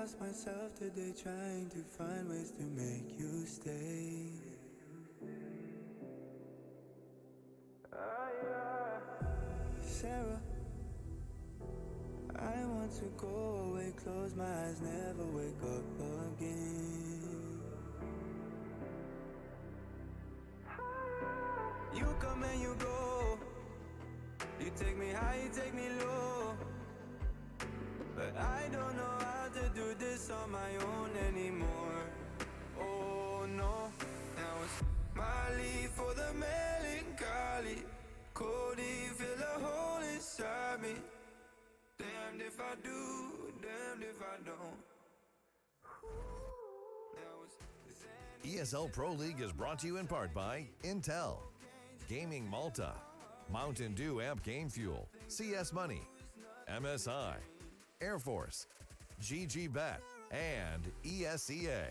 lost myself today trying to find ways to make you stay. Sarah, I want to go away, close my eyes, never wake up again. You come and you go, you take me high, you take me low, but I don't know how to do this on my own anymore. Oh no, now it's Molly for the melancholy. Cody, fill a hole inside me. Damned if I do, damned if I don't. ESL Pro League is brought to you in part by Intel, Gaming Malta, Mountain Dew Amp Game Fuel, CS Money, MSI, Air Force, GG Bet, and ESEA.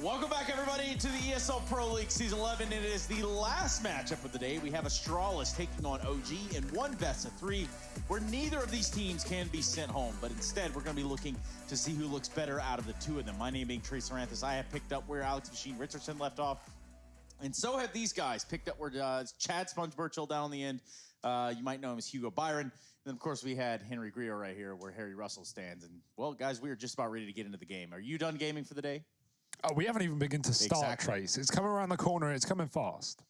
Welcome back, everybody, to the ESL Pro League Season 11. It is the last matchup of the day. We have Astralis taking on OG in one best-of-3, where neither of these teams can be sent home, but instead we're going to be looking to see who looks better out of the two of them. My name being Trace Aranthus. I have picked up where Alex Machine Richardson left off, and so have these guys picked up where Chad Sponge Burchill down on the end. You might know him as Hugo Byron. And then, of course, we had Henry Greer right here where Harry Russell stands. And, well, guys, we are just about ready to get into the game. Are you done gaming for the day? Oh, we haven't even begun to start, Trace. It's coming around the corner. It's coming fast.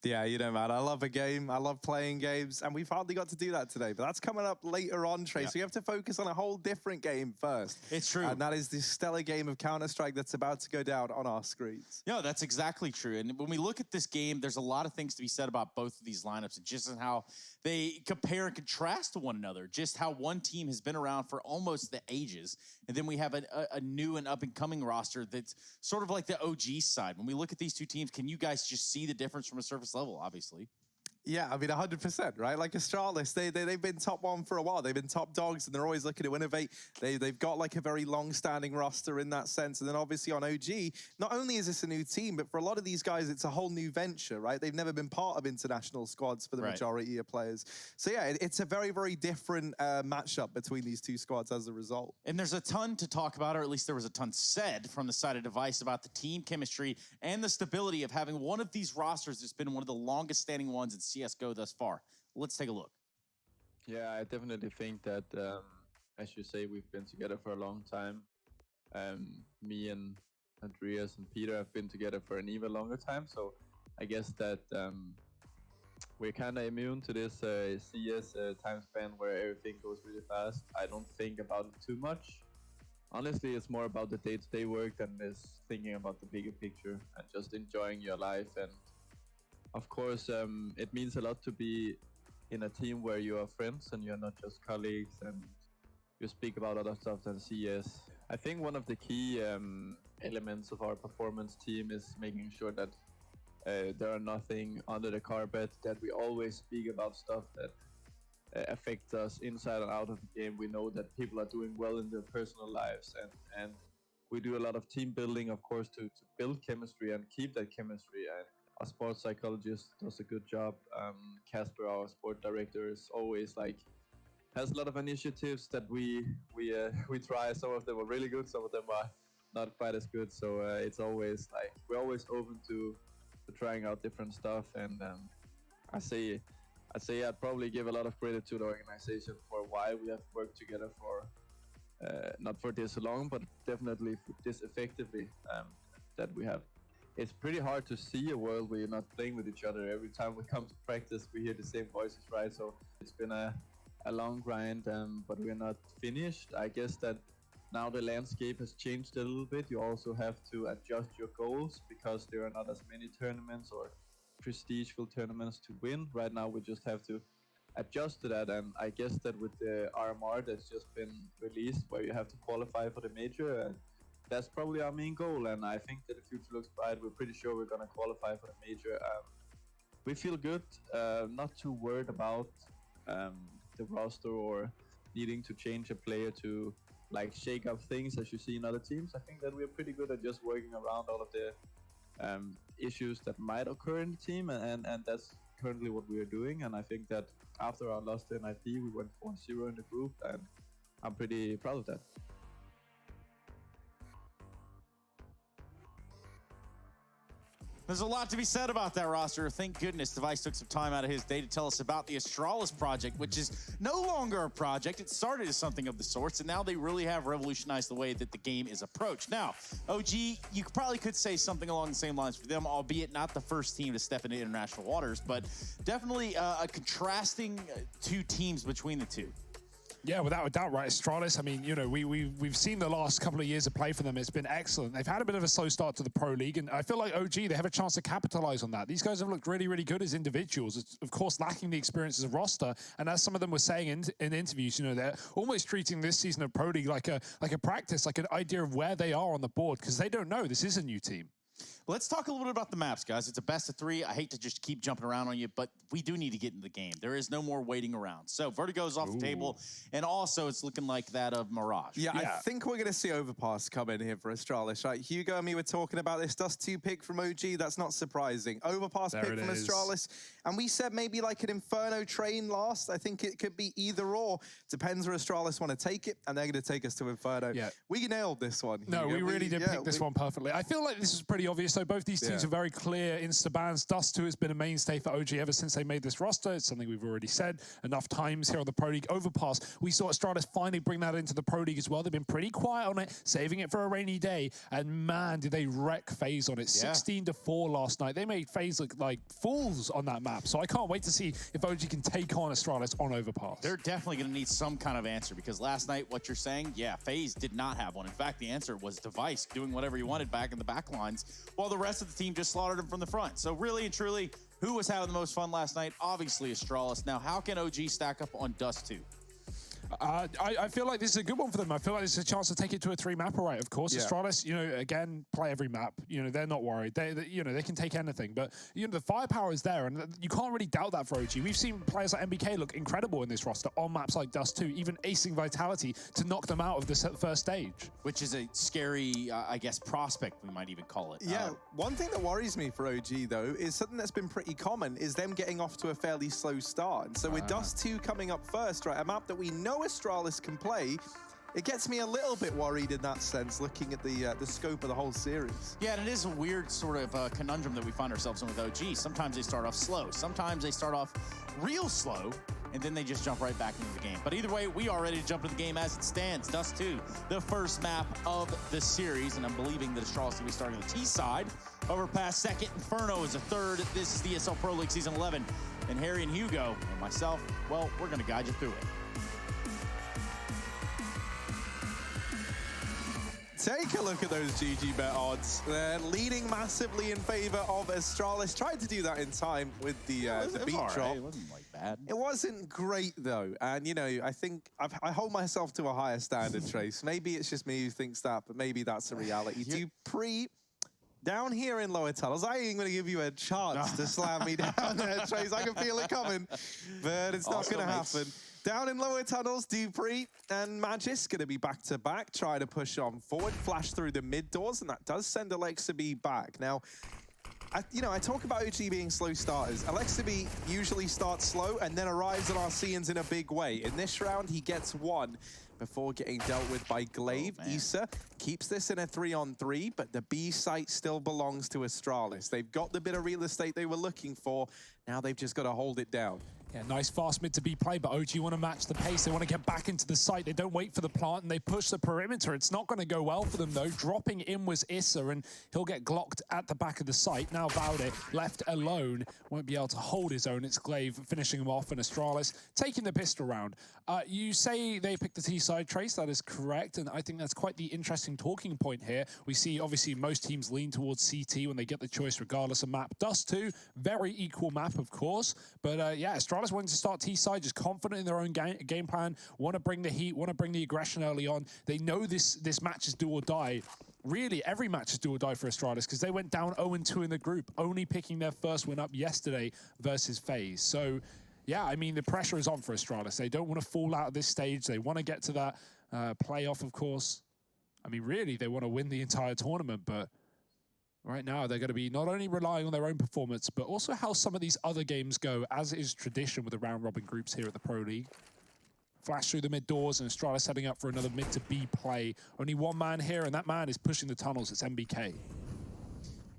Yeah, you know, man, I love a game. I love playing games, and we've hardly got to do that today. But that's coming up later on, Trace. Yeah. So you have to focus on a whole different game first. It's true. And that is the stellar game of Counter-Strike that's about to go down on our screens. No, that's exactly true. And when we look at this game, there's a lot of things to be said about both of these lineups, and just in how they compare and contrast to one another, just how one team has been around for almost the ages. And then we have a new and up-and-coming roster that's sort of like the OG side. When we look at these two teams, can you guys just see the difference from a surface level, obviously? Yeah, I mean, 100%, right? Like Astralis, they've been top one for a while. They've been top dogs, and they're always looking to innovate. They've got like a very long-standing roster in that sense. And then obviously on OG, not only is this a new team, but for a lot of these guys, it's a whole new venture, right? They've never been part of international squads for the majority of players. So yeah, it's a very, very different matchup between these two squads as a result. And there's a ton to talk about, or at least there was a ton said from the side of Device about the team chemistry and the stability of having one of these rosters that's been one of the longest standing ones in CSGO thus far. Let's take a look. Yeah, I definitely think that, as you say, we've been together for a long time. Me and Andreas and Peter have been together for an even longer time, so I guess that we're kind of immune to this CS time span where everything goes really fast. I don't think about it too much. Honestly, it's more about the day-to-day work than this thinking about the bigger picture and just enjoying your life. And of course, it means a lot to be in a team where you are friends and you're not just colleagues and you speak about other stuff than CS. I think one of the key elements of our performance team is making sure that there are nothing under the carpet, that we always speak about stuff that affects us inside and out of the game. We know that people are doing well in their personal lives, and we do a lot of team building, of course, to build chemistry and keep that chemistry. And our sports psychologist does a good job. Casper, our sport director, is always has a lot of initiatives that we try. Some of them are really good, some of them are not quite as good. So it's always we're always open to trying out different stuff. And I'd say I'd probably give a lot of credit to the organization for why we have worked together for not for this long, but definitely for this effectively that we have. It's pretty hard to see a world where you're not playing with each other. Every time we come to practice, we hear the same voices, right? So it's been a long grind, but we're not finished. I guess that now the landscape has changed a little bit. You also have to adjust your goals because there are not as many tournaments or prestigeful tournaments to win. Right now, we just have to adjust to that, and I guess that with the RMR that's just been released, where you have to qualify for the major, and that's probably our main goal. And I think that the future looks bright. We're pretty sure we're gonna qualify for the major. We feel good, not too worried about the roster or needing to change a player to like shake up things as you see in other teams. I think that we're pretty good at just working around all of the issues that might occur in the team, and that's currently what we are doing. And I think that after our loss to NIP, we went 4-0 in the group, and I'm pretty proud of that. There's a lot to be said about that roster. Thank goodness Device took some time out of his day to tell us about the Astralis project, which is no longer a project. It started as something of the sorts, and now they really have revolutionized the way that the game is approached. Now, OG, you probably could say something along the same lines for them, albeit not the first team to step into international waters, but definitely a contrasting two teams between the two. Yeah, without a doubt, right? Astralis, I mean, you know, we've seen the last couple of years of play for them. It's been excellent. They've had a bit of a slow start to the Pro League, and I feel like OG, they have a chance to capitalize on that. These guys have looked really, really good as individuals. It's, of course, lacking the experience as a roster, and as some of them were saying in interviews, you know, they're almost treating this season of Pro League like a practice, like an idea of where they are on the board, because they don't know. This is a new team. Let's talk a little bit about the maps, guys. It's a best of 3. I hate to just keep jumping around on you, but we do need to get into the game. There is no more waiting around. So Vertigo's off the table, and also it's looking like that of Mirage. Yeah, I think we're going to see Overpass come in here for Astralis, right? Hugo and me were talking about this Dust 2 pick from OG. That's not surprising. Overpass pick from Astralis. And we said maybe like an Inferno train last. I think it could be either or. Depends where Astralis want to take it, and they're going to take us to Inferno. Yeah. We nailed this one. No, Hugo. we really did pick this one perfectly. I feel like this is pretty obvious. So both these teams are very clear insta-bans. Dust 2 has been a mainstay for OG ever since they made this roster. It's something we've already said enough times here on the Pro League. Overpass, we saw Astralis finally bring that into the Pro League as well. They've been pretty quiet on it, saving it for a rainy day. And man, did they wreck FaZe on it. 16-4 last night. They made FaZe look like fools on that map. So I can't wait to see if OG can take on Astralis on Overpass. They're definitely going to need some kind of answer, because last night, what you're saying, FaZe did not have one. In fact, the answer was Device doing whatever he wanted back in the back lines, while the rest of the team just slaughtered him from the front. So really and truly, who was having the most fun last night? Obviously Astralis. Now, how can OG stack up on Dust 2? I feel like this is a good one for them. I feel like this is a chance to take it to a 3-mapper, right? Of course, Astralis, you know, again, play every map. You know, they're not worried. You know, they can take anything. But, you know, the firepower is there, and you can't really doubt that for OG. We've seen players like MBK look incredible in this roster on maps like Dust 2, even acing Vitality to knock them out of the first stage. Which is a scary, I guess, prospect, we might even call it. Yeah, one thing that worries me for OG, though, is something that's been pretty common, is them getting off to a fairly slow start. And so with Dust 2 coming up first, right, a map that we know Astralis can play, it gets me a little bit worried in that sense, looking at the scope of the whole series. Yeah, and it is a weird sort of conundrum that we find ourselves in with OG. Sometimes they start off slow. Sometimes they start off real slow, and then they just jump right back into the game. But either way, we are ready to jump into the game as it stands. Dust 2, the first map of the series, and I'm believing that Astralis will be starting the T side. Overpass second, Inferno is a third. This is the ESL Pro League Season 11. And Harry and Hugo and myself, well, we're going to guide you through it. Take a look at those GG bet odds. They're leaning massively in favor of Astralis. Tried to do that in time with the beat drop. It wasn't like bad. It wasn't great though, and you know, I think I hold myself to a higher standard, Trace. Maybe it's just me who thinks that, but maybe that's a reality. Dupree down here in lower tunnels. I ain't going to give you a chance to slam me down there, Trace. I can feel it coming, but it's not going to happen. Down in lower tunnels, Dupree and Magis going to be back-to-back, try to push on forward, flash through the mid doors, and that does send Alexaby back. Now, I talk about OG being slow starters. Alexaby usually starts slow and then arrives at Arceans in a big way. In this round, he gets one before getting dealt with by Glaive. Issa keeps this in a 3-on-3, but the B site still belongs to Astralis. They've got the bit of real estate they were looking for. Now they've just got to hold it down. Yeah, nice fast mid to B play, but OG want to match the pace. They want to get back into the site. They don't wait for the plant, and they push the perimeter. It's not going to go well for them, though. Dropping in was Issa, and he'll get glocked at the back of the site. Now Valde, left alone, won't be able to hold his own. It's Glaive finishing him off, and Astralis taking the pistol round. You say they picked the T-side, Trace. That is correct, and I think that's quite the interesting talking point here. We see, obviously, most teams lean towards CT when they get the choice, regardless of map. Dust 2, very equal map, of course, but yeah, Astralis wanting to start T-side, just confident in their own game plan, want to bring the heat, want to bring the aggression early on. They know this match is do or die. Really, every match is do or die for Astralis because they went down 0-2 in the group, only picking their first win up yesterday versus FaZe. So, yeah, I mean, the pressure is on for Astralis. They don't want to fall out of this stage. They want to get to that playoff, of course. I mean, really, they want to win the entire tournament, but right now, they're going to be not only relying on their own performance, but also how some of these other games go, as is tradition with the round-robin groups here at the Pro League. Flash through the mid doors, and Astralis setting up for another mid to B play. Only one man here, and that man is pushing the tunnels. It's MBK.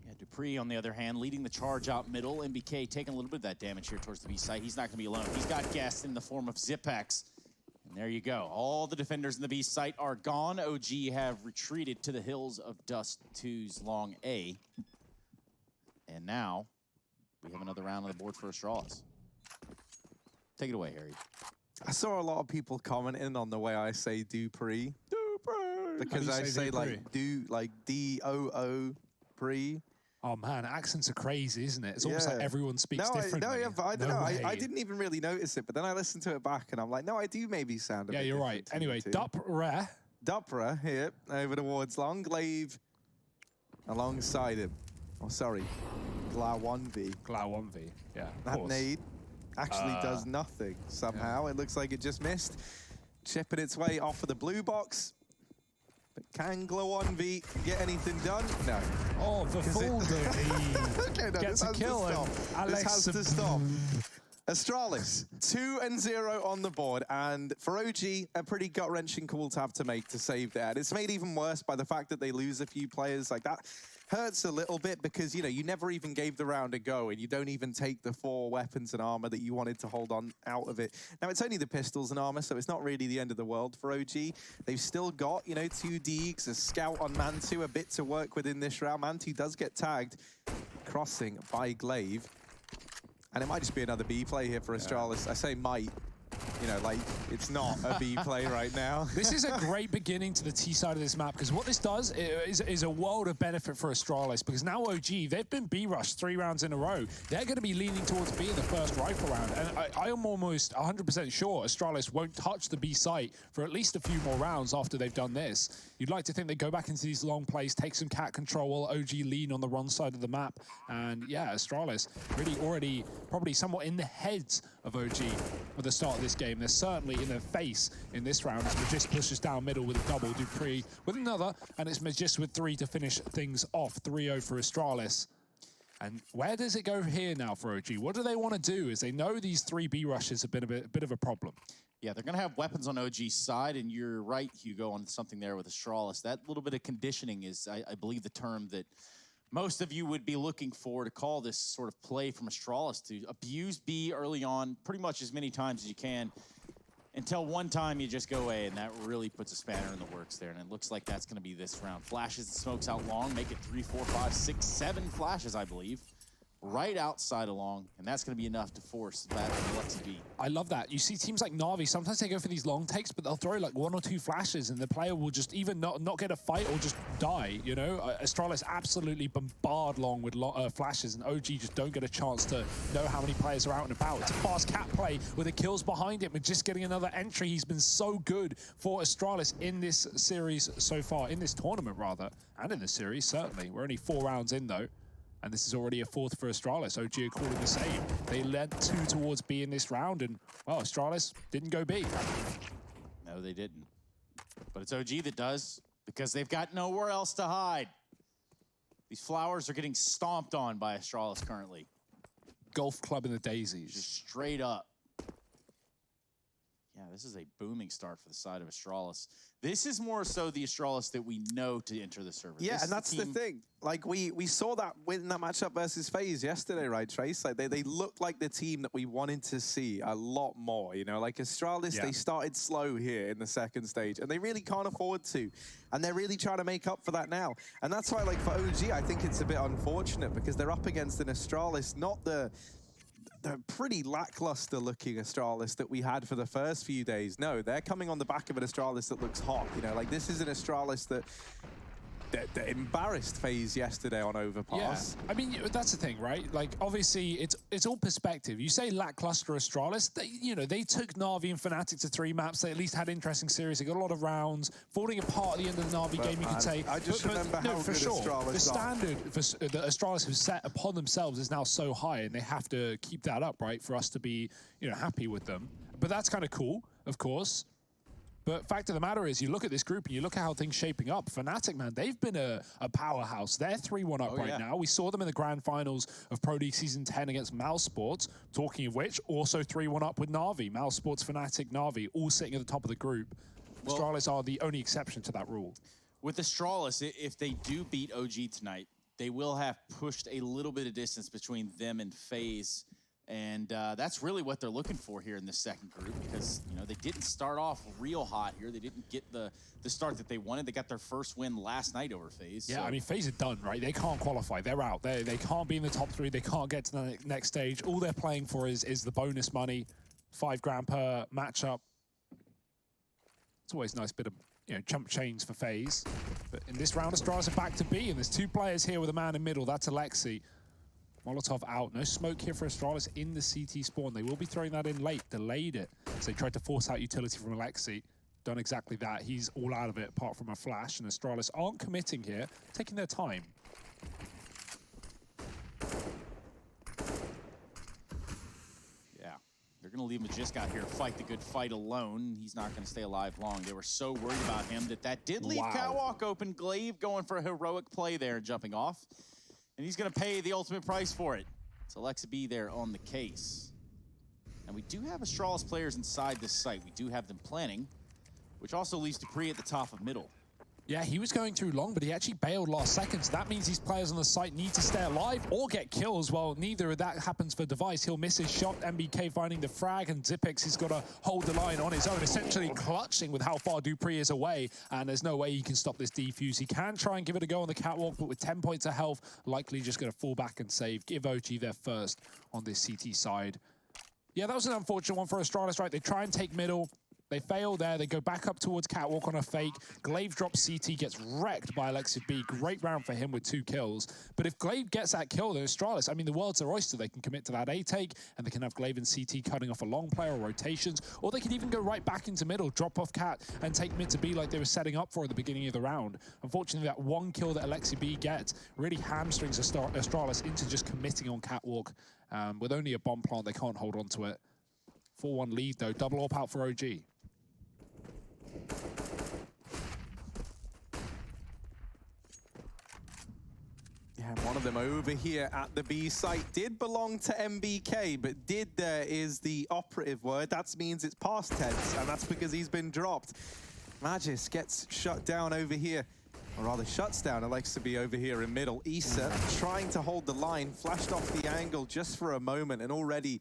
Yeah, Dupree, on the other hand, leading the charge out middle. MBK taking a little bit of that damage here towards the B site. He's not going to be alone. He's got guests in the form of Zipex. And there you go. All the defenders in the B site are gone. OG have retreated to the hills of Dust 2's Long A. And now, we have another round on the board for Astralis. Take it away, Harry. I saw a lot of people commenting on the way I say Dupree. Dupree! Because I say like D-O-O Pree. Oh man, accents are crazy, isn't it? It's almost like everyone speaks differently. No, yeah, but I don't know. Way. I didn't even really notice it, but then I listened to it back and I'm like, no, I do maybe sound a bit you're right. Anyway, Dupre. Dupre here, over towards Long. Glaive alongside him. Oh, sorry. Gla 1v. Gla 1v, yeah. That nade actually does nothing somehow. Yeah. It looks like it just missed. Chipping its way off of the blue box. But can Glow 1v get anything done? No. Oh, the full okay, no, gets a kill. This has to stop. Astralis, 2-0 on the board, and for OG, a pretty gut-wrenching call to have to make to save that. It's made even worse by the fact that they lose a few players. Like, that hurts a little bit because, you know, you never even gave the round a go, and you don't even take the 4 weapons and armor that you wanted to hold on out of it. Now, it's only the pistols and armor, so it's not really the end of the world for OG. They've still got, you know, 2 Deegs, a scout on Mantu, a bit to work with in this round. Mantu does get tagged, crossing by Glaive. And it might just be another B play here for Astralis. I say might. You know, like, it's not a B play right now. This is a great beginning to the T side of this map, because what this does is a world of benefit for Astralis, because now OG, they've been B-rushed 3 rounds in a row. They're going to be leaning towards B in the first rifle round, and I am almost 100% sure Astralis won't touch the B site for at least a few more rounds after they've done this. You'd like to think they go back into these long plays, take some cat control while OG lean on the wrong side of the map, and yeah, Astralis really already probably somewhat in the heads of OG at the start of this game. They're certainly in their face in this round as Magist pushes down middle with a double, Dupree with another, and it's Magist with 3 to finish things off. 3-0 for Astralis. And where does it go here now for OG? What do they want to do? As they know these 3 B rushes have been a bit of a problem. Yeah, they're going to have weapons on OG's side, and you're right, Hugo, on something there with Astralis. That little bit of conditioning is, I believe, the term that most of you would be looking for to call this sort of play from Astralis, to abuse B early on pretty much as many times as you can until one time you just go away, and that really puts a spanner in the works there, and it looks like that's going to be this round. Flashes and smokes out long, make it 3, 4, 5, 6, 7 flashes, I believe, right outside along, and that's going to be enough to force the battle of Lexi B. I love that. You see teams like Na'Vi, sometimes they go for these long takes, but they'll throw like 1 or 2 flashes, and the player will just either not get a fight or just die, you know? Astralis absolutely bombard long with flashes, and OG just don't get a chance to know how many players are out and about. It's a fast cat play with the kills behind it, but just getting another entry. He's been so good for Astralis in this series so far, in this tournament rather, and in the series, certainly. We're only 4 rounds in though. And this is already a 4th for Astralis. OG are calling the same. They led 2 towards B in this round, and, well, Astralis didn't go B. No, they didn't. But it's OG that does, because they've got nowhere else to hide. These flowers are getting stomped on by Astralis currently. Golf club in the daisies. Just straight up. Yeah, this is a booming start for the side of Astralis. This is more so the Astralis that we know to enter the server. Yeah, This and that's the thing. Like, we saw that win that matchup versus FaZe yesterday, right, Trace? Like, they looked like the team that we wanted to see a lot more, you know? Like, Astralis, they started slow here in the second stage, and they really can't afford to. And they're really trying to make up for that now. And that's why, like, for OG, I think it's a bit unfortunate because they're up against an Astralis, not the pretty lackluster looking Astralis that we had for the first few days. No, they're coming on the back of an Astralis that looks hot. You know, like this is an Astralis that embarrassed FaZe yesterday on Overpass. Yeah, I mean, that's the thing, right? Like, obviously, it's all perspective. You say lackluster Astralis, they took Na'Vi and Fnatic to 3 maps. They at least had interesting series. They got a lot of rounds. Falling apart at the end of the Na'Vi game, you could say. I just remember how good Astralis the standard that Astralis have set upon themselves is now so high, and they have to keep that up, right, for us to be, happy with them. But that's kind of cool, of course. But fact of the matter is, you look at this group and you look at how things shaping up. Fnatic, man, they've been a powerhouse. They're 3-1 up right now. We saw them in the grand finals of Pro League Season 10 against Mouse Sports. Talking of which, also 3-1 up with Na'Vi. Mouse Sports, Fnatic, Na'Vi, all sitting at the top of the group. Astralis are the only exception to that rule. With Astralis, if they do beat OG tonight, they will have pushed a little bit of distance between them and FaZe. And that's really what they're looking for here in this second group because, they didn't start off real hot here. They didn't get the start that they wanted. They got their first win last night over FaZe. Yeah, so. I mean, FaZe are done, right? They can't qualify. They're out. They can't be in the top 3. They can't get to the next stage. All they're playing for is the bonus money, $5 per matchup. It's always a nice bit of, chump change for FaZe. But in this round, Astralis are back to B, and there's 2 players here with a man in middle. That's Alexi. Molotov out. No smoke here for Astralis in the CT spawn. They will be throwing that in late. Delayed it. So they tried to force out utility from Alexi. Done exactly that. He's all out of it apart from a flash. And Astralis aren't committing here. Taking their time. Yeah. They're going to leave Magisk here fight the good fight alone. He's not going to stay alive long. They were so worried about him that did leave Catwalk open. Glaive going for a heroic play there and jumping off. And he's going to pay the ultimate price for it. It's Alexa B there on the case. And we do have Astralis players inside this site. We do have them planning, which also leaves Dupree at the top of middle. Yeah, he was going through long, but he actually bailed last second. So that means these players on the site need to stay alive or get kills. Well, neither of that happens for Device. He'll miss his shot. MBK finding the frag, and Zipex has got to hold the line on his own, essentially clutching with how far Dupree is away. And there's no way he can stop this defuse. He can try and give it a go on the catwalk, but with 10 points of health, likely just going to fall back and save. Give OG their first on this CT side. Yeah, that was an unfortunate one for Astralis, right? They try and take middle. They fail there. They go back up towards Catwalk on a fake. Glaive drops CT, gets wrecked by Alexi B. Great round for him with 2 kills. But if Glaive gets that kill, then Astralis, I mean, the world's their oyster. They can commit to that A take, and they can have Glaive and CT cutting off a long player or rotations, or they can even go right back into middle, drop off Cat, and take mid to B like they were setting up for at the beginning of the round. Unfortunately, that 1 kill that Alexi B gets really hamstrings Astralis into just committing on Catwalk. With only a bomb plant, they can't hold on to it. 4-1 lead, though. Double up out for OG. Yeah, one of them over here at the B site did belong to MBK, but did there is the operative word. That means it's past tense, and that's because he's been dropped. Magisk gets shut down over here, or rather shuts down Alexa B over here in middle. Issa trying to hold the line, flashed off the angle just for a moment, and already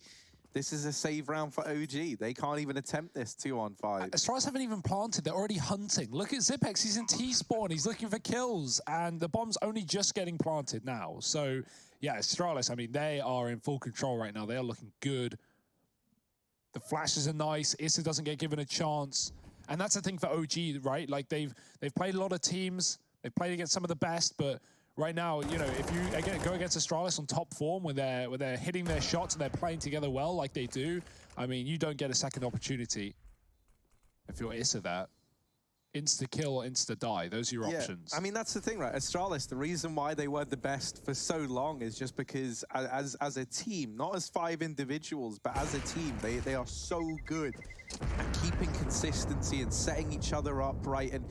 this is a save round for OG. They can't even attempt this 2-on-5. Astralis haven't even planted. They're already hunting. Look at Zipex. He's in T-spawn. He's looking for kills. And the bomb's only just getting planted now. So, yeah, Astralis, I mean, they are in full control right now. They are looking good. The flashes are nice. Issa doesn't get given a chance. And that's the thing for OG, right? Like, they've played a lot of teams. They've played against some of the best, but right now, if you again go against Astralis on top form, where they're hitting their shots and they're playing together well like they do, I mean, you don't get a second opportunity if you're Issa that. Insta-kill or insta-die, those are your options. I mean, that's the thing, right? Astralis, the reason why they were the best for so long is just because as a team, not as 5 individuals, but as a team, they are so good at keeping consistency and setting each other up, right? And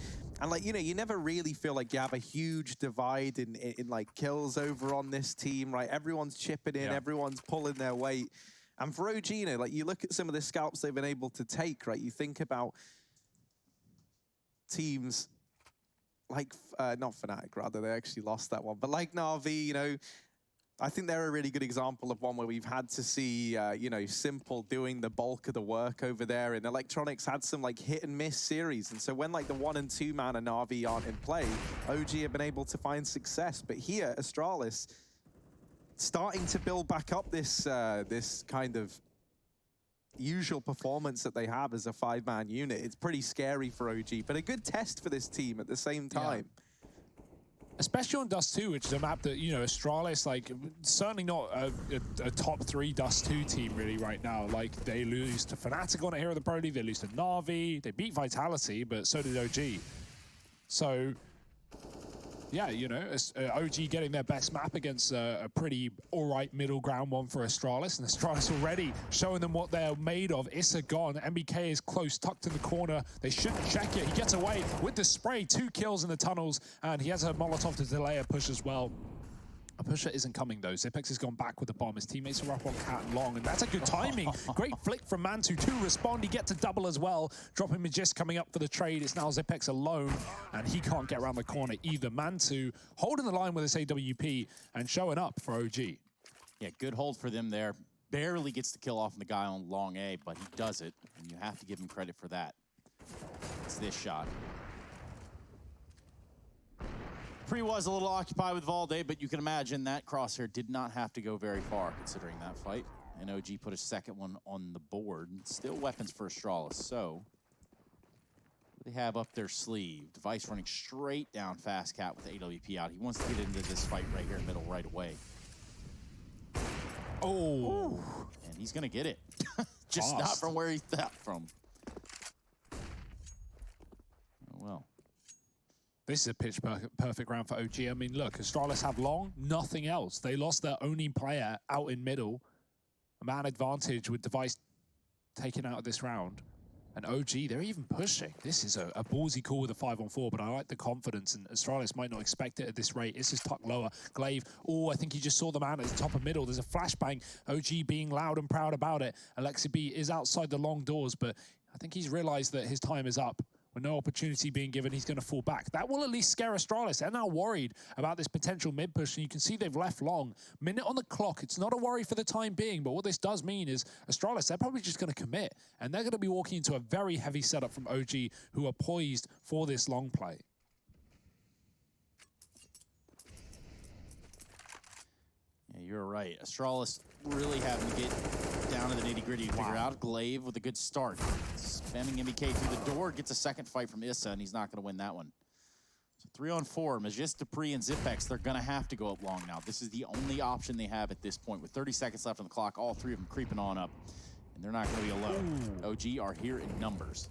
like, you never really feel like you have a huge divide in like kills over on this team, right? Everyone's chipping in, everyone's pulling their weight. And for OG, you know, like you look at some of the scalps they've been able to take, right? You think about teams like, not Fnatic, rather, they actually lost that one. But like Na'Vi, you know, I think they're a really good example of one where we've had to see, you know, Simple doing the bulk of the work over there. And Electronics had some like hit and miss series. And so when like the 1 and 2 man and Na'Vi aren't in play, OG have been able to find success. But here, Astralis starting to build back up this this kind of usual performance that they have as a 5-man unit. It's pretty scary for OG, but a good test for this team at the same time. Yeah. Especially on Dust 2, which is a map that, you know, Astralis, like, certainly not a top 3 Dust 2 team really right now. Like, they lose to Fnatic on it here at the Pro League, they lose to Na'Vi, they beat Vitality, but so did OG. So, yeah, you know, OG getting their best map against a pretty all-right middle ground one for Astralis, and Astralis already showing them what they're made of. Issa gone, MBK is close, tucked in the corner. They shouldn't check it. He gets away with the spray, 2 kills in the tunnels, and he has a Molotov to delay a push as well. A pusher isn't coming though. Zipex has gone back with the bomb. His teammates are up on Cat and Long, and that's a good timing. Great flick from Mantu to respond. He gets a double as well. Dropping Magist coming up for the trade. It's now Zipex alone, and he can't get around the corner either. Mantu holding the line with his AWP and showing up for OG. Yeah, good hold for them there. Barely gets the kill off on the guy on long A, but he does it, and you have to give him credit for that. It's this shot. Pre was a little occupied with Valde, but you can imagine that crosshair did not have to go very far considering that fight. And OG put a second one on the board. Still weapons for Astralis. So, what do they have up their sleeve? Device running straight down Fast Cat with AWP out. He wants to get into this fight right here in the middle right away. Oh! And he's going to get it. Just not from where he thought from. Oh, well. This is a pitch perfect round for OG. I mean, look, Astralis have long, nothing else. They lost their only player out in middle. A man advantage with Device taken out of this round. And OG, they're even pushing. This is a ballsy call with a 5-on-4, but I like the confidence, and Astralis might not expect it at this rate. This is tucked lower. Glaive, oh, I think he just saw the man at the top of middle. There's a flashbang. OG being loud and proud about it. Alexi B is outside the long doors, but I think he's realized that his time is up. With no opportunity being given, he's going to fall back. That will at least scare Astralis. They're now worried about this potential mid-push, and you can see they've left long. Minute on the clock. It's not a worry for the time being, but what this does mean is Astralis, they're probably just going to commit, and they're going to be walking into a very heavy setup from OG, who are poised for this long play. Yeah, you're right. Astralis really having to get down to the nitty-gritty to figure out. Glaive with a good start. Spamming MBK through the door, gets a second fight from Issa, and he's not going to win that one. So 3-on-4, Magist, Dupree, and Zipex, they're going to have to go up long now. This is the only option they have at this point. With 30 seconds left on the clock, all 3 of them creeping on up, and they're not going to be alone. Ooh. OG are here in numbers.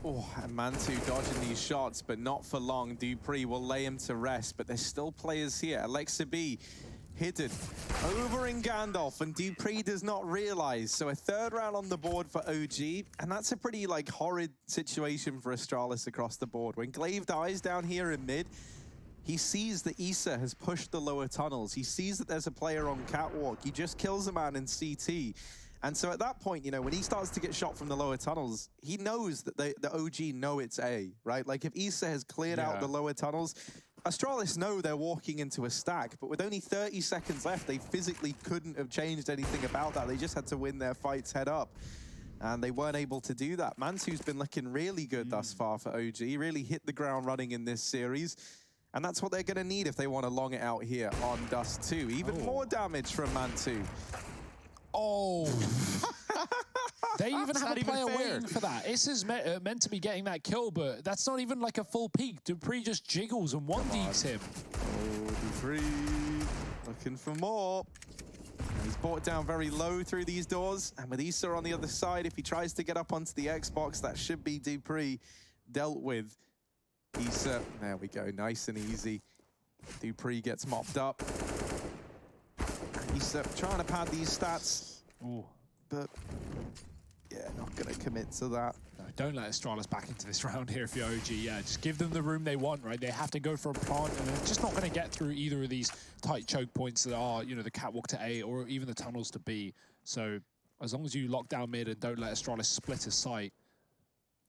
Oh, and Mantu dodging these shots, but not for long. Dupree will lay him to rest, but there's still players here. Alexa B hidden over in Gandalf, and Dupree does not realize. So a 3rd round on the board for OG, and that's a pretty like horrid situation for Astralis across the board. When Glaive dies down here in mid, he sees that Issa has pushed the lower tunnels. He sees that there's a player on catwalk. He just kills a man in CT. And so at that point, you know, when he starts to get shot from the lower tunnels, he knows that the OG know it's A, right? Like if Issa has cleared out the lower tunnels, Astralis know they're walking into a stack, but with only 30 seconds left, they physically couldn't have changed anything about that. They just had to win their fights head up, and they weren't able to do that. Mantu's been looking really good thus far for OG, really hit the ground running in this series, and that's what they're going to need if they want to long it out here on Dust 2. Even more damage from Mantu. Oh. They even have a player waiting for that. Issa's meant to be getting that kill, but that's not even like a full peak. Dupree just jiggles and 1-deeks him. Oh, Dupree looking for more. He's brought down very low through these doors, and with Issa on the other side, if he tries to get up onto the Xbox, that should be Dupree dealt with. Issa, there we go, nice and easy. Dupree gets mopped up. Issa trying to pad these stats, but yeah, not going to commit to that. Don't let Astralis back into this round here if you're OG. Yeah, just give them the room they want, right? They have to go for a plant, and they're just not going to get through either of these tight choke points that are, you know, the catwalk to A or even the tunnels to B. So as long as you lock down mid and don't let Astralis split his sight,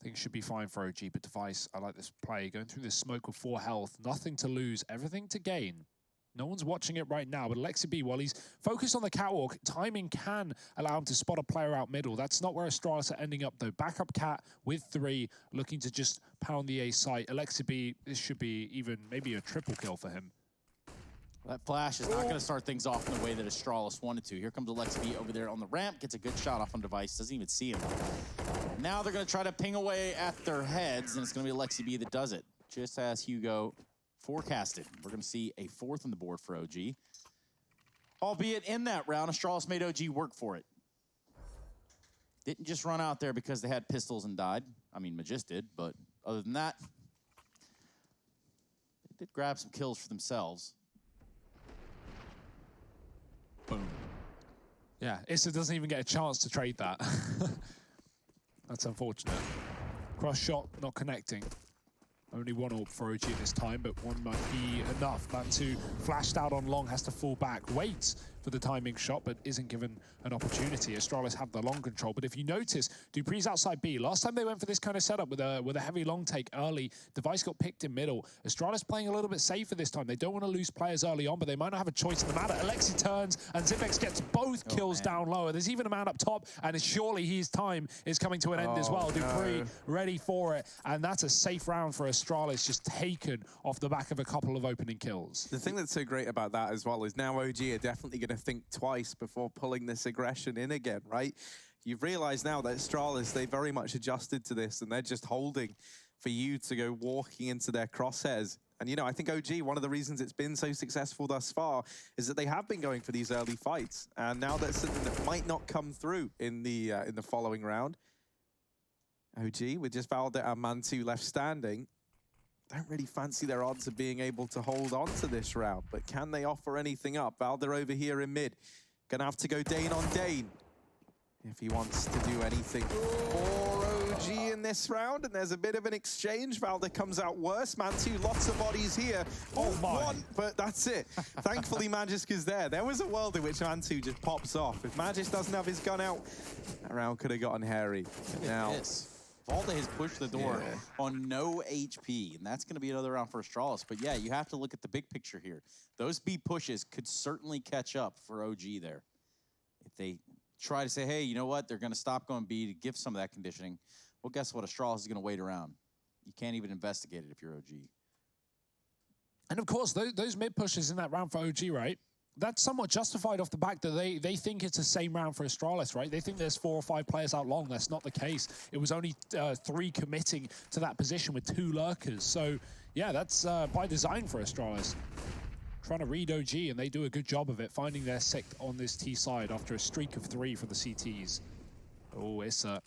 things should be fine for OG. But Device, I like this play. Going through this smoke with 4 health, nothing to lose, everything to gain. No one's watching it right now, but Alexi B, while he's focused on the catwalk, timing can allow him to spot a player out middle. That's not where Astralis are ending up, though. Backup Cat with 3, looking to just pound the A site. Alexi B, this should be even maybe a triple kill for him. That flash is not going to start things off in the way that Astralis wanted to. Here comes Alexi B over there on the ramp, gets a good shot off on Device, doesn't even see him. Now they're going to try to ping away at their heads, and it's going to be Alexi B that does it, just as CsGo forecasted. We're going to see a 4th on the board for OG. Albeit in that round, Astralis made OG work for it. Didn't just run out there because they had pistols and died. I mean, Magis did, but other than that, they did grab some kills for themselves. Boom. Yeah, Issa doesn't even get a chance to trade that. That's unfortunate. Cross shot, not connecting. Only 1 AWP for OG this time, but 1 might be enough. Mantu flashed out on long, has to fall back, waits for the timing shot, but isn't given an opportunity. Astralis have the long control, but if you notice, dupree's outside B. Last time they went for this kind of setup with a heavy long take early, Device got picked in middle. Astralis playing a little bit safer this time. They don't want to lose players early on, but they might not have a choice in the matter. Alexi turns, and Zipex gets both kills down lower. There's even a man up top, and surely his time is coming to an end as well. dupree ready for it, and that's a safe round for Astralis, just taken off the back of a couple of opening kills. The thing that's so great about that as well is now OG are definitely going to think twice before pulling this aggression in again, right? You've realized now that Astralis, they very much adjusted to this, and they're just holding for you to go walking into their crosshairs. And, you know, I think OG, one of the reasons it's been so successful thus far is that they have been going for these early fights. And now that's something that might not come through in the following round. OG, with just Valde and Mantu left standing, don't really fancy their odds of being able to hold on to this round, but can they offer anything up? Valde over here in mid. Gonna have to go Dane on Dane if he wants to do anything for OG in this round, and there's a bit of an exchange. Valde comes out worse. Mantu, lots of bodies here. Oh my. 1, but that's it. Thankfully, Magisk is there. There was a world in which Mantu just pops off. If Magisk doesn't have his gun out, that round could have gotten hairy. Now, Valde has pushed the door on no HP, and that's going to be another round for Astralis. But yeah, you have to look at the big picture here. Those B pushes could certainly catch up for OG there. If they try to say, hey, you know what, they're going to stop going B to give some of that conditioning, well, guess what? Astralis is going to wait around. You can't even investigate it if you're OG. And of course, those mid pushes in that round for OG, right? That's somewhat justified off the back that they think it's the same round for Astralis, right? They think there's 4 or 5 players out long. That's not the case. It was only 3 committing to that position with 2 lurkers. So, yeah, that's by design for Astralis. Trying to read OG, and they do a good job of it, finding their 6th on this T side after a streak of 3 for the CTs. Oh, Issa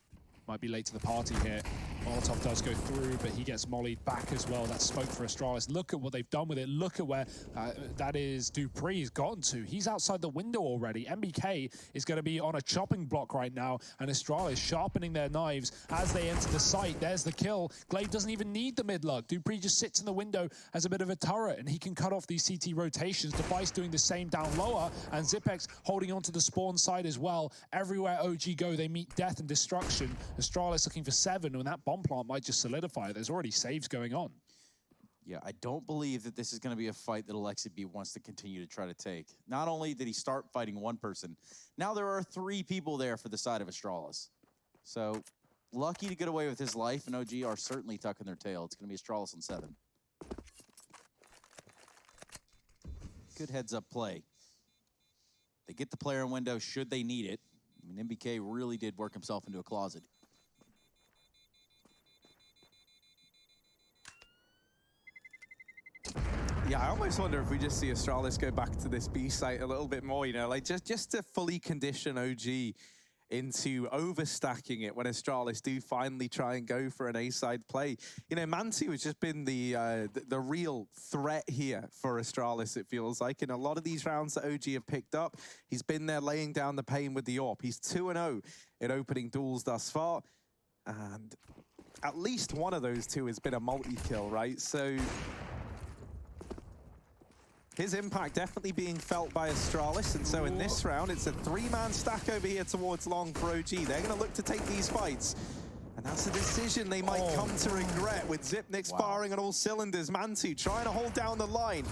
might be late to the party here. Molotov does go through, but he gets mollied back as well. That's smoke for Astralis. Look at what they've done with it. Look at where that is dupree's gotten to. He's outside the window already. MBK is going to be on a chopping block right now, and Astralis sharpening their knives as they enter the site. There's the kill. Glaive doesn't even need the mid-lug. dupree just sits in the window as a bit of a turret, and he can cut off these CT rotations. Device doing the same down lower, and Zipex holding onto the spawn side as well. Everywhere OG go, they meet death and destruction. Astralis looking for 7, and that bomb plant might just solidify. There's already saves going on. Yeah, I don't believe that this is going to be a fight that Alexi B wants to continue to try to take. Not only did he start fighting 1 person, now there are 3 people there for the side of Astralis. So, lucky to get away with his life, and OG are certainly tucking their tail. It's going to be Astralis on 7. Good heads-up play. They get the player in window should they need it. I mean, MBK really did work himself into a closet. yeah, I almost wonder if we just see Astralis go back to this B site a little bit more, you know, like just to fully condition OG into overstacking it when Astralis do finally try and go for an A-side play. You know, Mantu has just been the real threat here for Astralis, it feels like. In a lot of these rounds that OG have picked up, he's been there laying down the pain with the AWP. He's 2-0 in opening duels thus far. And at least one of those two has been a multi-kill, right? So his impact definitely being felt by Astralis, and so in this round, it's a 3-man stack over here towards long for OG. They're going to look to take these fights, and that's a decision they might come to regret with Zipnix firing on all cylinders. Mantu trying to hold down the line,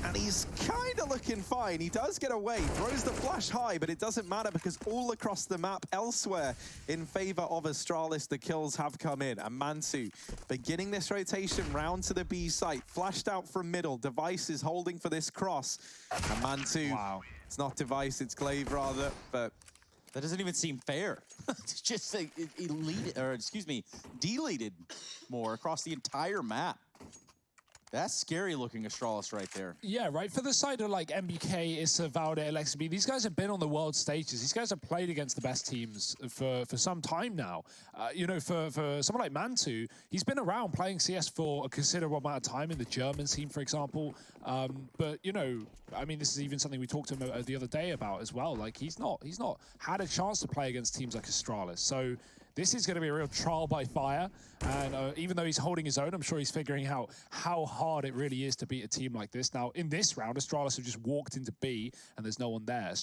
and he's kind of looking fine. He does get away, throws the flash high, but it doesn't matter because all across the map elsewhere in favor of Astralis, the kills have come in. And Mantu beginning this rotation round to the B site, flashed out from middle. Device is holding for this cross. And Mantu, it's not Device, it's Glaive rather, but that doesn't even seem fair. It's just like deleted more across the entire map. That's scary looking Astralis right there. Yeah, right. For the side of like MBK, Issa, Valde, LXB, these guys have been on the world stages. These guys have played against the best teams for some time now. You know, for someone like Mantu, he's been around playing CS for a considerable amount of time in the German scene, for example. But, you know, I mean, this is even something we talked to him the other day about as well. Like, he's not had a chance to play against teams like Astralis. So this is going to be a real trial by fire, and even though he's holding his own, I'm sure he's figuring out how hard it really is to beat a team like this. Now, in this round, Astralis have just walked into B, and there's no one there.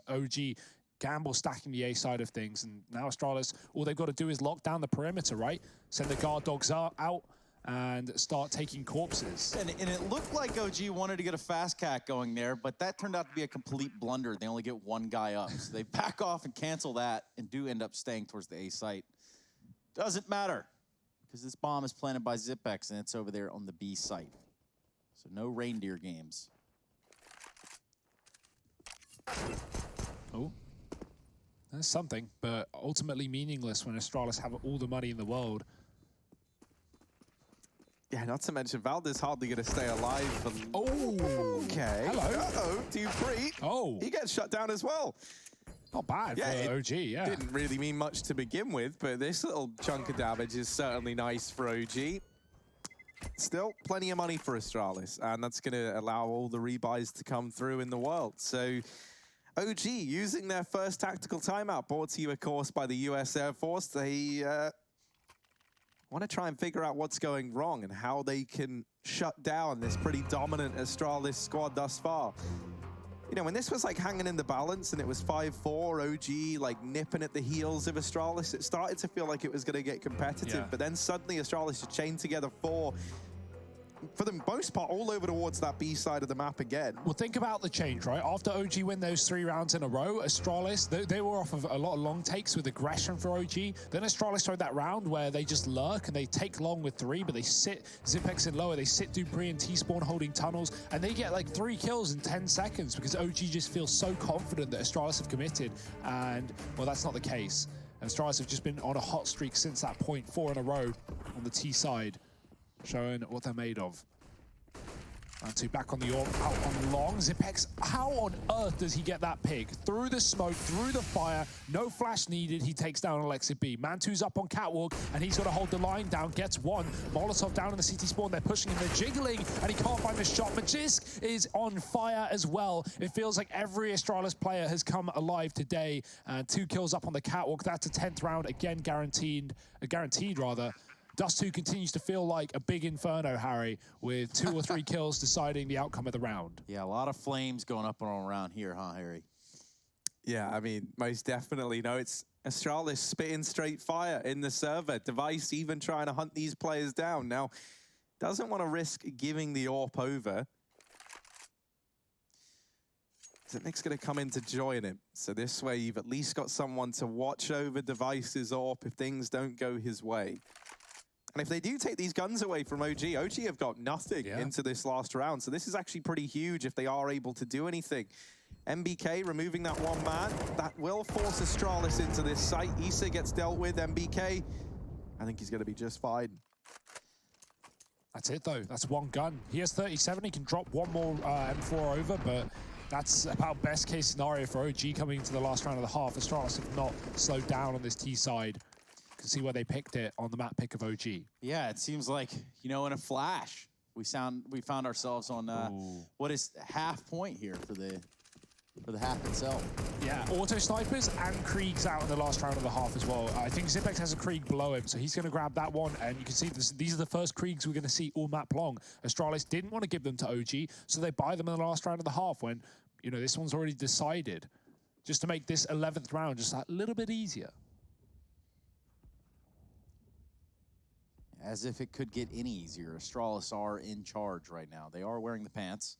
OG gamble stacking the A side of things, and now Astralis, all they've got to do is lock down the perimeter, right? Send the guard dogs out, and start taking corpses. And it looked like OG wanted to get a fast cat going there, but that turned out to be a complete blunder. They only get one guy up. So they back off and cancel that and do end up staying towards the A site. Doesn't matter, because this bomb is planted by Zipex and it's over there on the B site. So no reindeer games. Oh, that's something, but ultimately meaningless when Astralis have all the money in the world. yeah, not to mention Valde's hardly going to stay alive. For... Oh, okay. Hello. Uh-oh, Dupree. Oh, He gets shut down as well. not bad for OG, yeah. Didn't really mean much to begin with, but this little chunk of damage is certainly nice for OG. Still, plenty of money for Astralis, and that's going to allow all the rebuys to come through in the world. So, OG, using their first tactical timeout, brought to you, of course, by the US Air Force. They want to try and figure out what's going wrong and how they can shut down this pretty dominant Astralis squad thus far. You know, when this was like hanging in the balance and it was 5-4, OG like nipping at the heels of Astralis, it started to feel like it was going to get competitive. But then suddenly Astralis just chained together four, for the most part, all over towards that B side of the map again. Well, think about the change, right? After OG win those 3 rounds in a row, Astralis, they were off of a lot of long takes with aggression for OG. Then Astralis tried that round where they just lurk and they take long with 3, but they sit Zipex in lower, they sit Dupree and T-Spawn holding tunnels, and they get like 3 kills in 10 seconds because OG just feels so confident that Astralis have committed, and, well, that's not the case. And Astralis have just been on a hot streak since that point, 4 in a row on the T side, showing what they're made of. Mantu back on the orb, out on long. Zipex, how on earth does he get that pick? Through the smoke, through the fire, no flash needed, he takes down Alexi B. Mantu's up on catwalk, and he's got to hold the line down, gets one. Molotov down in the CT spawn, they're pushing him, they're jiggling, and he can't find the shot. Magisk is on fire as well. It feels like every Astralis player has come alive today, and 2 kills up on the catwalk. That's a 10th round, again guaranteed rather. Dust 2 continues to feel like a big inferno, Harry, with 2 or 3 kills deciding the outcome of the round. Yeah, a lot of flames going up and around here, huh, Harry? Yeah, I mean, most definitely. No, it's Astralis spitting straight fire in the server. Device even trying to hunt these players down. Now, doesn't want to risk giving the AWP over. Nick's going to come in to join him. So this way, you've at least got someone to watch over Device's AWP if things don't go his way. And if they do take these guns away from OG have got nothing into this last round. So this is actually pretty huge if they are able to do anything. MBK removing that 1 man. That will force Astralis into this site. Issa gets dealt with. MBK, I think he's going to be just fine. That's it, though. That's 1 gun. He has 37. He can drop 1 more M4 over, but that's about best case scenario for OG coming into the last round of the half. Astralis have not slowed down on this T side. You can see where they picked it on the map pick of OG. Yeah, it seems like, you know, in a flash, we found ourselves on what is half point here for the for the half itself. Yeah, auto snipers and Krieg's out in the last round of the half as well. I think Zipex has a Krieg below him, so he's going to grab that one. And you can see these are the first Kriegs we're going to see all map long. Astralis didn't want to give them to OG, so they buy them in the last round of the half when, you know, this one's already decided, just to make this 11th round just that little bit easier. As if it could get any easier. Astralis are in charge right now. They are wearing the pants.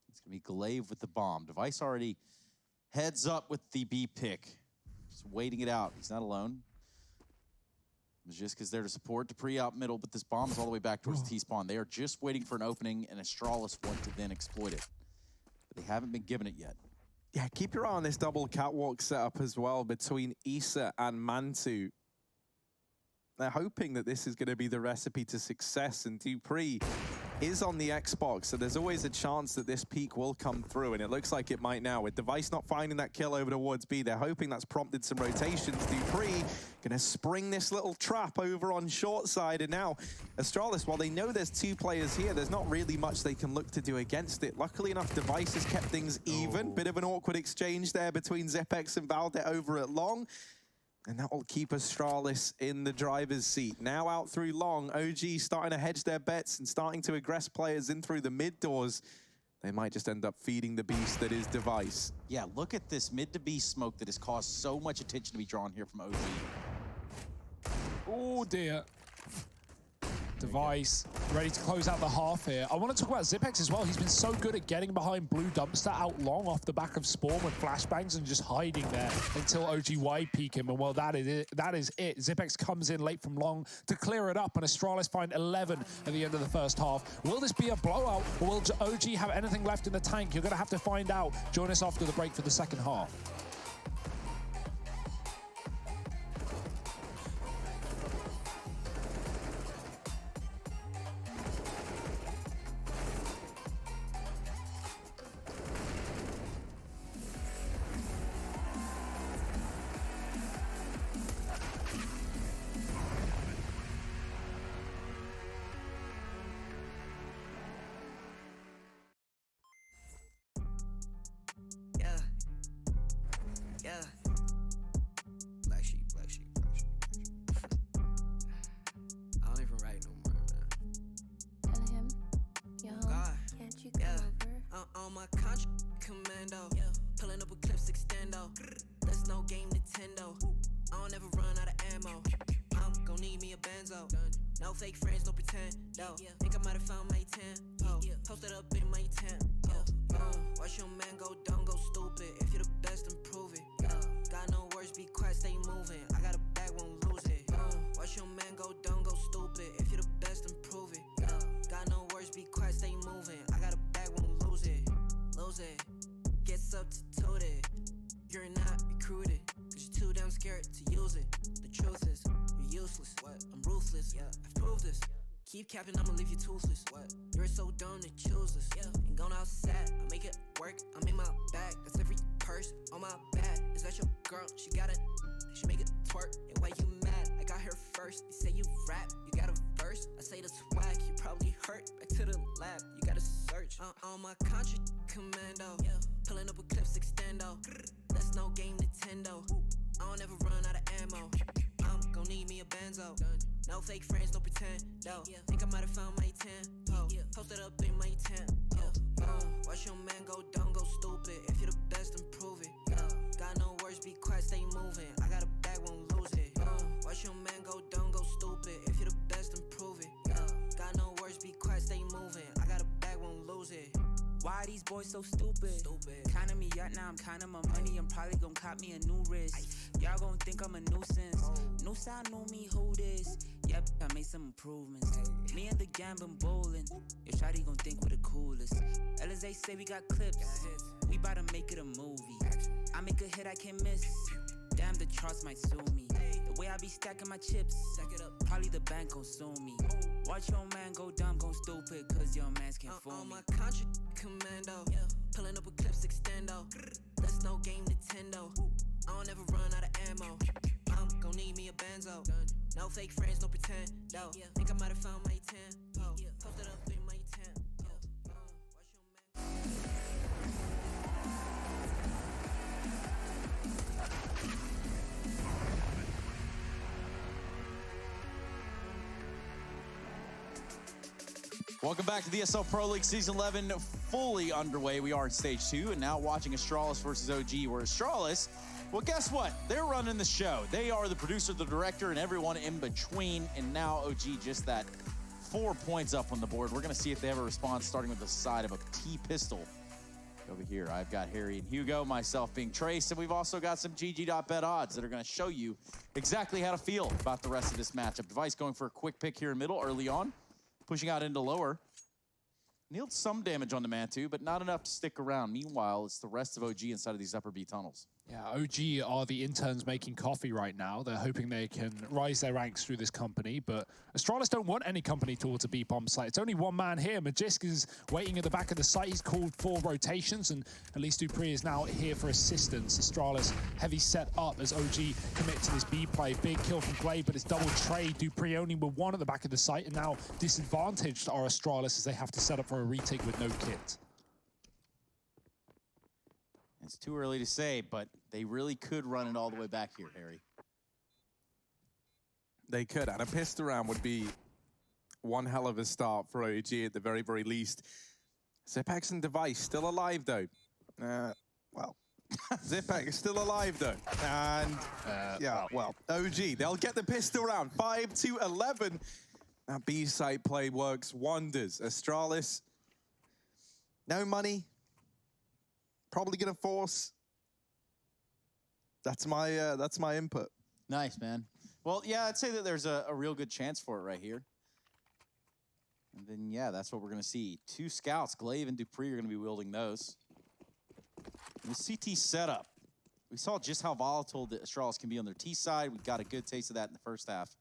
It's going to be Glaive with the bomb. Device already heads up with the B pick. Just waiting it out. He's not alone. Majiska's there to support. Dupree out middle, but this bomb is all the way back towards T-spawn. They are just waiting for an opening, and Astralis want to then exploit it. But they haven't been given it yet. Yeah, keep your eye on this double catwalk setup as well between Issa and Mantu. They're hoping that this is going to be the recipe to success, and Dupree is on the Xbox, so there's always a chance that this peak will come through, and it looks like it might now. With Device not finding that kill over towards B, they're hoping that's prompted some rotations. Dupree gonna spring this little trap over on short side, and now Astralis, while they know there's two players here, there's not really much they can look to do against it. Luckily enough, Device has kept things even. Bit of an awkward exchange there between Zepex and Valdet over at long. And that will keep Astralis in the driver's seat. Now out through long, OG starting to hedge their bets and starting to aggress players in through the mid doors. They might just end up feeding the beast that is Device. Yeah, look at this mid to B smoke that has caused so much attention to be drawn here from OG. Oh dear. Device ready to close out the half here. I want to talk about Zipex as well. He's been so good at getting behind Blue Dumpster out long off the back of Spawn with flashbangs and just hiding there until OG wide peek him. And well, that is it. Zipex comes in late from long to clear it up, and Astralis find 11 at the end of the first half. Will this be a blowout, or will OG have anything left in the tank? You're going to have to find out. Join us after the break for the second half. No fake friends, no pretend. No, think I might have found my 10. Oh, posted up in my tent. Watch your man go dumb, go stupid. If you're the best, then prove it. Got no words, be quiet, stay moving. I got a bag, won't lose it. Watch your man go dumb, go stupid. If you're the best, then prove it. Got no words, be quiet, stay moving. I got a bag, won't lose it. Lose it. Get substituted. You're not recruited. Cause you're too damn scared to use it. The truth is, you're useless. What? I'm ruthless. Yeah. I've proved this. Keep capping, I'ma leave you toothless. What? You're so dumb to choose this. Yeah. Ain't gone outside, I make it work. I'm in my bag. That's every purse on my back. Is that your girl? She got it. She make it twerk. And why you mad? I got her first. You say you rap, you got a verse. I say the swag, you probably hurt. Back to the lab, you gotta search. On my country commando. Yeah. Pulling up with clips extendo. That's no game Nintendo. I don't ever run out of ammo. I'm gon' need me a benzo. No fake friends, no pretend. No, think I might have found my 10. Oh, posted up in my tent. Watch your man go dumb, go stupid. If you're the best, then prove it. Got no words, be quiet, stay moving. I got a bag, won't lose it. Watch your man go dumb, go stupid. If you're the best, then prove it. Got no words, be quiet, stay moving. I got a bag, won't lose it. Why are these boys so stupid? Counting me out now, I'm counting my money. I'm probably gonna cop me a new wrist. Y'all gonna think I'm a nuisance. New sound, know me, who this? Yep, I made some improvements. Me and the gang been bowling. Your shawty gon' think we're the coolest. LSA say we got clips. We bout to make it a movie. I make a hit I can't miss. Damn, the charts might sue me. The way I be stacking my chips, probably the bank gon' sue me. Watch your man go dumb, go stupid, cause your mans can't fool me. On my country commando. Pulling up with clips extendo. That's no game Nintendo. I don't ever run out of ammo. I'm gon' need me a benzo. No fake friends, no pretend. No, think I might have found my 10. Posted up in my tent. Watch your man. Welcome back to the ESL Pro League Season 11, fully underway. We are in Stage 2, and now watching Astralis versus OG, where Astralis, well, guess what? They're running the show. They are the producer, the director, and everyone in between, and now OG just that 4 points up on the board. We're going to see if they have a response, starting with the side of a T-pistol. Over here, I've got Harry and Hugo, myself being Trace, and we've also got some GG.bet odds that are going to show you exactly how to feel about the rest of this matchup. Device going for a quick pick here in middle early on. Pushing out into lower. Nailed some damage on the Mantu, but not enough to stick around. Meanwhile, it's the rest of OG inside of these upper B tunnels. Yeah, OG are the interns making coffee right now. They're hoping they can rise their ranks through this company, but Astralis don't want any company towards a B-bomb site. It's only one man here. Magisk is waiting at the back of the site. He's called for rotations, and at least Dupree is now here for assistance. Astralis heavy set up as OG commit to this B play. Big kill from Glade, but it's double trade. Dupree only with one at the back of the site, and now disadvantaged are Astralis as they have to set up for a retake with no kit. It's too early to say, but they really could run it all the way back here, Harry. They could, and a pistol round would be one hell of a start for OG at the very, very least. Zipex and Device still alive, though. Well, Zipex is still alive, though. And, yeah, well, OG, they'll get the pistol round. 5-11. That B-side play works wonders. Astralis, no money. Probably gonna force. That's my input. Nice, man. Well, yeah, I'd say that there's a real good chance for it right here. And then, yeah, that's what we're gonna see. Two scouts, Glaive and Dupree, are gonna be wielding those. And the CT setup. We saw just how volatile the Astralis can be on their T side. We got a good taste of that in the first half.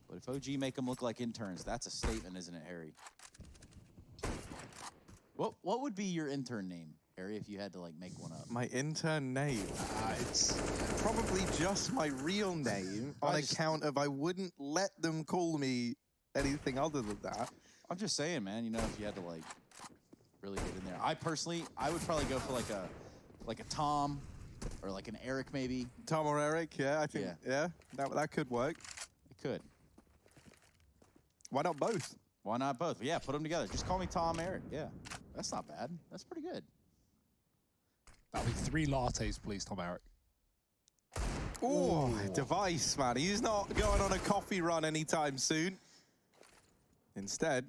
But if OG make them look like interns, that's a statement, isn't it, Harry? What would be your intern name, Harry, if you had to like make one up? My intern name? It's probably just my real name on account of I wouldn't let them call me anything other than that. I'm just saying, man, you know, if you had to like really get in there. I personally, I would probably go for like a Tom or like an Eric maybe. Tom or Eric, yeah, I think, yeah, that could work. It could. Why not both? Why not both? Yeah, put them together. Just call me Tom, Eric. Yeah, that's not bad. That's pretty good. That'll be 3 lattes, please, Tom Eric. Oh, Device, man. He's not going on a coffee run anytime soon. Instead,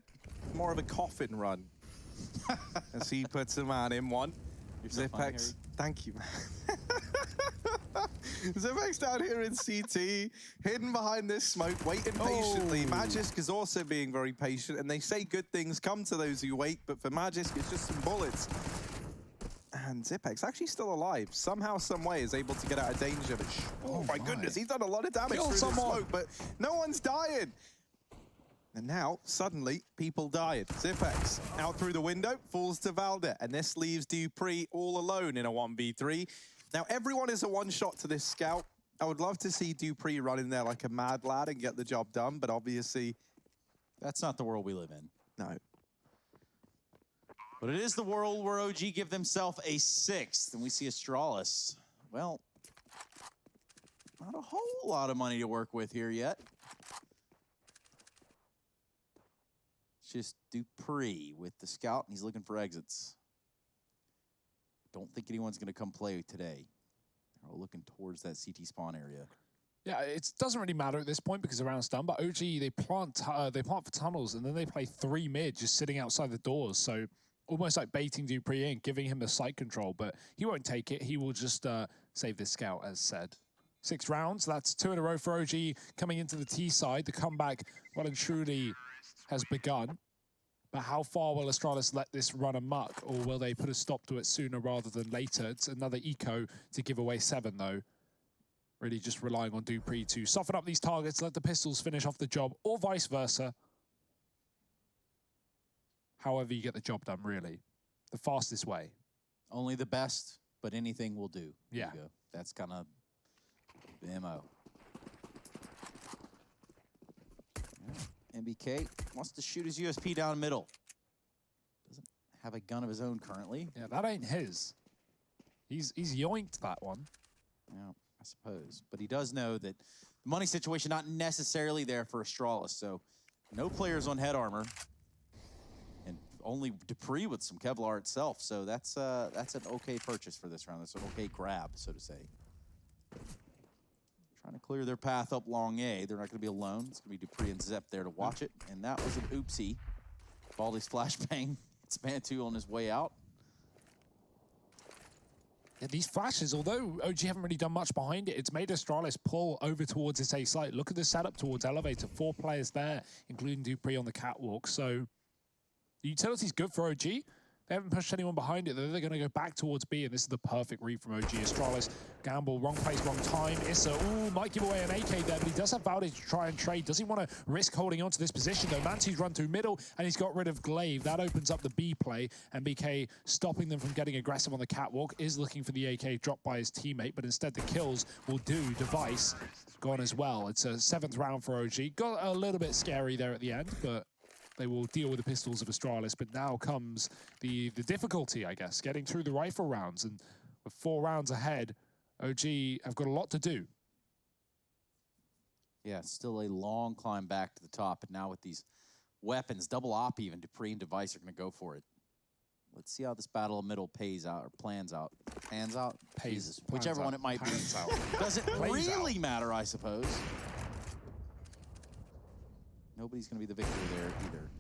more of a coffin run. As he puts a man in one. Zipex, thank you, man. Zipex down here in CT, hidden behind this smoke, waiting patiently. Magisk is also being very patient, and they say good things come to those who wait, but for Magisk, it's just some bullets. And Zipex actually still alive. Somehow, some way, is able to get out of danger. But oh my goodness, he's done a lot of damage through the smoke, but no one's dying. And now, suddenly, people died. Zipex out through the window, falls to Valda, and this leaves Dupree all alone in a 1v3. Now, everyone is a one-shot to this scout. I would love to see Dupree run in there like a mad lad and get the job done, but obviously... That's not the world we live in. No. But it is the world where OG give themselves a 6th, and we see Astralis. Well, not a whole lot of money to work with here yet. It's just Dupree with the scout, and he's looking for exits. Don't think anyone's going to come play today. They're all looking towards that CT spawn area. Yeah, it doesn't really matter at this point because the round's done, but OG, they plant for tunnels, and then they play 3 mid just sitting outside the doors, so almost like baiting Dupree in, giving him the site control, but he won't take it. He will just save this scout, as said. 6 rounds, that's 2 in a row for OG coming into the T side. The comeback, well and truly, has begun. But how far will Astralis let this run amok, or will they put a stop to it sooner rather than later? It's another eco to give away 7, though. Really just relying on Dupree to soften up these targets, let the pistols finish off the job, or vice versa. However you get the job done, really. The fastest way. Only the best, but anything will do. Yeah. There you go. That's kind of the MO. MBK wants to shoot his USP down middle. Doesn't have a gun of his own currently. Yeah, that ain't his. He's yoinked that one. Yeah, I suppose. But he does know that the money situation not necessarily there for Astralis, so No players on head armor. And only Dupree with some Kevlar itself. So that's an okay purchase for this round. That's an okay grab, so to say. Trying to clear their path up long A. They're not going to be alone. It's going to be Dupree and Zep there to watch it. And that was an oopsie. Baldy's flashbang. It's Mantu on his way out. Yeah, these flashes, although OG haven't really done much behind it, it's made Astralis pull over towards its A site. Look at the setup towards Elevator. 4 players there, including Dupree on the catwalk. So the utility's good for OG. They haven't pushed anyone behind it. They're going to go back towards B, and this is the perfect read from OG. Astralis, gamble, wrong place, wrong time. Issa, ooh, might give away an AK there, but he does have Valde to try and trade. Does he want to risk holding on to this position, though? Mantu's run through middle, and he's got rid of Glaive. That opens up the B play, and BK, stopping them from getting aggressive on the catwalk, is looking for the AK dropped by his teammate, but instead the kills will do. Device gone as well. It's a 7th round for OG. Got a little bit scary there at the end, but they will deal with the pistols of Astralis, but now comes the difficulty, I guess, getting through the rifle rounds. And with 4 rounds ahead, OG have got a lot to do. Yeah, still a long climb back to the top. And now with these weapons, double op even, Dupree and Device are going to go for it. Let's see how this battle of middle pays out, or plans out. Pans out? Jesus. Whichever one it might be. Doesn't really matter, I suppose. Nobody's going to be the victor there either.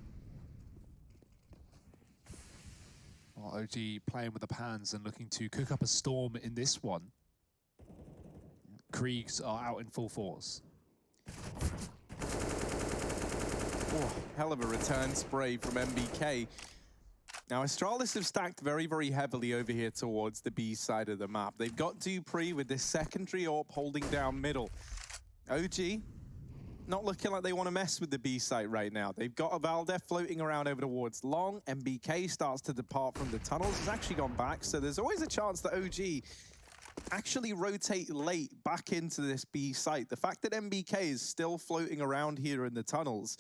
Well, OG playing with the pans and looking to cook up a storm in this one. Kriegs are out in full force. Oh, hell of a return spray from MBK. Now, Astralis have stacked very, very heavily over here towards the B side of the map. They've got Dupree with this secondary AWP holding down middle. OG not looking like they want to mess with the B site right now. They've got a Valde floating around over towards long. MBK starts to depart from the tunnels. He's actually gone back, so there's always a chance that OG actually rotate late back into this B site. The fact that MBK is still floating around here in the tunnels,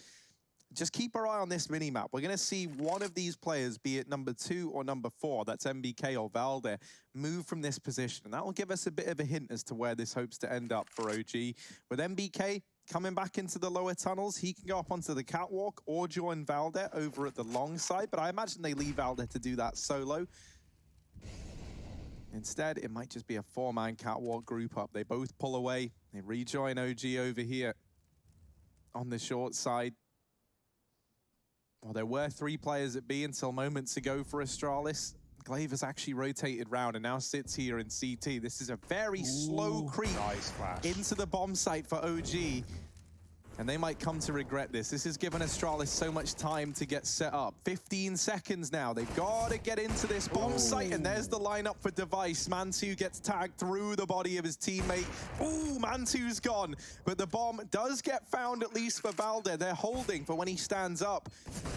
just keep our eye on this minimap. We're going to see one of these players, be it number 2 or number 4, that's MBK or Valde, move from this position. And that will give us a bit of a hint as to where this hopes to end up for OG. With MBK coming back into the lower tunnels, he can go up onto the catwalk or join Valde over at the long side, but I imagine they leave Valde to do that solo. Instead, it might just be a 4-man catwalk group up. They both pull away. They rejoin OG over here on the short side. Well, there were 3 players at B until moments ago for Astralis. Glaive has actually rotated round and now sits here in CT. This is a very slow creep into the bomb site for OG. And they might come to regret this. This has given Astralis so much time to get set up. 15 seconds now. They've got to get into this bomb site. And there's the lineup for Device. Mantu gets tagged through the body of his teammate. Ooh, Mantu's gone. But the bomb does get found, at least for Valde. They're holding for when he stands up.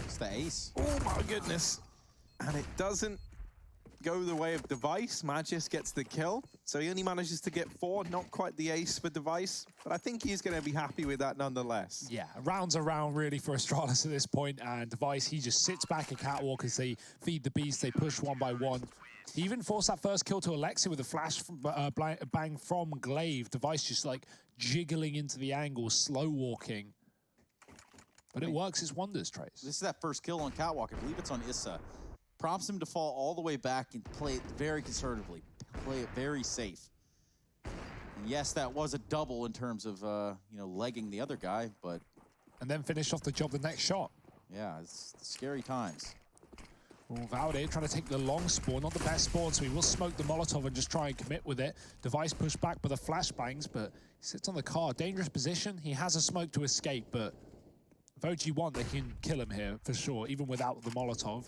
It's the ace. Oh, my goodness. And it doesn't go the way of Device. Magis gets the kill. So he only manages to get 4, not quite the ace for Device, but I think he's going to be happy with that nonetheless. Yeah, rounds around really for Astralis at this point, and Device, he just sits back at catwalk as they feed the beast. They push one by one. He even forced that first kill to Alexi with a flash bang from Glaive. Device just like jiggling into the angle, slow walking. But it works its wonders, Trace. This is that first kill on catwalk. I believe it's on Issa. Prompts him to fall all the way back and play it very conservatively. Play it very safe. And yes, that was a double in terms of, you know, legging the other guy, but... And then finish off the job the next shot. Yeah, it's scary times. Well, Valde trying to take the long spawn, not the best spawn, so he will smoke the Molotov and just try and commit with it. Device pushed back by the flashbangs, but he sits on the car. Dangerous position. He has a smoke to escape, but if OG want, they can kill him here for sure, even without the Molotov.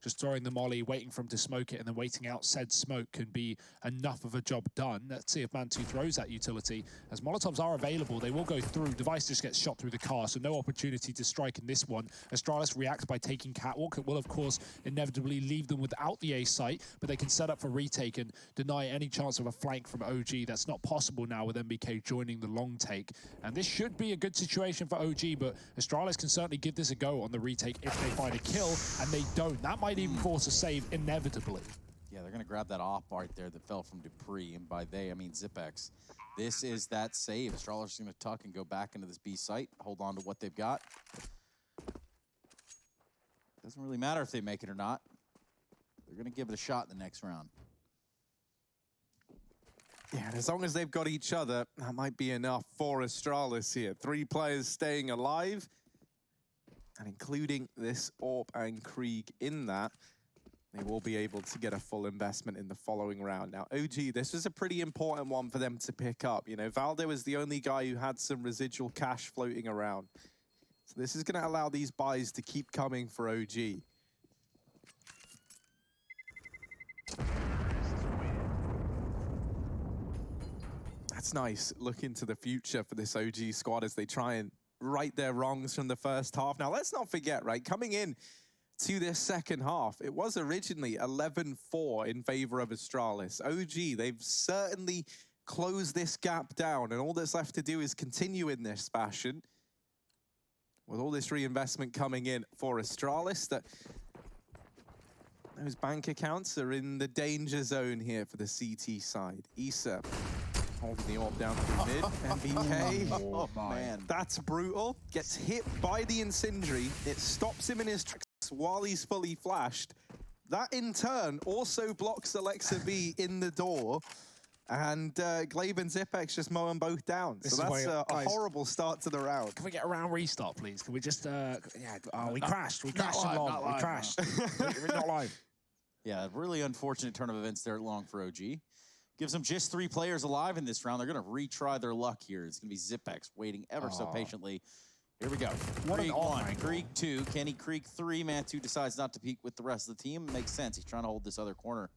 Just throwing the molly, waiting for him to smoke it, and then waiting out said smoke can be enough of a job done. Let's see if Mantu throws that utility. As Molotovs are available, they will go through. Device just gets shot through the car, so no opportunity to strike in this one. Astralis reacts by taking catwalk. It will, of course, inevitably leave them without the A site, but they can set up for retake and deny any chance of a flank from OG. That's not possible now with MBK joining the long take. And this should be a good situation for OG, but Astralis can certainly give this a go on the retake if they find a kill, and they don't. That might even force a save inevitably. Yeah, they're going to grab that op right there that fell from Dupree, and by they, I mean Zipex. This is that save. Astralis is going to tuck and go back into this B site, hold on to what they've got. Doesn't really matter if they make it or not. They're going to give it a shot in the next round. Yeah, and as long as they've got each other, that might be enough for Astralis here. 3 players staying alive, and including this Orp and Krieg in that, they will be able to get a full investment in the following round. Now, OG, this was a pretty important one for them to pick up. You know, Valdo is the only guy who had some residual cash floating around. So this is going to allow these buys to keep coming for OG. That's nice. Look into the future for this OG squad as they try and right their wrongs from the first half. Now, let's not forget, right, coming in to this second half, it was originally 11-4 in favor of Astralis. OG, they've certainly closed this gap down, and all that's left to do is continue in this fashion. With all this reinvestment coming in for Astralis, that those bank accounts are in the danger zone here for the CT side. Issa holding the AWP down through mid. MBK, Oh, man. that's brutal. Gets hit by the incendiary. It stops him in his tracks while he's fully flashed. That in turn also blocks Alexa B in the door. And Glaive and Zipex just mow them both down. So that's a horrible start to the round. Can we get a round restart, please? Can we just, we crashed. We crashed in long. We crashed. We're not live. Yeah, really unfortunate turn of events there at long for OG. Gives them just 3 players alive in this round. They're going to retry their luck here. It's going to be Zipex waiting ever so patiently. Here we go. Krieg 1, Krieg 2, Kenny Krieg 3. Mantu decides not to peek with the rest of the team. Makes sense. He's trying to hold this other corner.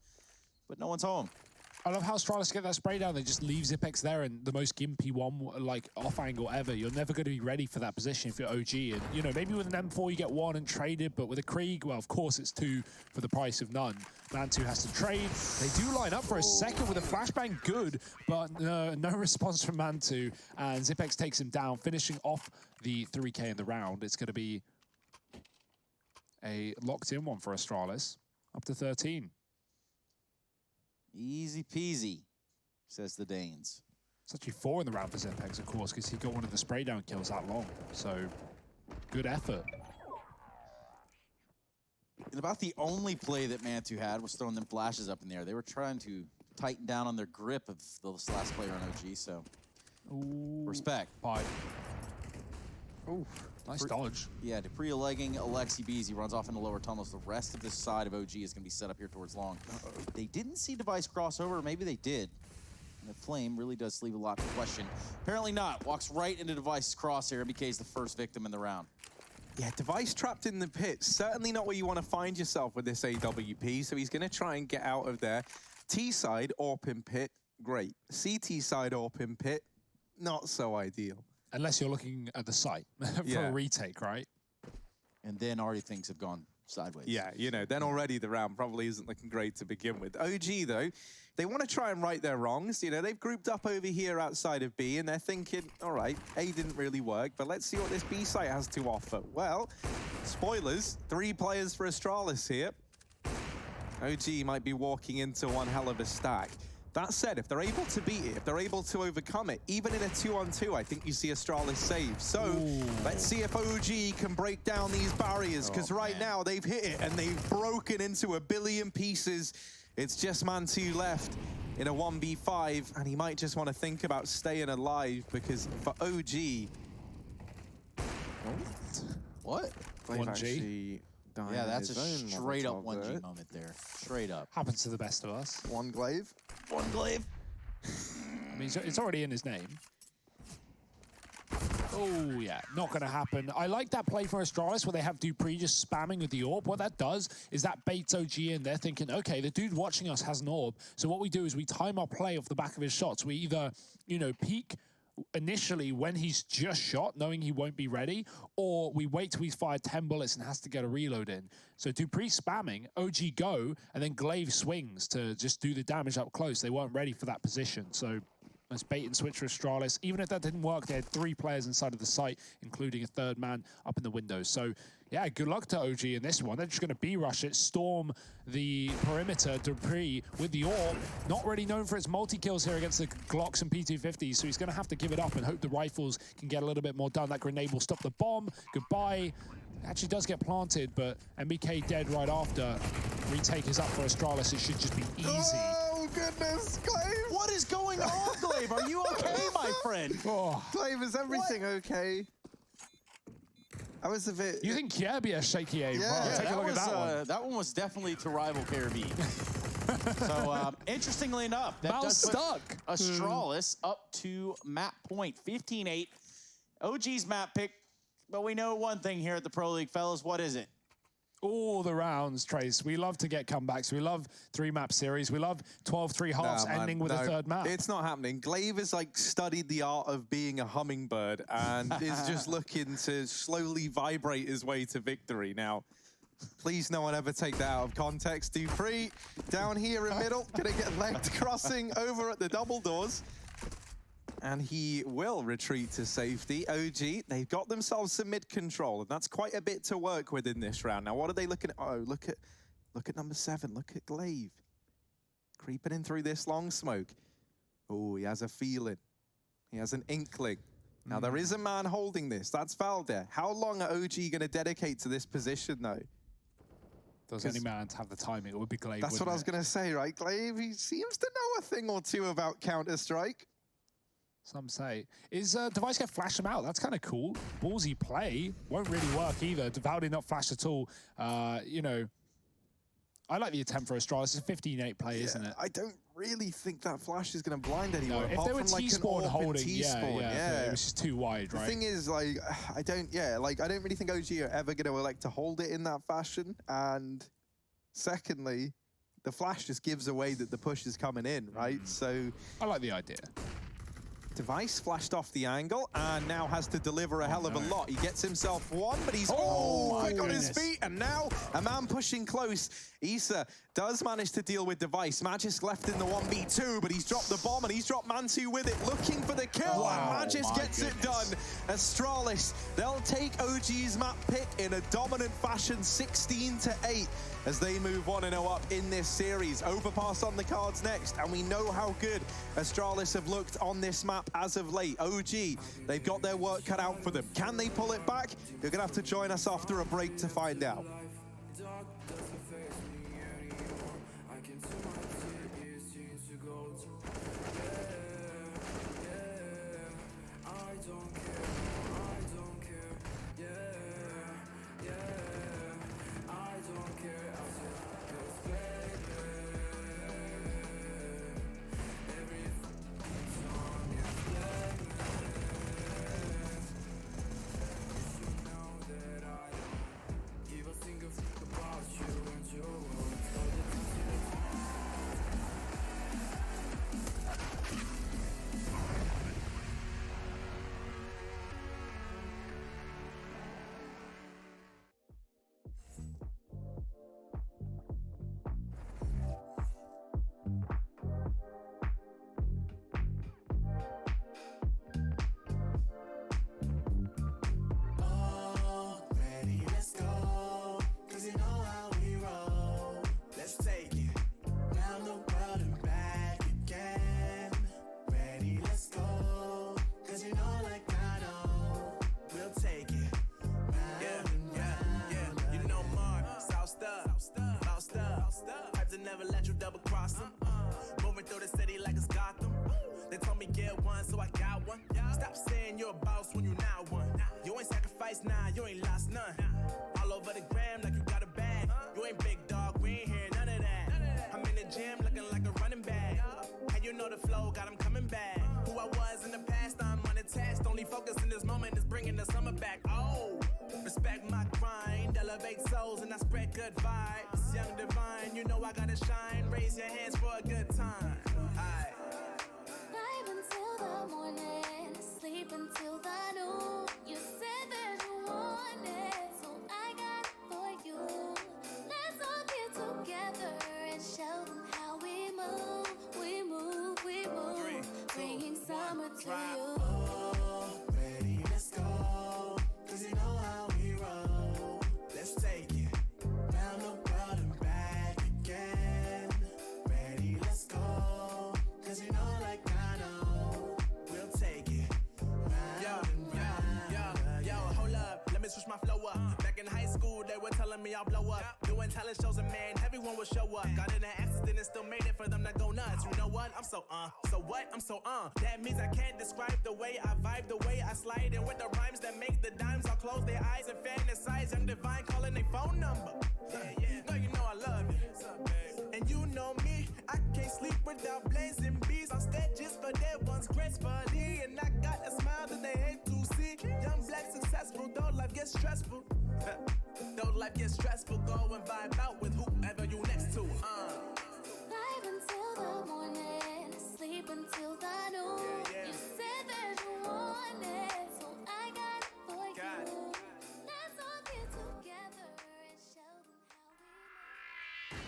But no one's home. I love how Astralis get that spray down. They just leave Zipex there and the most gimpy one, like, off angle ever. You're never going to be ready for that position if you're OG. And, you know, maybe with an M4 you get 1 and traded, but with a Krieg, well, of course it's 2 for the price of none. Mantu has to trade. They do line up for a second with a flashbang, good, but no response from Mantu. And Zipex takes him down, finishing off the 3K in the round. It's going to be a locked-in one for Astralis, up to 13. Easy peasy, says the Danes. It's actually 4 in the round for Zipex, of course, because he got one of the spray down kills that long. So, good effort. And about the only play that Mantu had was throwing them flashes up in the air. They were trying to tighten down on their grip of this last player on OG, so Ooh. respect. Pipe. Ooh, nice dodge. Yeah, Dupree legging Alexi B's. He runs off into lower tunnels. The rest of this side of OG is going to be set up here towards long. They didn't see Device crossover, or maybe they did. And the flame really does leave a lot to question. Apparently not. Walks right into Device's crosshair. MBK is the first victim in the round. Yeah, Device trapped in the pit. Certainly not where you want to find yourself with this AWP, so he's going to try and get out of there. T-side, AWP in pit, great. CT side, AWP in pit, not so ideal. Unless you're looking at the site for a retake, right? And then already things have gone sideways. Yeah, you know, then already the round probably isn't looking great to begin with. OG, though, they want to try and right their wrongs. You know, they've grouped up over here outside of B, and they're thinking, all right, A didn't really work, but let's see what this B site has to offer. Well, spoilers, 3 players for Astralis here. OG might be walking into one hell of a stack. That said, if they're able to beat it, if they're able to overcome it, even in a 2-on-2, I think you see Astralis save. So let's see if OG can break down these barriers, because right now they've hit it and they've broken into a billion pieces. It's just Mantu left in a 1v5, and he might just want to think about staying alive, because for OG... What? 1G? Yeah, that's a straight up 1G moment there. Straight up. Happens to the best of us. One Glaive. One Glaive. I mean, it's already in his name. Oh, yeah, not going to happen. I like that play for Astralis where they have Dupree just spamming with the AWP. What that does is that baits OG in. They're thinking, okay, the dude watching us has an AWP. So what we do is we time our play off the back of his shots. We either, you know, peek initially when he's just shot, knowing he won't be ready, or we wait till he's fired 10 bullets and has to get a reload in. So Dupree spamming, OG go, and then Glaive swings to just do the damage up close. They weren't ready for that position. So nice bait and switch for Astralis. Even if that didn't work, they had 3 players inside of the site, including a 3rd man up in the windows. So yeah, good luck to OG in this one. They're just going to B-rush it, storm the perimeter. Dupree with the AWP, not really known for its multi-kills here against the Glocks and P250s, so he's going to have to give it up and hope the rifles can get a little bit more done. That grenade will stop the bomb. Goodbye. Actually does get planted, but MBK dead right after. Retake is up for Astralis. It should just be easy. Oh, goodness, Glaive! What is going on, Glaive? Are you okay, my friend? Oh. Glaive, is everything okay? I was a bit... You think Kierby shaky aim? Yeah. Wow, take a look at that one. That one was definitely to rival Caribbean. So, interestingly enough, that Mouse does put stuck. Astralis up to map point, 15-8. OG's map pick, but we know one thing here at the Pro League, fellas. What is it? All the rounds, Trace. We love to get comebacks. We love 3-map series. We love 12-3 halves ending with a third map. It's not happening. Glaive has like studied the art of being a hummingbird and is just looking to slowly vibrate his way to victory. Now, please no one ever take that out of context. Dupree down here in middle, gonna get legged crossing over at the double doors. And he will retreat to safety. OG, they've got themselves some mid control, and that's quite a bit to work with in this round. Now, what are they looking at? Oh, look at number 7. Look at Glaive. Creeping in through this long smoke. Oh, he has a feeling. He has an inkling. Now, there is a man holding this. That's Valder. How long are OG going to dedicate to this position, though? Does any man have the timing? It would be Glaive. That's what I was going to say, right? Glaive, he seems to know a thing or two about Counter-Strike. Some say. Is Device get flash him out? That's kind of cool. Ballsy play. Won't really work either. Valde not flash at all. You know, I like the attempt for Astralis. It's a 15-8 play, isn't it? I don't really think that flash is going to blind anyone. No, if they were T-spawn holding, yeah. It was just too wide, right? The thing is, like, I don't really think OG are ever going to elect to hold it in that fashion. And secondly, the flash just gives away that the push is coming in, right? So I like the idea. Device flashed off the angle and now has to deliver a hell of a lot. He gets himself one, but he's quick on his feet, and now a man pushing close. Issa does manage to deal with Device. Magisk left in the 1v2, but he's dropped the bomb and he's dropped Mantu with it, looking for the kill, and Magisk gets it done. Astralis, they'll take OG's map pick in a dominant fashion, 16-8, as they move 1-0 up in this series. Overpass on the cards next, and we know how good Astralis have looked on this map as of late. OG, they've got their work cut out for them. Can they pull it back? You're gonna have to join us after a break to find out. Never let you double cross them. Moving through the city like it's Gotham. They told me get one, so I got one. Stop saying you're a boss when you not one. You ain't sacrificed, nah, you ain't lost none. All over the gram like you got a bag. You ain't big dog, we ain't hear none of that. I'm in the gym looking like a running back. And you know the flow, got him coming back. Who I was in the past, I'm unattached. Only focus in this moment is bringing the summer back. Oh, respect my grind, elevate souls and I spread good vibes. Young divine, you know I gotta shine. Raise your hands for a good time. Aight. Vibe until the morning, sleep until the noon. You said that you want it, so I got it for you. Let's all get together and show them how we move. We move, we move, bringing summer to you. Oh, ready, let's go. 'Cause you know how we roll. Let's take it round the world and back again. Ready, let's go. 'Cause you know like I know. We'll take it round and round. y'all blow up. Doing talent shows and man, everyone will show up. Got in an accident and still made it for them to go nuts. You know what? I'm so what? I'm so That means I can't describe the way I vibe, the way I slide. And with the rhymes that make the dimes, I'll close their eyes and fantasize. I'm divine calling their phone number. No, you know I love you. And you know me, I can't sleep without blazing beats. On stages for their ones gracefully. And I got a smile that they hate to see. Young, black, successful, though life gets stressful. Though life gets stressful, go and vibe out with whoever you next to. Vibe until the morning, sleep until the noon. You said that you want it, so I got it for you. Let's all get together and show them how we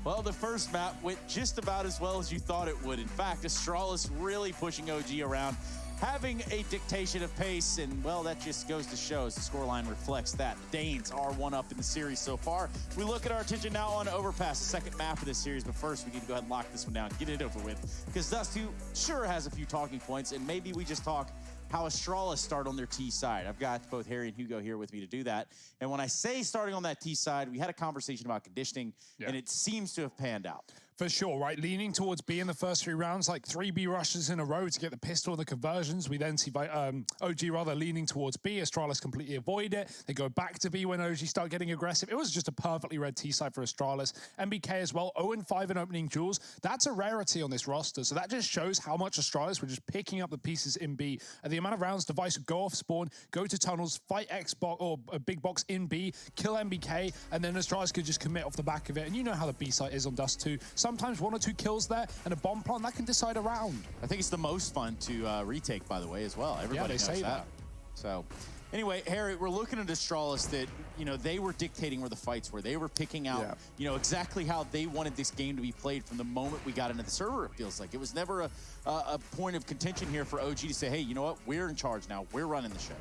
Well, the first map went just about as well as you thought it would. In fact, Astralis really pushing OG around, having a dictation of pace, and, well, that just goes to show as the scoreline reflects that. The Danes are one up in the series so far. We look at our attention now on Overpass, the second map of this series, but first we need to go ahead and lock this one down, get it over with, because Dust2 sure has a few talking points, and maybe we just talk how Astralis start on their T side. I've got both Harry and Hugo here with me to do that. And when I say starting on that T side, we had a conversation about conditioning, and it seems to have panned out. For sure, right? Leaning towards B in the first 3 rounds, like 3 B rushes in a row to get the pistol and the conversions. We then see OG rather leaning towards B. Astralis completely avoid it. They go back to B when OG start getting aggressive. It was just a perfectly read T side for Astralis. MBK as well, 0-5 in opening duels. That's a rarity on this roster. So that just shows how much Astralis were just picking up the pieces in B. And the amount of rounds Device would go off spawn, go to tunnels, fight Xbox or a big box in B, kill MBK, and then Astralis could just commit off the back of it. And you know how the B site is on Dust2. Sometimes 1 or 2 kills there and a bomb plant that can decide a round. I think it's the most fun to retake, by the way, as well. Everybody knows say that. So, anyway, Harry, we're looking at Astralis that, you know, they were dictating where the fights were. They were picking out, you know, exactly how they wanted this game to be played from the moment we got into the server, it feels like. It was never a point of contention here for OG to say, hey, you know what, we're in charge now. We're running the show.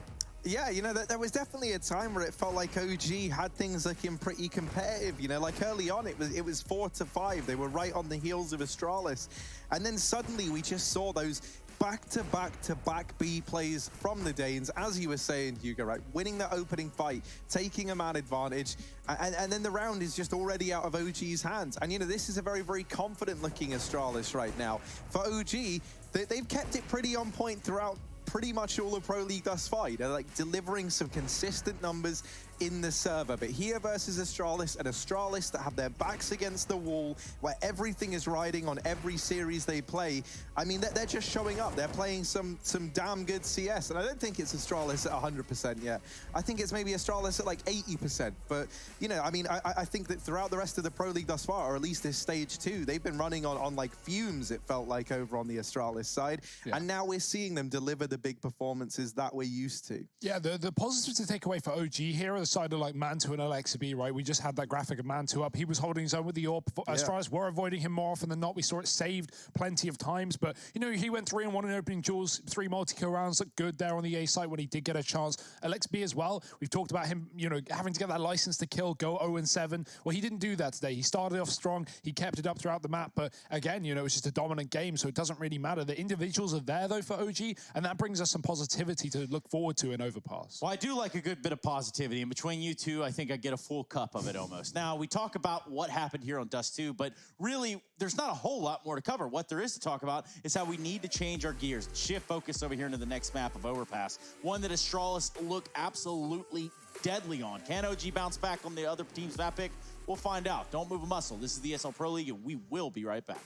Yeah, you know, there was definitely a time where it felt like OG had things looking pretty competitive. You know, like early on, it was 4-5. They were right on the heels of Astralis. And then suddenly we just saw those back-to-back-to-back B plays from the Danes, as you were saying, Hugo, right? Winning that opening fight, taking a man advantage, and then the round is just already out of OG's hands. And, you know, this is a very, very confident-looking Astralis right now. For OG, they've kept it pretty on point throughout pretty much all of Pro League thus far. They're like delivering some consistent numbers in the server, but here versus Astralis, and Astralis that have their backs against the wall, where everything is riding on every series they play. I mean, they're just showing up. They're playing some damn good CS, and I don't think it's Astralis at 100% yet. I think it's maybe Astralis at like 80%. But, you know, I mean, I think that throughout the rest of the Pro League thus far, or at least this stage 2, they've been running on like fumes, it felt like, over on the Astralis side. And now we're seeing them deliver the big performances that we're used to. Yeah, the positives to take away for OG here are the side of like Mantu and LXB, right? We just had that graphic of Mantu up. He was holding his own with the AWP. Astralis were avoiding him more often than not. We saw it saved plenty of times, but, you know, he went 3-1 in opening duels, 3 multi-kill rounds, looked good there on the A site when he did get a chance. LXB as well, we've talked about him, you know, having to get that license to kill, go 0-7. Well, he didn't do that today. He started off strong, he kept it up throughout the map, but again, you know, it's just a dominant game, so it doesn't really matter. The individuals are there, though, for OG, and that brings us some positivity to look forward to in Overpass. Well, I do like a good bit of positivity, and between you two, I think I get a full cup of it almost. Now, we talk about what happened here on Dust2, but really, there's not a whole lot more to cover. What there is to talk about is how we need to change our gears, shift focus over here into the next map of Overpass, one that Astralis look absolutely deadly on. Can OG bounce back on the other team's map pick? We'll find out. Don't move a muscle. This is the ESL Pro League, and we will be right back.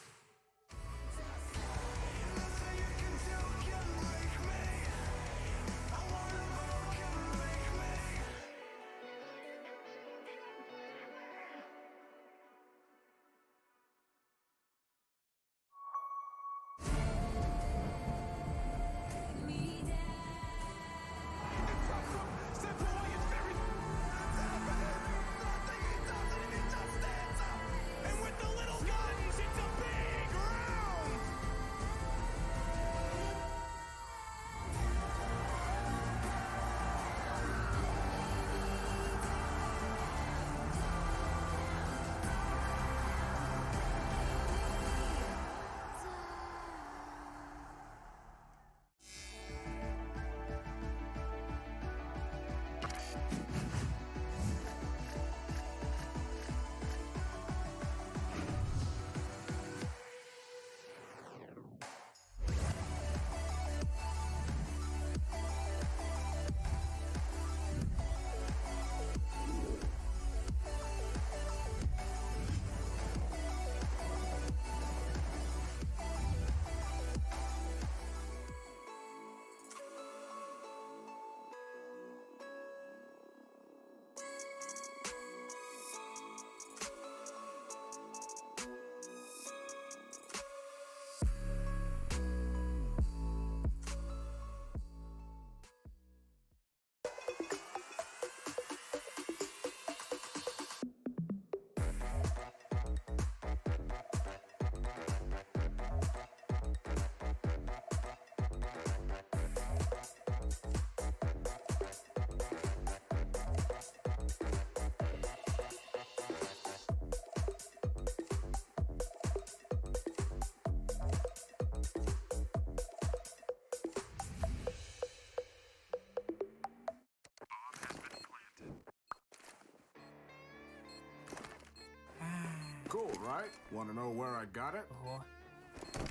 right? Want to know where I got it?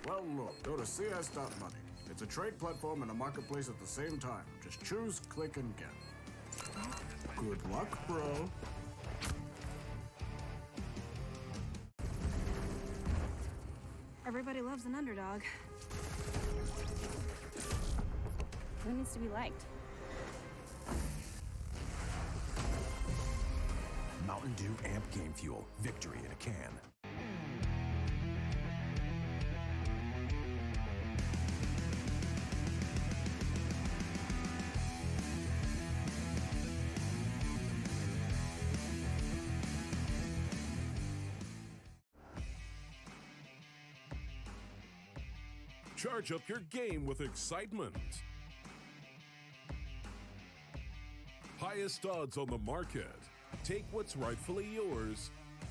Well, look, go to cs.money. It's a trade platform and a marketplace at the same time. Just choose, click, and get. Good luck, bro. Everybody loves an underdog. Who needs to be liked? Mountain Dew Amp Game Fuel. Victory in a can. Charge up your game with excitement. Highest odds on the market. Take what's rightfully yours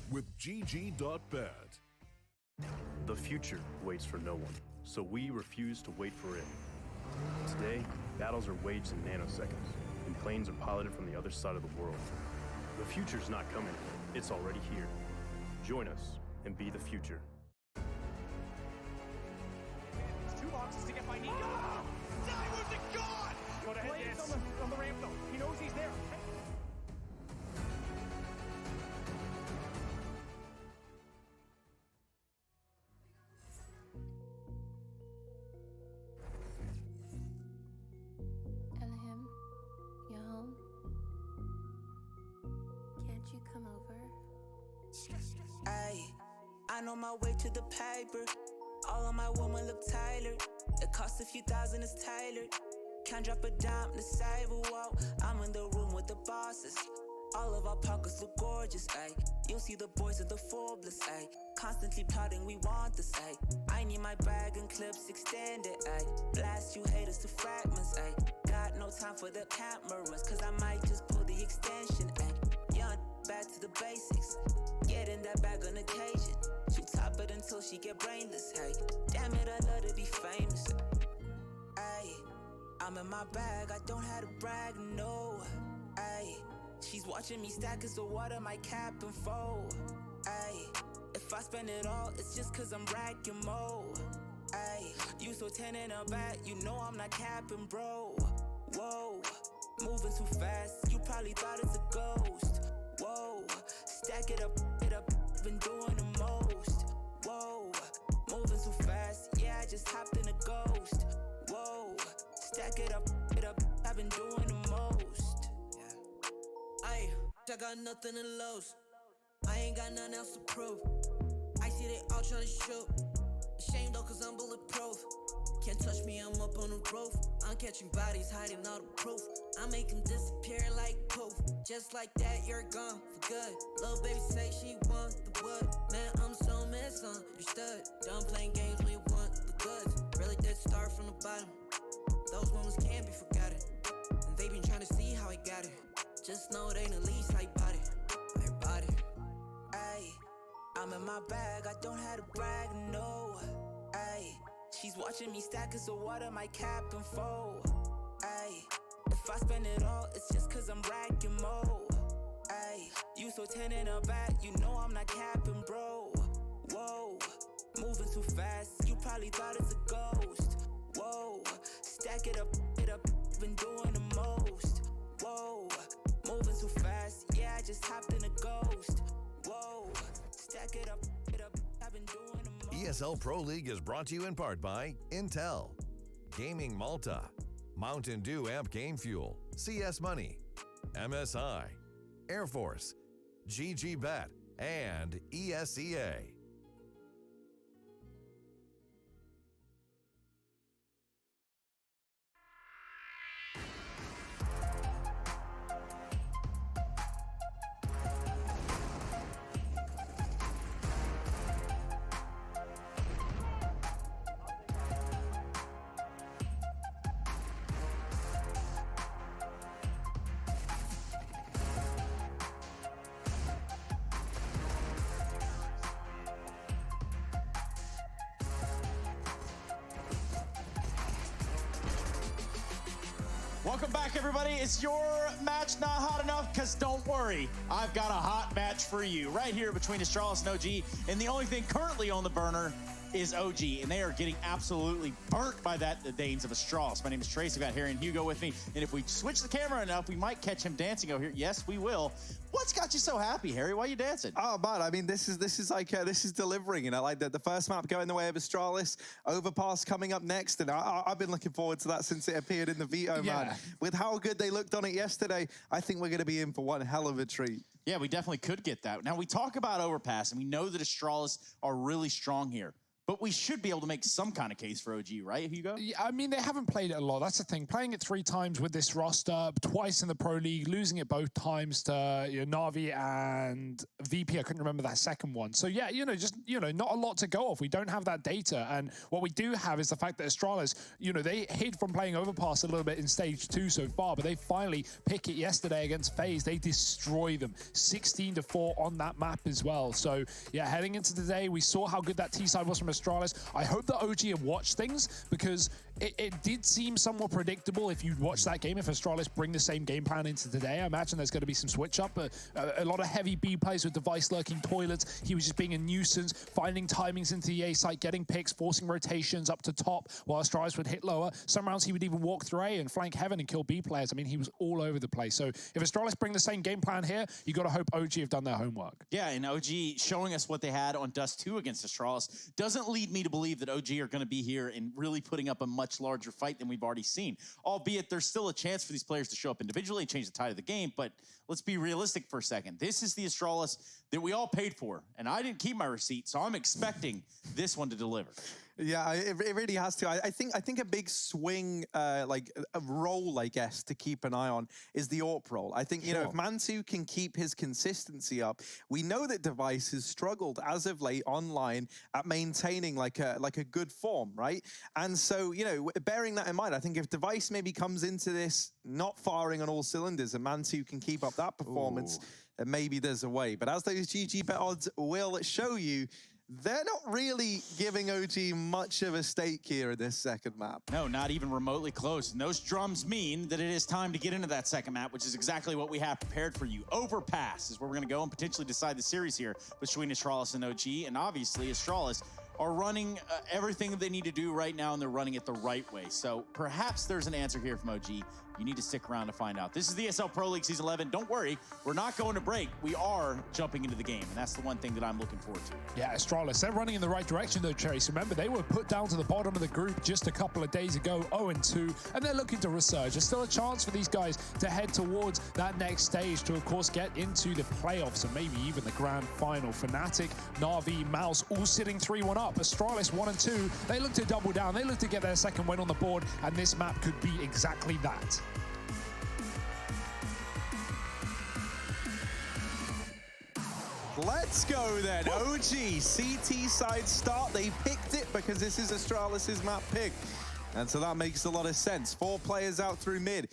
with GG.bet. The future waits for no one, so we refuse to wait for it. Today, battles are waged in nanoseconds, and planes are piloted from the other side of the world. The future's not coming, it's already here. Join us and be the future. Two boxes to get by Nico. Dive to God! Go to head on the ramp though. He knows he's there. Elhim, you home? Can't you come over? Ayy, I know my way to the paper. All of my women look tailored. It costs a few thousand, it's tailored. Can't drop a dime to save a wall. I'm in the room with the bosses. All of our pockets look gorgeous, ayy. You'll see the boys of the Forbes, ayy. Constantly plotting, we want this, ayy. I need my bag and clips extended, ayy. Blast you haters to fragments, ayy. Got no time for the cameras, cause I might just pull the extension, ayy. Young, back to the basics. Get in that bag on occasion. She top it until she get brainless, hey. Damn it, I love to be famous. Ayy, I'm in my bag, I don't have to brag, no. Ayy, she's watching me stack as the water, my cap and fold. Ayy, if I spend it all, it's just cause I'm racking more. Ayy, you so 10 in a back, you know I'm not capping, bro. Whoa, moving too fast, you probably thought it's a ghost. Whoa, stack it up, been doing the most. Whoa, moving too fast, yeah, I just hopped in a ghost. Whoa, stack it up, I've been doing the most. Ayy, I got nothing to lose. I ain't got nothing else to prove. I see they all tryna shoot. Ashamed though, cause I'm bulletproof. Can't touch me, I'm up on the roof. I'm catching bodies, hiding all the proof. I make them disappear like poof. Just like that, you're gone for good. Little baby say she want the wood. Man, I'm so misunderstood. Done playing games when you want the goods. Really did start from the bottom. Those moments can't be forgotten. And they been trying to see how I got it. Just know it ain't the least I bought it. I bought it. Ayy, I'm in my bag, I don't have to brag, no. Ayy, she's watching me stack as the water, my cap and fold. Ayy, if I spend it all, it's just cause I'm racking more. Ayy, you so 10 in a back, you know I'm not capping, bro. Whoa, moving too fast, you probably thought it's a ghost. Whoa, stack it up, been doing the most. Whoa, moving too fast, yeah, I just hopped in a ghost. Whoa, stack it up, I've been doing the most. ESL Pro League is brought to you in part by Intel, Gaming Malta, Mountain Dew Amp Game Fuel, CS Money, MSI, Air Force, GG.bet, and ESEA. Welcome back, everybody. Is your match not hot enough? Because don't worry, I've got a hot match for you right here between Astralis and OG. And the only thing currently on the burner is OG, and they are getting absolutely burnt by the Danes of Astralis. My name is Trace. I've got Harry and Hugo with me. And if we switch the camera enough, we might catch him dancing over here. Yes, we will. What's got you so happy, Harry? Why are you dancing? Oh, man, I mean, this is delivering, you know, like the first map going the way of Astralis, Overpass coming up next, and I've been looking forward to that since it appeared in the veto, man. With how good they looked on it yesterday, I think we're going to be in for one hell of a treat. Yeah, we definitely could get that. Now, we talk about Overpass, and we know that Astralis are really strong here. But we should be able to make some kind of case for OG, right, Hugo? Yeah, I mean, they haven't played it a lot. That's the thing. Playing it 3 times with this roster, twice in the Pro League, losing it both times to Na'Vi and VP. I couldn't remember that second one. So, yeah, just not a lot to go off. We don't have that data. And what we do have is the fact that Astralis, they hid from playing Overpass a little bit in Stage 2 so far, but they finally pick it yesterday against FaZe. They destroy them. 16-4 on that map as well. So, yeah, heading into today, we saw how good that T-side was from Astralis. I hope that OG have watched things, because it did seem somewhat predictable if you'd watch that game. If Astralis bring the same game plan into today, I imagine there's going to be some switch up. A lot of heavy B plays with Device lurking toilets. He was just being a nuisance, finding timings into the A site, getting picks, forcing rotations up to top while Astralis would hit lower. Some rounds he would even walk through A and flank heaven and kill B players. I mean, he was all over the place. So if Astralis bring the same game plan here, you got to hope OG have done their homework. Yeah, and OG showing us what they had on Dust 2 against Astralis doesn't lead me to believe that OG are going to be here and really putting up a much larger fight than we've already seen. Albeit there's still a chance for these players to show up individually and change the tide of the game, but let's be realistic for a second. This is the Astralis that we all paid for, and I didn't keep my receipt, so I'm expecting this one to deliver. Yeah, it really has to. I think a big swing, like a role, I guess, to keep an eye on is the AWP role. I think, if Mantu can keep his consistency up, we know that Device has struggled as of late online at maintaining like a good form, right? And so, bearing that in mind, I think if Device maybe comes into this not firing on all cylinders and Mantu can keep up that performance, then maybe there's a way. But as those GG bet odds will show you, they're not really giving OG much of a stake here in this second map. No, not even remotely close. And those drums mean that it is time to get into that second map, which is exactly what we have prepared for you. Overpass is where we're going to go and potentially decide the series here between Astralis and OG. And obviously, Astralis are running everything that they need to do right now, and they're running it the right way. So perhaps there's an answer here from OG. You need to stick around to find out. This is the ESL Pro League Season 11. Don't worry, we're not going to break. We are jumping into the game, and that's the one thing that I'm looking forward to. Yeah, Astralis, they're running in the right direction, though, Chase. Remember, they were put down to the bottom of the group just a couple of days ago, 0-2, and they're looking to resurge. There's still a chance for these guys to head towards that next stage to, of course, get into the playoffs and maybe even the grand final. Fnatic, Na'Vi, Mouse, all sitting 3-1 up. Astralis 1-2. They look to double down. They look to get their second win on the board, and this map could be exactly that. Let's go then. OG, CT side start. They picked it because this is Astralis' map pick. And so that makes a lot of sense. 4 players out through mid.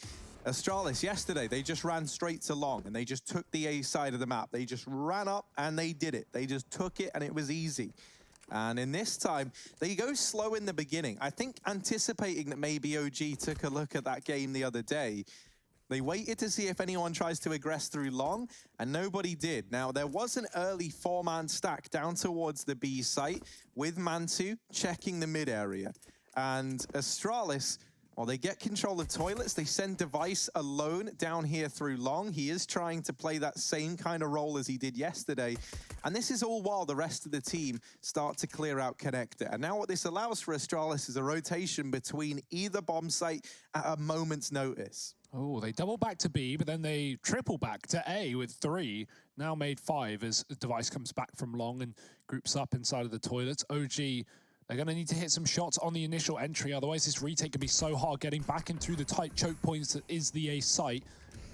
Astralis, yesterday, they just ran straight to long and they just took the A side of the map. They just ran up and they did it. They just took it and it was easy. And in this time, they go slow in the beginning. I think anticipating that maybe OG took a look at that game the other day, they waited to see if anyone tries to aggress through long, and nobody did. Now, there was an early 4-man stack down towards the B site with Mantu checking the mid area. And Astralis, well, they get control of toilets. They send Device alone down here through long. He is trying to play that same kind of role as he did yesterday. And this is all while the rest of the team start to clear out connector. And now what this allows for Astralis is a rotation between either bomb site at a moment's notice. Oh, they double back to B, but then they triple back to A with 3, now made 5 as Device comes back from long and groups up inside of the toilets. OG, they're going to need to hit some shots on the initial entry, otherwise this retake can be so hard getting back into the tight choke points that is the A site.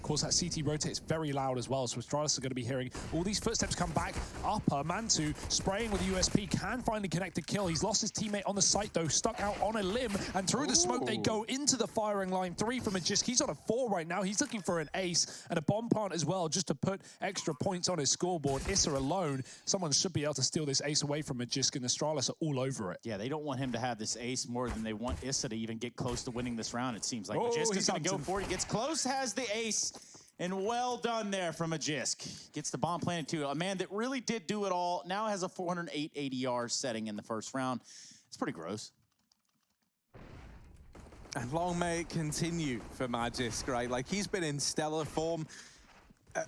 course, that CT rotate is very loud as well, so Astralis are going to be hearing all these footsteps come back. Upper, Mantu spraying with USP, can finally connect a kill. He's lost his teammate on the site, though, stuck out on a limb, and through the smoke they go into the firing line. 3 from Magisk. He's on a 4 right now. He's looking for an ace and a bomb plant as well, just to put extra points on his scoreboard. Issa alone, someone should be able to steal this ace away from Magisk, and Astralis are all over it. Yeah, they don't want him to have this ace more than they want Issa to even get close to winning this round, it seems like. Magisk is going to go for it. He gets close, has the ace, and well done there from Magisk. Gets the bomb planted too. A man that really did do it all, now has a 408 ADR setting in the first round. It's pretty gross. And long may it continue for Magisk, right? Like, he's been in stellar form.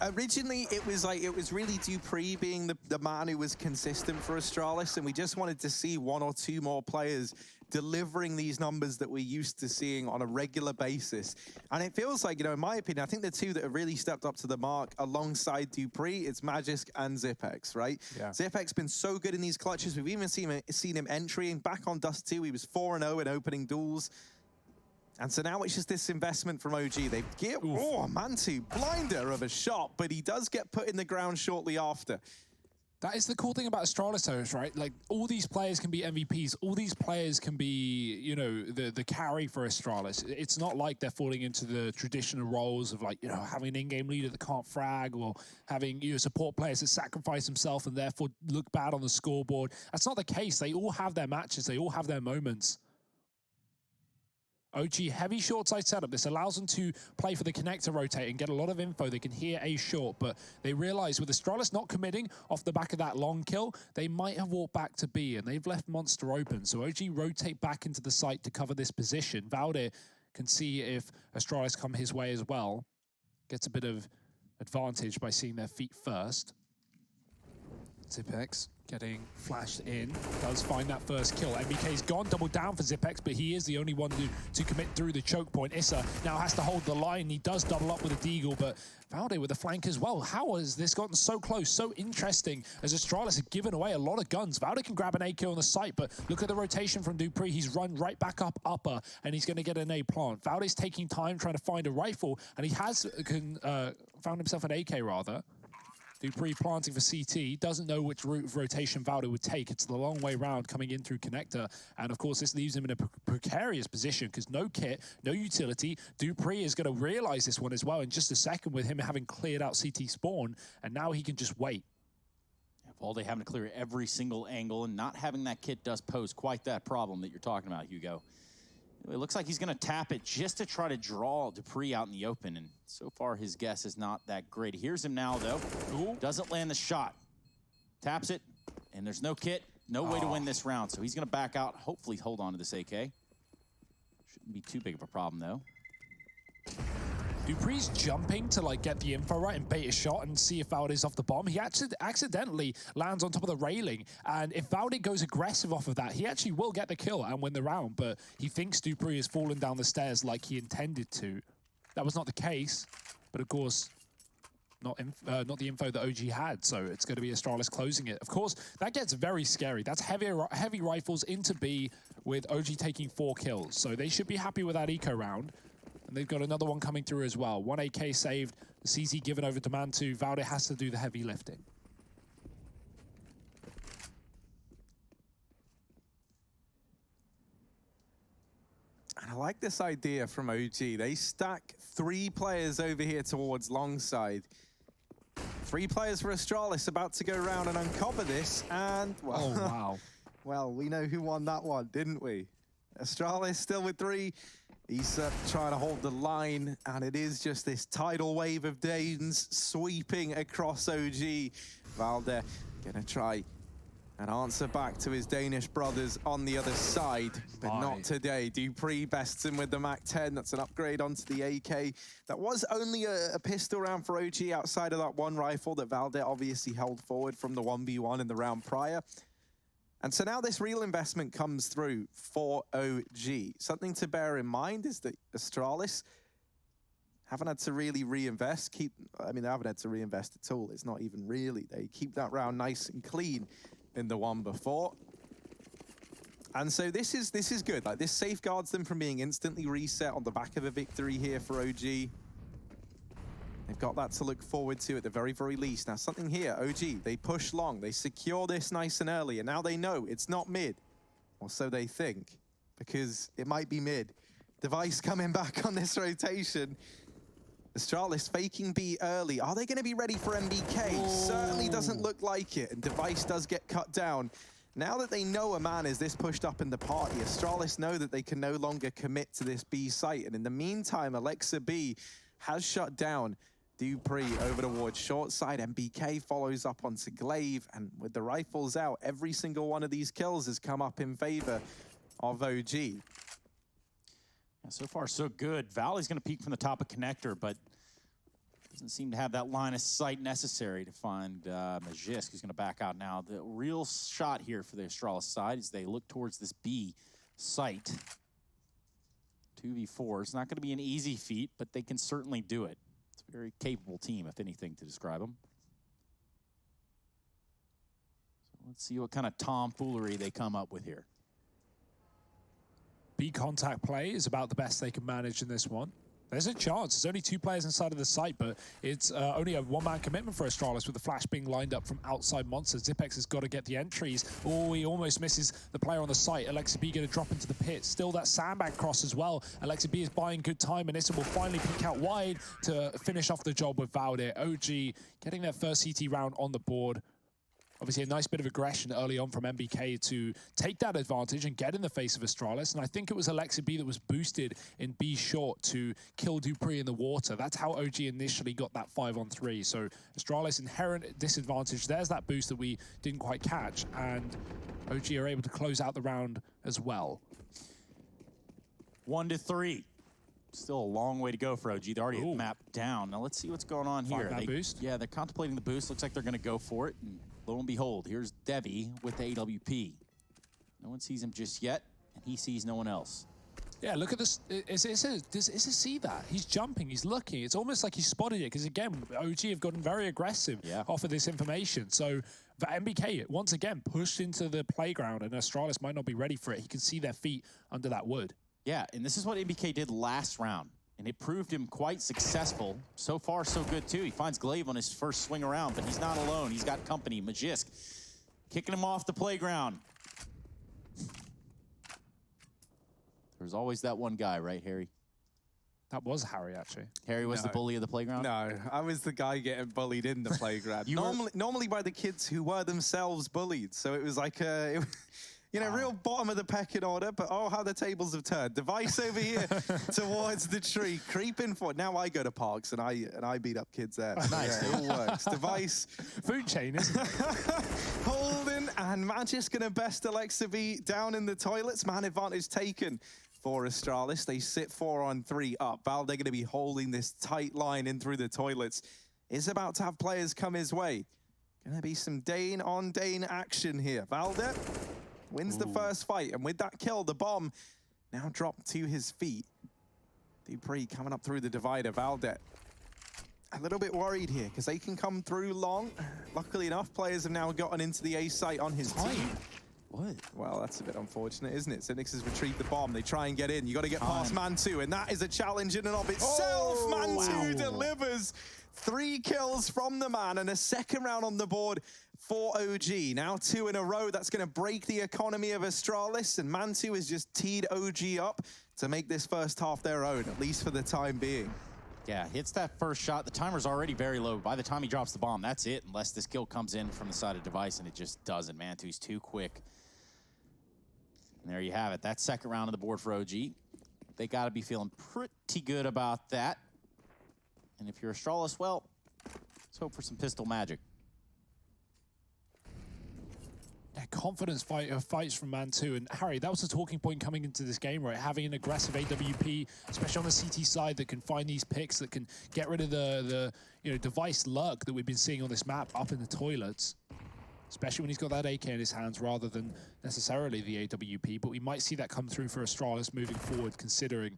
Originally, it was really Dupree being the man who was consistent for Astralis, and we just wanted to see 1 or 2 more players delivering these numbers that we're used to seeing on a regular basis. And it feels like, you know, in my opinion, I think the 2 that have really stepped up to the mark alongside Dupree, it's Magisk and Zipex, right? Yeah. Zipex been so good in these clutches. We've even seen him entering back on Dust 2. He was 4-0 in opening duels. And so now it's just this investment from OG. They get, Mantu, blinder of a shot, but he does get put in the ground shortly after. That is the cool thing about Astralis, right? Like, all these players can be MVPs. All these players can be, you know, the carry for Astralis. It's not like they're falling into the traditional roles of, like, you know, having an in-game leader that can't frag, or having, you know, support players that sacrifice themselves and therefore look bad on the scoreboard. That's not the case. They all have their matches. They all have their moments. OG, heavy short side setup. This allows them to play for the connector rotate and get a lot of info. They can hear A short, but they realize with Astralis not committing off the back of that long kill, they might have walked back to B, and they've left Monster open. So OG rotate back into the site to cover this position. Valde can see if Astralis come his way as well. Gets a bit of advantage by seeing their feet first. Zipex getting flashed in, does find that first kill. MBK's gone, double down for Zipex, but he is the only one to commit through the choke point. Issa now has to hold the line. He does double up with a deagle, but Valde with the flank as well. How has this gotten so close, so interesting, as Astralis have given away a lot of guns? Valde can grab an AK on the site, but look at the rotation from Dupree. He's run right back up upper, and he's going to get an A plant. Valde's taking time trying to find a rifle, and he has found himself an AK rather. Dupree planting for CT, doesn't know which route of rotation Valde would take. It's the long way round coming in through connector. And of course, this leaves him in a precarious position because no kit, no utility. Dupree is going to realize this one as well in just a second with him having cleared out CT spawn. And now he can just wait. Valde having to clear every single angle, and not having that kit does pose quite that problem that you're talking about, Hugo. It looks like he's going to tap it just to try to draw Dupree out in the open, and so far his guess is not that great. He hears him now, though. Ooh. Doesn't land the shot. Taps it, and there's no kit, no way to win this round, so he's going to back out, hopefully hold on to this AK. Shouldn't be too big of a problem, though. Dupree's jumping to like get the info right and bait a shot and see if Valde's off the bomb. He actually accidentally lands on top of the railing, and if Valde goes aggressive off of that, he actually will get the kill and win the round, but he thinks Dupree has fallen down the stairs like he intended to. That was not the case, but of course, not the info that OG had, so it's going to be Astralis closing it. Of course, that gets very scary. That's heavy rifles into B with OG taking 4 kills, so they should be happy with that eco round. And they've got another one coming through as well. 1 AK saved, the CZ given over to Mantu. Valde has to do the heavy lifting. And I like this idea from OG. They stack 3 players over here towards long side. 3 players for Astralis about to go around and uncover this. And, well, oh, wow. Well, we know who won that one, didn't we? Astralis still with 3. He's trying to hold the line, and it is just this tidal wave of Danes sweeping across OG. Valde gonna try and answer back to his Danish brothers on the other side, but not today. Dupree bests him with the MAC-10. That's an upgrade onto the AK. That was only a pistol round for OG outside of that one rifle that Valde obviously held forward from the 1v1 in the round prior. And so now this real investment comes through for OG. Something to bear in mind is that Astralis haven't had to really reinvest. I mean, they haven't had to reinvest at all. It's not even really. They keep that round nice and clean in the one before. And so this is good. Like, this safeguards them from being instantly reset on the back of a victory here for OG. They've got that to look forward to at the very, very least. Now, something here, OG, they push long. They secure this nice and early, and now they know it's not mid. Or so they think, because it might be mid. Device coming back on this rotation. Astralis faking B early. Are they going to be ready for MBK? Whoa. Certainly doesn't look like it, and Device does get cut down. Now that they know a man is this pushed up in the party, Astralis know that they can no longer commit to this B site. And in the meantime, Alexa B has shut down Dupree over towards short side. MBK follows up onto Glaive, and with the rifles out, every single one of these kills has come up in favor of OG. Yeah, so far, so good. Valley's going to peek from the top of connector, but doesn't seem to have that line of sight necessary to find Magisk, who's going to back out now. The real shot here for the Astralis side is they look towards this B site. 2v4. It's not going to be an easy feat, but they can certainly do it. It's a very capable team, if anything, to describe them. So let's see what kind of tomfoolery they come up with here. B contact play is about the best they can manage in this one. There's a chance. There's only 2 players inside of the site, but it's only a 1-man commitment for Astralis with the flash being lined up from outside monsters. Zipex has got to get the entries. Oh, he almost misses the player on the site. Alexa B going to drop into the pit. Still that sandbag cross as well. Alexa B is buying good time, and Issa will finally peek out wide to finish off the job with Valdir. OG getting their first CT round on the board. Obviously, a nice bit of aggression early on from MBK to take that advantage and get in the face of Astralis. And I think it was Alexa B that was boosted in B short to kill Dupree in the water. That's how OG initially got that 5-on-3. So Astralis inherent disadvantage. There's that boost that we didn't quite catch. And OG are able to close out the round as well. 1-3. Still a long way to go for OG. They're already mapped down. Now let's see what's going on here. Boost? Yeah, they're contemplating the boost. Looks like they're going to go for it. And lo and behold, here's Devi with the AWP. No one sees him just yet, and he sees no one else. Yeah, look at this. Does Issa see that? He's jumping, he's looking. It's almost like he spotted it, because again, OG have gotten very aggressive off of this information. So for MBK, once again, pushed into the playground, and Astralis might not be ready for it. He can see their feet under that wood. Yeah, and this is what MBK did last round, and it proved him quite successful. So far, so good, too. He finds Glaive on his first swing around, but he's not alone. He's got company. Magisk kicking him off the playground. There's always that one guy, right, Harry? That was Harry, actually. Harry was the bully of the playground? No, I was the guy getting bullied in the playground. Normally by the kids who were themselves bullied. So it was like a... You know, real bottom of the pecking order, but oh, how the tables have turned. Device over here towards the tree, creeping forward. Now I go to parks and I beat up kids there. Nice, yeah, it all works. Device. Food chain, isn't it? Holden and Magisk gonna best Alexa B down in the toilets. Man advantage taken for Astralis. They sit 4-on-3 up. Val, they're gonna be holding this tight line in through the toilets. Is about to have players come his way. Gonna be some Dane on Dane action here. Valdir wins the first fight, and with that kill, the bomb now dropped to his feet. Dupree coming up through the divider. Valdir a little bit worried here, because they can come through long. Luckily enough, players have now gotten into the A site on his team. What? Well, that's a bit unfortunate, isn't it? Cynics has retrieved the bomb. They try and get in. You got to get past Man2, and that is a challenge in and of itself. Man2 delivers 3 kills from the man, and a second round on the board for OG. Now 2 in a row. That's going to break the economy of Astralis, and Man2 has just teed OG up to make this first half their own, at least for the time being. Yeah, hits that first shot. The timer's already very low. By the time he drops the bomb, that's it, unless this kill comes in from the side of Device, and it just doesn't. Man2's too quick. And there you have it. That second round on the board for OG. They got to be feeling pretty good about that. And if you're Astralis, well, let's hope for some pistol magic. Yeah, confidence fights from Man2. And Harry, that was the talking point coming into this game, right? Having an aggressive AWP, especially on the CT side, that can find these picks, that can get rid of the Device luck that we've been seeing on this map up in the toilets. Especially when he's got that AK in his hands rather than necessarily the AWP. But we might see that come through for Astralis moving forward, considering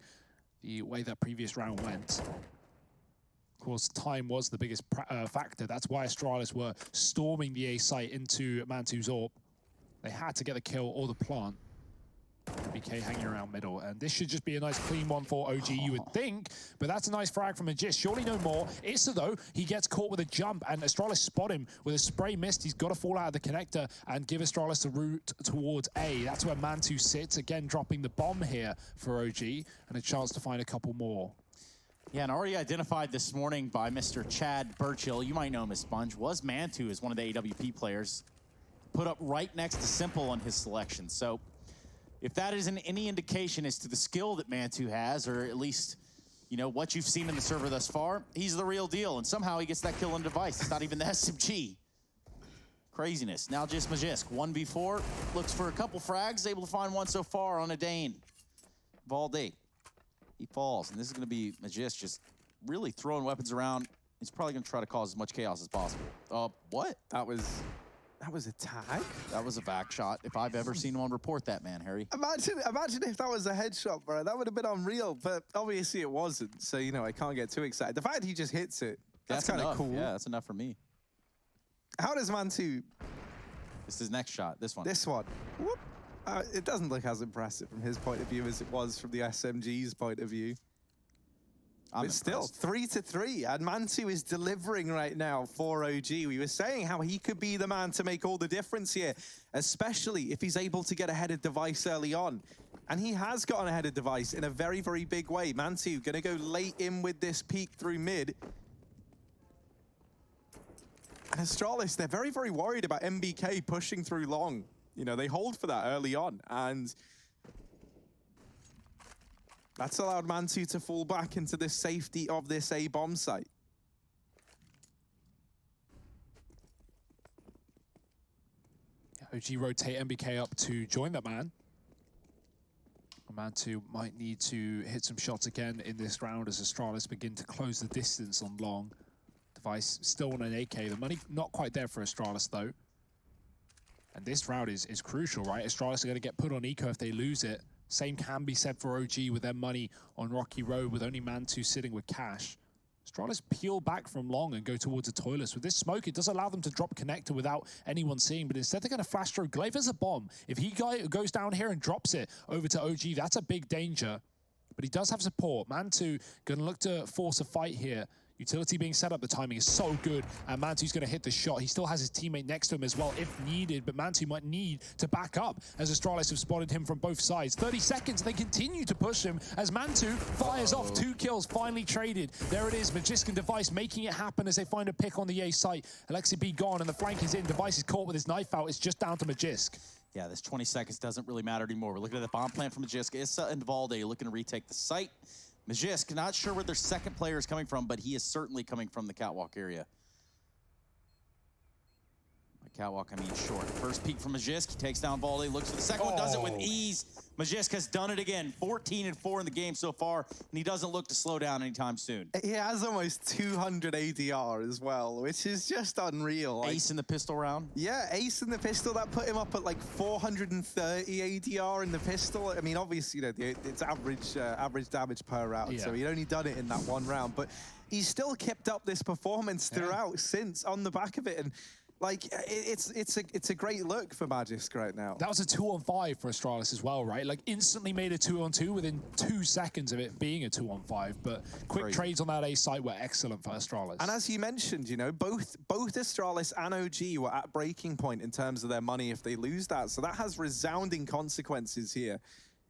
the way that previous round went. Of course, time was the biggest factor. That's why Astralis were storming the A site into Man2's AWP. They had to get the kill or the plant. MBK hanging around middle, and this should just be a nice clean one for OG, you would think, but that's a nice frag from Magis. Surely no more. Issa, though, he gets caught with a jump, and Astralis spot him with a spray mist. He's got to fall out of the connector and give Astralis the route towards A. That's where Mantu sits, again dropping the bomb here for OG, and a chance to find a couple more. Yeah, and already identified this morning by Mr. Chad Burchill, you might know him as Sponge, was Mantu as one of the AWP players. Put up right next to Simple on his selection. So if that isn't any indication as to the skill that Mantu has, or at least, you know, what you've seen in the server thus far, he's the real deal. And somehow he gets that kill on device. It's not even the SMG. Craziness. Now just Magisk, 1v4, looks for a couple frags, able to find one so far on a Dane. Valde. He falls, and this is going to be Magisk just really throwing weapons around. He's probably going to try to cause as much chaos as possible. What? That was a tag? That was a back shot. If I've ever seen one report that, man, Harry. Imagine if that was a headshot, bro. That would have been unreal, but obviously it wasn't. So, you know, I can't get too excited. The fact he just hits it, that's kind of cool. Yeah, that's enough for me. How does Mantu... This is his next shot, this one. This one. Whoop. It doesn't look as impressive from his point of view as it was from the SMG's point of view. But still, 3-3, and Mantu is delivering right now for OG. We were saying how he could be the man to make all the difference here, especially if he's able to get ahead of device early on. And he has gotten ahead of device in a very, very big way. Mantu gonna go late in with this peek through mid. And Astralis, they're very, very worried about MBK pushing through long. You know, they hold for that early on, and that's allowed Mantu to fall back into the safety of this A bomb site. OG rotate MBK up to join that man. Mantu might need to hit some shots again in this round as Astralis begin to close the distance on long. Device still on an AK. The money not quite there for Astralis, though. And this round is crucial, right? Astralis are going to get put on eco if they lose it. Same can be said for OG with their money on Rocky Road with only Mantu sitting with cash. Astralis peel back from long and go towards the toilets. With this smoke, it does allow them to drop connector without anyone seeing, but instead they're going to flash through. Glaiver's a bomb. If he goes down here and drops it over to OG, that's a big danger. But he does have support. Mantu going to look to force a fight here. Utility being set up, the timing is so good, and Mantu's going to hit the shot. He still has his teammate next to him as well, if needed, but Mantu might need to back up as Astralis have spotted him from both sides. 30 seconds, they continue to push him as Mantu fires off 2 kills, finally traded. There it is, Magisk and Device making it happen as they find a pick on the A site. Alexi B gone, and the flank is in. Device is caught with his knife out. It's just down to Magisk. Yeah, this 20 seconds doesn't really matter anymore. We're looking at the bomb plant from Magisk. Issa and Valde looking to retake the site. Magisk, not sure where their second player is coming from, but he is certainly coming from the catwalk area. By catwalk, I mean short. First peek from Magisk, he takes down Valde, looks for the second one, does it with ease. Magisk has done it again, 14-4 in the game so far, and he doesn't look to slow down anytime soon. He has almost 200 ADR as well, which is just unreal. Ace in the pistol round? Yeah, ace in the pistol. That put him up at like 430 ADR in the pistol. I mean, obviously, you know, it's average damage per round, so he'd only done it in that one round, but he's still kept up this performance throughout since on the back of it, and like, it's a great look for Magisk right now. That was a 2-on-5 for Astralis as well, right? Like, instantly made a 2-on-2 within 2 seconds of it being a 2-on-5. But quick trades on that A site were excellent for Astralis. And as you mentioned, you know, both Astralis and OG were at breaking point in terms of their money if they lose that. So that has resounding consequences here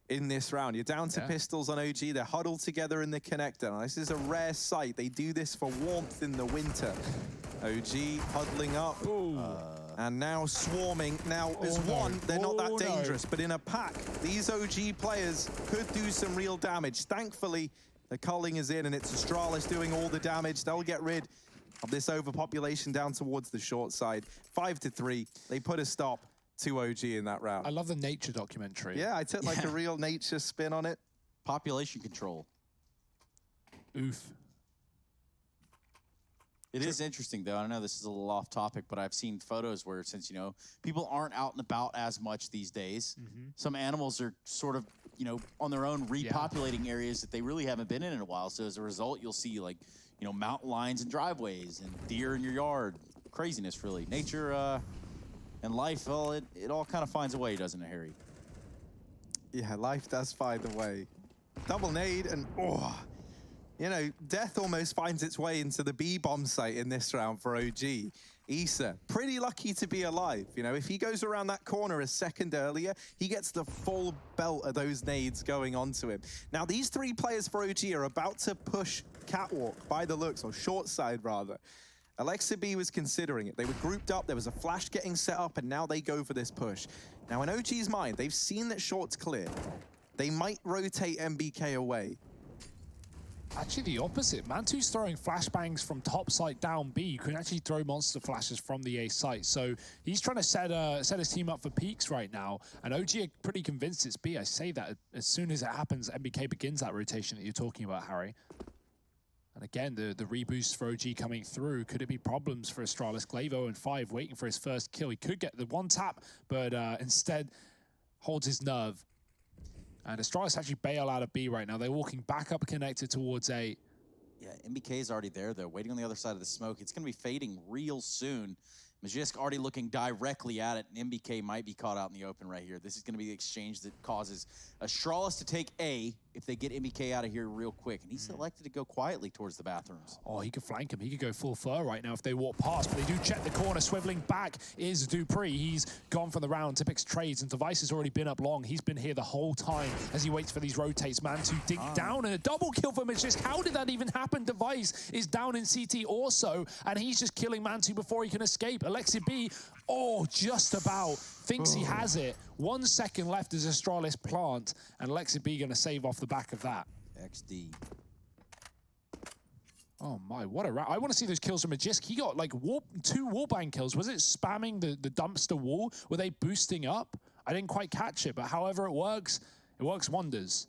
in this round. You're down to pistols on OG. They're huddled together in the connector. Now, this is a rare sight. They do this for warmth in the winter. OG huddling up. And now swarming. Now, as one, they're not that dangerous. But in a pack, these OG players could do some real damage. Thankfully, the culling is in, and it's Astralis doing all the damage. They'll get rid of this overpopulation down towards the short side. 5-3. They put a stop to OG in that round. I love the nature documentary. Yeah, I took like a real nature spin on it. Population control. Oof. It is interesting, though. I know this is a little off topic, but I've seen photos where, since, you know, people aren't out and about as much these days, some animals are sort of, you know, on their own repopulating areas that they really haven't been in a while. So as a result, you'll see, like, you know, mountain lions and driveways and deer in your yard. Craziness, really. Nature and life, well, it all kind of finds a way, doesn't it, Harry? Yeah, life does find a way. Double nade and you know, death almost finds its way into the B bomb site in this round for OG. Issa, pretty lucky to be alive. You know, if he goes around that corner a second earlier, he gets the full belt of those nades going onto him. Now, these three players for OG are about to push catwalk by the looks, or short side rather. Alexa B was considering it. They were grouped up, there was a flash getting set up, and now they go for this push. Now, in OG's mind, they've seen that short's clear. They might rotate MBK away. Actually, the opposite. Mantu's throwing flashbangs from top site down B. You can actually throw monster flashes from the A site. So he's trying to set his team up for peaks right now. And OG are pretty convinced it's B. I say that as soon as it happens, MBK begins that rotation that you're talking about, Harry. And again, the reboost for OG coming through. Could it be problems for Astralis? Glaive 0-5, waiting for his first kill. He could get the one tap, but instead holds his nerve. And Astralis actually bail out of B right now. They're walking back up connected towards A. Yeah, MBK is already there, though, waiting on the other side of the smoke. It's going to be fading real soon. Magisk already looking directly at it, and MBK might be caught out in the open right here. This is going to be the exchange that causes Astralis to take A if they get MBK out of here real quick. And he's selected to go quietly towards the bathrooms. Oh, he could flank him. He could go full fur right now if they walk past, but they do check the corner. Swiveling back is Dupree. He's gone from the round. Tipix trades, and Device has already been up long. He's been here the whole time as he waits for these rotates. Mantu dig down, and a double kill for Magisk. How did that even happen? Device is down in CT also, and he's just killing Mantu before he can escape. Alexi B, just about. Thinks he has it. 1 second left as Astralis plant, and Alexi B gonna save off the back of that. XD. Oh my, what a round. I want to see those kills from Magisk. He got like 2 wallbang kills. Was it spamming the dumpster wall? Were they boosting up? I didn't quite catch it, but however it works wonders.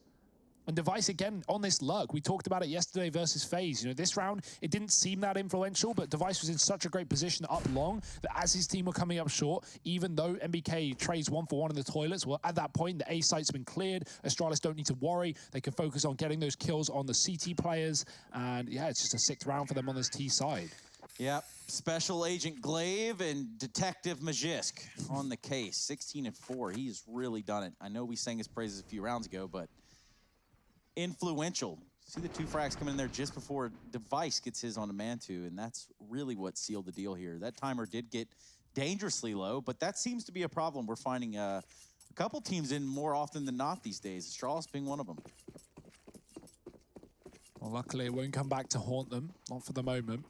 And Device, again, on this lurk. We talked about it yesterday versus FaZe. You know, this round, it didn't seem that influential, but Device was in such a great position up long that as his team were coming up short, even though MBK trades 1-for-1 in the toilets, well, at that point, the A site's been cleared. Astralis don't need to worry. They can focus on getting those kills on the CT players. And yeah, it's just a 6th round for them on this T side. Yep, Special Agent Glaive and Detective Magisk on the case. 16-4, he's really done it. I know we sang his praises a few rounds ago, but influential. See the 2 frags coming in there just before Device gets his on a Mantu, and that's really what sealed the deal here. That timer did get dangerously low, but that seems to be a problem we're finding a couple teams in more often than not these days. Astralis being one of them. Well, luckily it won't come back to haunt them, not for the moment.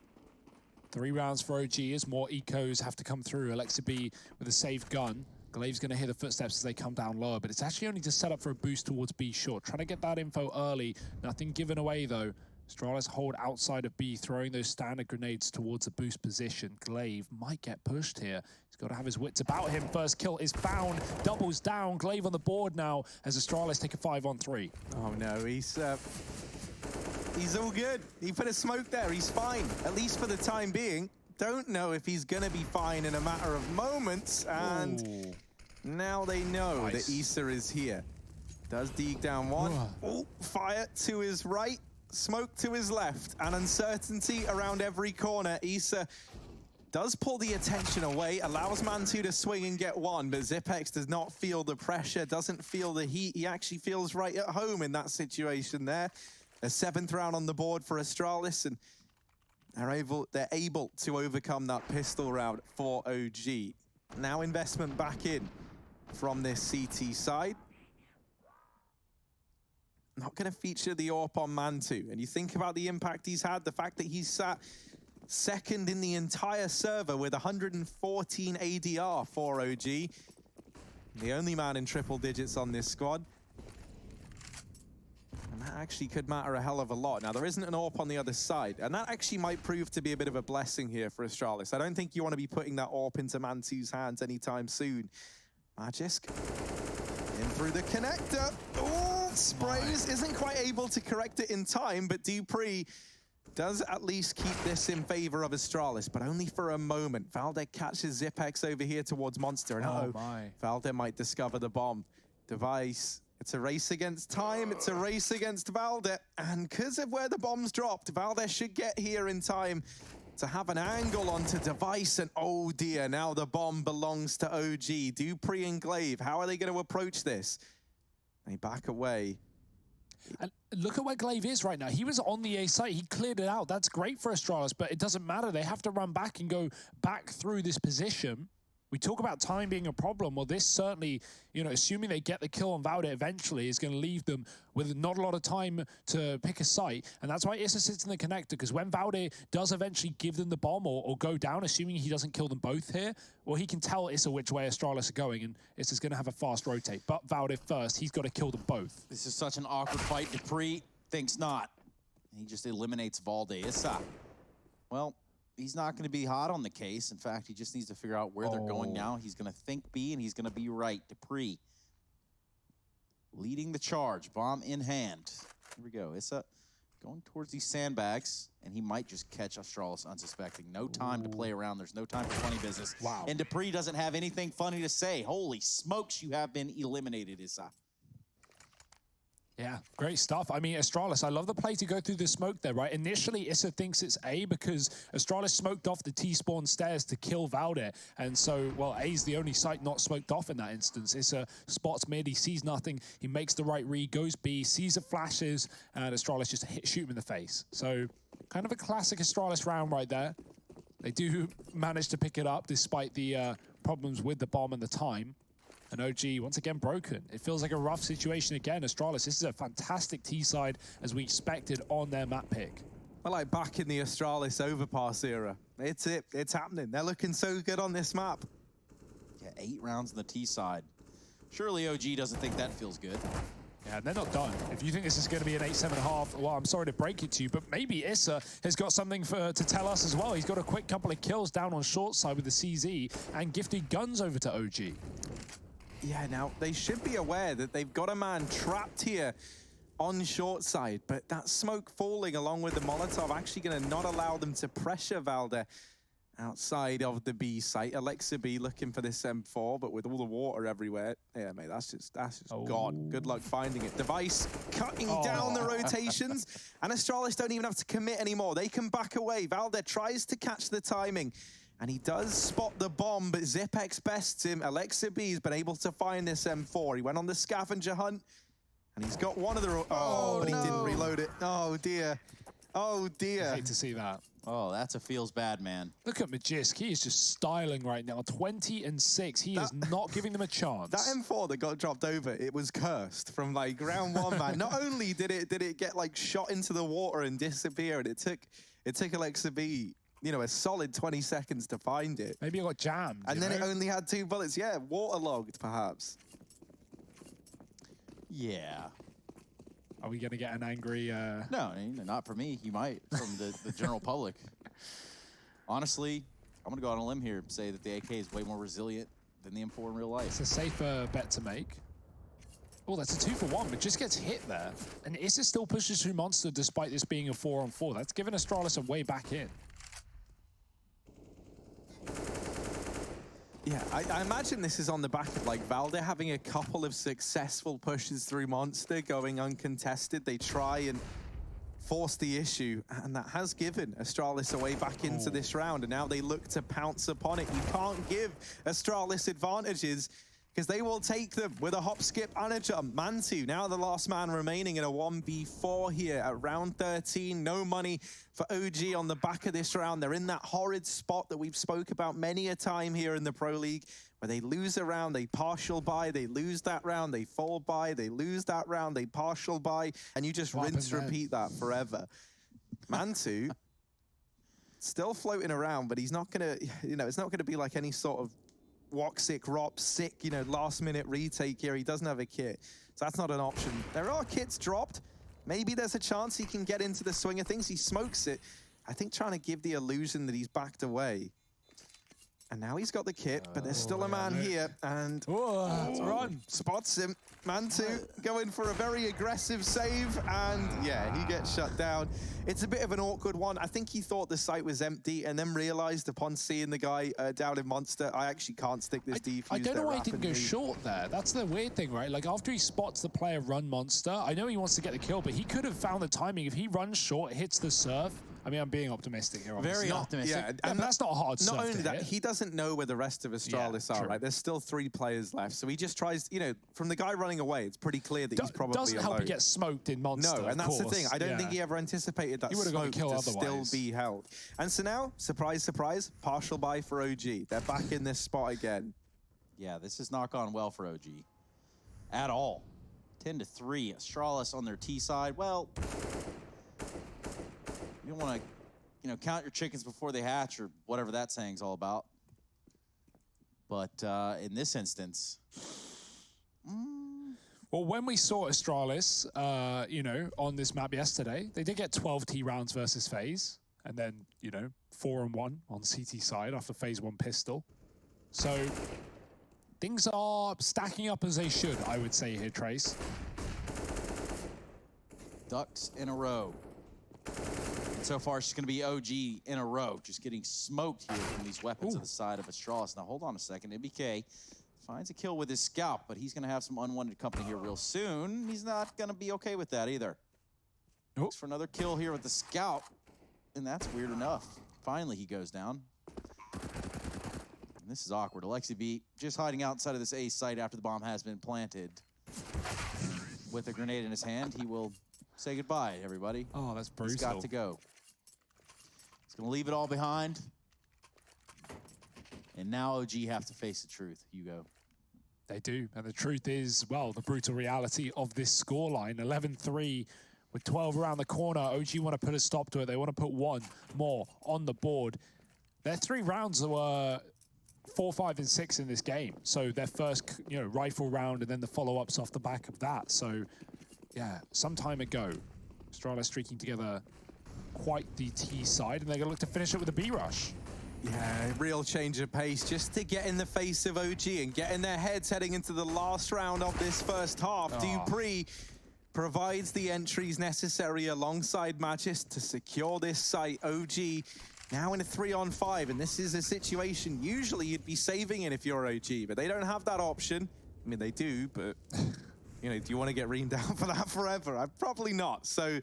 3 rounds for OG as more ecos have to come through. Alexa B with a safe gun. Glaive's going to hear the footsteps as they come down lower, but it's actually only to set up for a boost towards B short. Trying to get that info early. Nothing given away, though. Astralis hold outside of B, throwing those standard grenades towards a boost position. Glaive might get pushed here. He's got to have his wits about him. First kill is found. Doubles down. Glaive on the board now as Astralis take a 5-on-3. Oh, no. He's all good. He put a smoke there. He's fine, at least for the time being. Don't know if he's going to be fine in a matter of moments, and now they know that Issa is here. Does dig down one. Fire to his right, smoke to his left, and uncertainty around every corner. Issa does pull the attention away, allows Mantu to swing and get one, but Zipex does not feel the pressure, doesn't feel the heat. He actually feels right at home in that situation there. A 7th round on the board for Astralis, and they're able to overcome that pistol round for OG. Now investment back in from this CT side. Not going to feature the AWP on Mantu. And you think about the impact he's had, the fact that he's sat 2nd in the entire server with 114 ADR for OG. The only man in triple digits on this squad. And that actually could matter a hell of a lot. Now, there isn't an AWP on the other side, and that actually might prove to be a bit of a blessing here for Astralis. I don't think you want to be putting that AWP into Mantu's hands anytime soon. Magisk in through the connector. Oh, sprays, isn't quite able to correct it in time, but Dupree does at least keep this in favor of Astralis, but only for a moment. Valde catches Zipex over here towards Monster, and Valde might discover the bomb. Device. It's a race against time, it's a race against Valde, and because of where the bomb's dropped, Valde should get here in time to have an angle onto Device, and oh dear, now the bomb belongs to OG. Dupree and Glaive, how are they going to approach this? They back away. And look at where Glaive is right now. He was on the A site. He cleared it out. That's great for Astralis, but it doesn't matter. They have to run back and go back through this position. We talk about time being a problem. Well, this certainly, you know, assuming they get the kill on Valde eventually, is going to leave them with not a lot of time to pick a site. And that's why Issa sits in the connector, because when Valde does eventually give them the bomb or go down, assuming he doesn't kill them both here, well, he can tell Issa which way Astralis are going, and Issa's going to have a fast rotate. But Valde first, he's got to kill them both. This is such an awkward fight. Dupree thinks not. He just eliminates Valde. Issa, well, he's not going to be hot on the case. In fact, he just needs to figure out where they're going now. He's going to think B, and he's going to be right. Dupree leading the charge, bomb in hand. Here we go. Issa going towards these sandbags, and he might just catch Astralis unsuspecting. No time to play around. There's no time for funny business. Wow. And Dupree doesn't have anything funny to say. Holy smokes, you have been eliminated, Issa. Yeah, great stuff. I mean, Astralis, I love the play to go through the smoke there, right? Initially, Issa thinks it's A because Astralis smoked off the T-spawn stairs to kill Valde. And so, well, A's the only site not smoked off in that instance. Issa spots mid, he sees nothing, he makes the right read, goes B, sees the flashes, and Astralis just shoot him in the face. So, kind of a classic Astralis round right there. They do manage to pick it up despite the problems with the bomb and the time. And OG, once again, broken. It feels like a rough situation again. Astralis, this is a fantastic T-side as we expected on their map pick. Well, like back in the Astralis overpass era. It's it. It's happening. They're looking so good on this map. Yeah, 8 rounds on the T-side. Surely OG doesn't think that feels good. Yeah, they're not done. If you think this is going to be an 8-7.5, well, I'm sorry to break it to you, but maybe Issa has got something to tell us as well. He's got a quick couple of kills down on short side with the CZ and gifted guns over to OG. Yeah, now, they should be aware that they've got a man trapped here on short side, but that smoke falling along with the Molotov actually going to not allow them to pressure Valde outside of the B site. Alexa B looking for this M4, but with all the water everywhere, yeah, mate, that's just gone. Good luck finding it. Device cutting down the rotations, and Astralis don't even have to commit anymore. They can back away. Valde tries to catch the timing, and he does spot the bomb, but Zipex bests him. Alexa B's been able to find this M4. He went on the scavenger hunt, and he's got one of the... but he didn't reload it. Oh, dear. Oh, dear. I hate to see that. Oh, that's a feels bad, man. Look at Magisk. He is just styling right now. 20-6. He is not giving them a chance. That M4 that got dropped over, it was cursed from like round 1, man. Not only did it get like shot into the water and disappear, and it took Alexa B, you know, a solid 20 seconds to find it. Maybe it got jammed. And then it only had 2 bullets. Yeah, waterlogged, perhaps. Yeah. Are we going to get an angry... No, not for me. You might, from the general public. Honestly, I'm going to go on a limb here and say that the AK is way more resilient than the M4 in real life. It's a safer bet to make. Oh, that's a 2-for-1, but just gets hit there. And Issa still pushes through Monster despite this being a 4-on-4. That's given Astralis a way back in. Yeah, I imagine this is on the back of like Valde having a couple of successful pushes through Monster, going uncontested. They try and force the issue, and that has given Astralis a way back into this round, and now they look to pounce upon it. You can't give Astralis advantages, because they will take them with a hop, skip, and a jump. Mantu, now the last man remaining in a 1v4 here at round 13. No money for OG on the back of this round. They're in that horrid spot that we've spoke about many a time here in the Pro League, where they lose a round, they partial buy, they lose that round, they fall buy, they lose that round, they partial buy, and you just rinse, repeat that forever. Mantu, still floating around, but he's not gonna, you know, it's not gonna be like any sort of Woxic, Rop, sick, you know, last-minute retake here. He doesn't have a kit, so that's not an option. There are kits dropped. Maybe there's a chance he can get into the swing of things. He smokes it, I think, trying to give the illusion that he's backed away. And now he's got the kit, but there's still a man here, and run. Spots him. Mantu going for a very aggressive save, and yeah, he gets shut down. It's a bit of an awkward one. I think he thought the site was empty, and then realized upon seeing the guy down in Monster, I actually can't stick this defuse. I don't know why he didn't go short there. That's the weird thing, right? Like, after he spots the player run Monster, I know he wants to get the kill, but he could have found the timing. If he runs short, hits the surf, I mean, I'm being optimistic here. Obviously. Very optimistic. Yeah, but that's not a hard Not serve only to that, hit. he doesn't know where the rest of Astralis are, true. right? There's still 3 players left. So he just tries, you know, from the guy running away, it's pretty clear that he's probably doesn't help alone. he get smoked in Monster. No, and that's the thing. I don't Yeah. think he ever anticipated that He would've got the smoke kill to still otherwise. be held. And so now, surprise, surprise, partial buy for OG. They're back in this spot again. Yeah, this has not gone well for OG at all. 10-3. Astralis on their T side. Well, you don't want to, you know, count your chickens before they hatch or whatever that saying's all about. But in this instance, Well, when we saw Astralis, you know, on this map yesterday, they did get 12 T rounds versus FaZe, and then, you know, 4-1 on CT side after FaZe 1 pistol. So things are stacking up as they should, I would say here, Trace. ducks in a row. And so far, it's just going to be OG in a row, just getting smoked here from these weapons to the side of Astralis. Now, hold on a second. MBK finds a kill with his scalp, but he's going to have some unwanted company here real soon. He's not going to be okay with that either. Looks for another kill here with the scalp, and that's weird enough. Finally, he goes down. And this is awkward. Alexi B just hiding outside of this A site after the bomb has been planted. With a grenade in his hand, he will say goodbye, everybody. Oh, that's brutal. He's got to go. He's going to leave it all behind. And now OG have to face the truth, Hugo. They do, and the truth is, well, the brutal reality of this scoreline, 11-3 with 12 around the corner. OG want to put a stop to it. They want to put one more on the board. Their 3 rounds were 4, 5, and 6 in this game. So their first, you know, rifle round and then the follow-ups off the back of that. So, yeah, some time ago, Astralis streaking together quite the T side, and they're going to look to finish it with a B rush. Yeah, real change of pace just to get in the face of OG and get in their heads heading into the last round of this first half. Dupree provides the entries necessary alongside Magis to secure this site. OG now in a 3-on-5, and this is a situation usually you'd be saving it if you're OG, but they don't have that option. I mean, they do, but you know, do you want to get reamed down for that forever? Probably not. So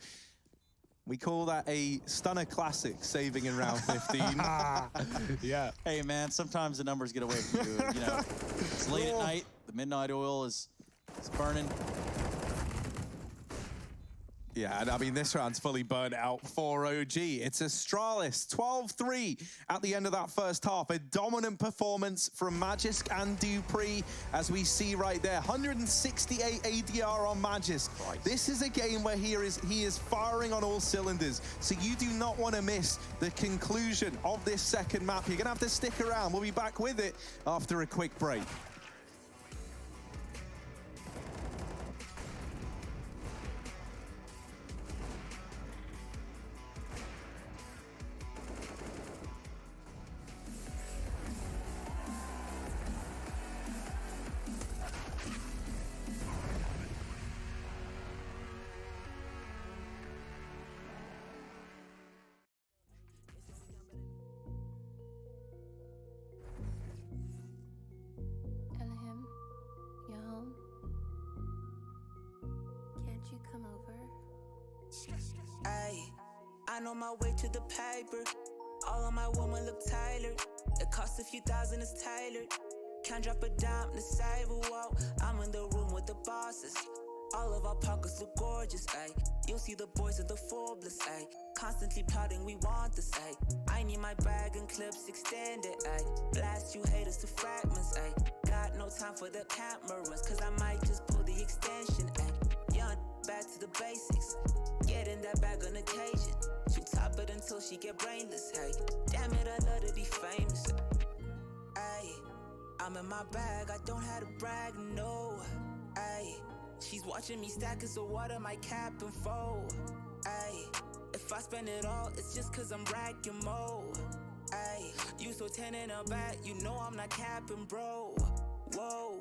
we call that a stunner classic, saving in round 15. Yeah. Hey, man, sometimes the numbers get away from you. You know, it's late at night. The midnight oil is burning. Yeah, and I mean, this round's fully burnt out for OG. It's Astralis, 12-3 at the end of that first half. A dominant performance from Magisk and Dupree, as we see right there. 168 ADR on Magisk. This is a game where he is firing on all cylinders, so you do not want to miss the conclusion of this second map. You're going to have to stick around. We'll be back with it after a quick break. Elohim, you home? Can't you come over? Ayy, I know my way to the paper. All of my women look tailored. It costs a few thousand, it's tailored. Can't drop a dime to save a wall. I'm in the room with the bosses. All of our pockets look gorgeous, ayy. You'll see the boys in the Forbes, ayy. Constantly plotting, we want this, ayy. I need my bag and clips extended, ayy. Blast you haters to fragments, ayy. Got no time for the cameras, cause I might just pull the extension, ayy. Young, back to the basics. Get in that bag on occasion. She top it until she get brainless, hey. Damn it, I love to be famous. Ayy, I'm in my bag, I don't have to brag, no. Ayy, she's watching me stack it, so what am I capping for? Ayy, if I spend it all, it's just cause I'm racking more. Ayy, you so 10 in a back, you know I'm not capping, bro. Whoa,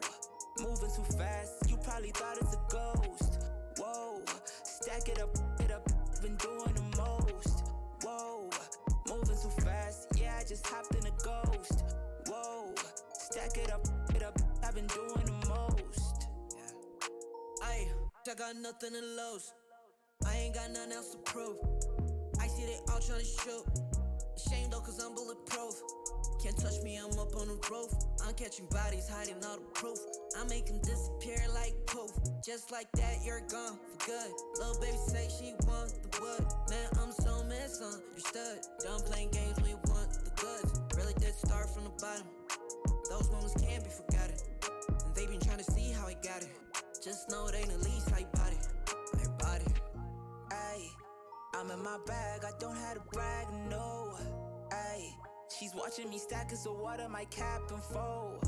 moving too fast, you probably thought it's a ghost. Whoa, stack it up, been doing the most. Whoa, moving too fast, yeah, I just hopped in a ghost. Whoa, stack it up, I've been doing the most. Ay, I got nothing to lose. I ain't got nothing else to prove. I see see they all tryna shoot. Ashamed though, cause I'm bulletproof. Can't touch me, I'm up on the roof. I'm catching bodies, hiding all the proof. I make them disappear like poof. Just like that, you're gone for good. Little baby say she want the wood. Man, I'm so misunderstood. Done playing games, we want the goods. Really did start from the bottom. Those moments can't be forgotten. And they been trying to see how I got it. Just know it ain't the least how you bought it. I bought it. Ayy, I'm in my bag, I don't have to brag, no. Ayy, she's watching me stack cause the water my cap and fold.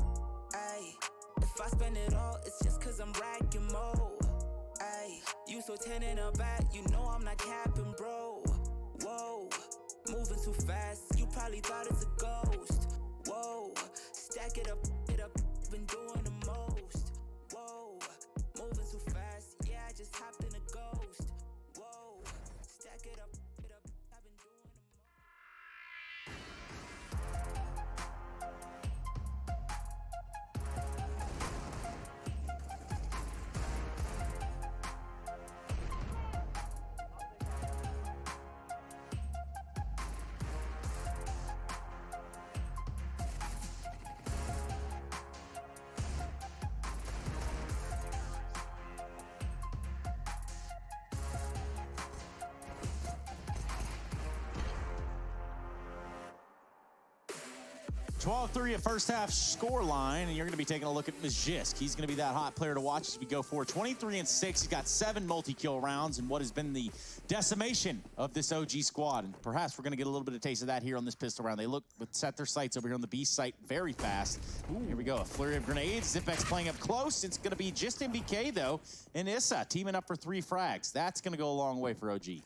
Ayy, if I spend it all, it's just cause I'm racking mo. Ayy, you so 10 in a back, you know I'm not capping, bro. Whoa, moving too fast, you probably thought it's a ghost. Whoa, stack it up, been doing the most. Whoa, moving too fast, yeah, I just hopped in a ghost. Whoa, stack it up, I've been doing the most. 12-3 at first half score line, and you're going to be taking a look at Magisk. He's going to be that hot player to watch as we go forward. 23-6. He's got 7 multi-kill rounds in what has been the decimation of this OG squad. And perhaps we're going to get a little bit of taste of that here on this pistol round. They set their sights over here on the B site very fast. Ooh. Here we go. A flurry of grenades. Zipex playing up close. It's going to be just MBK, though, and Issa teaming up for 3 frags. That's going to go a long way for OG.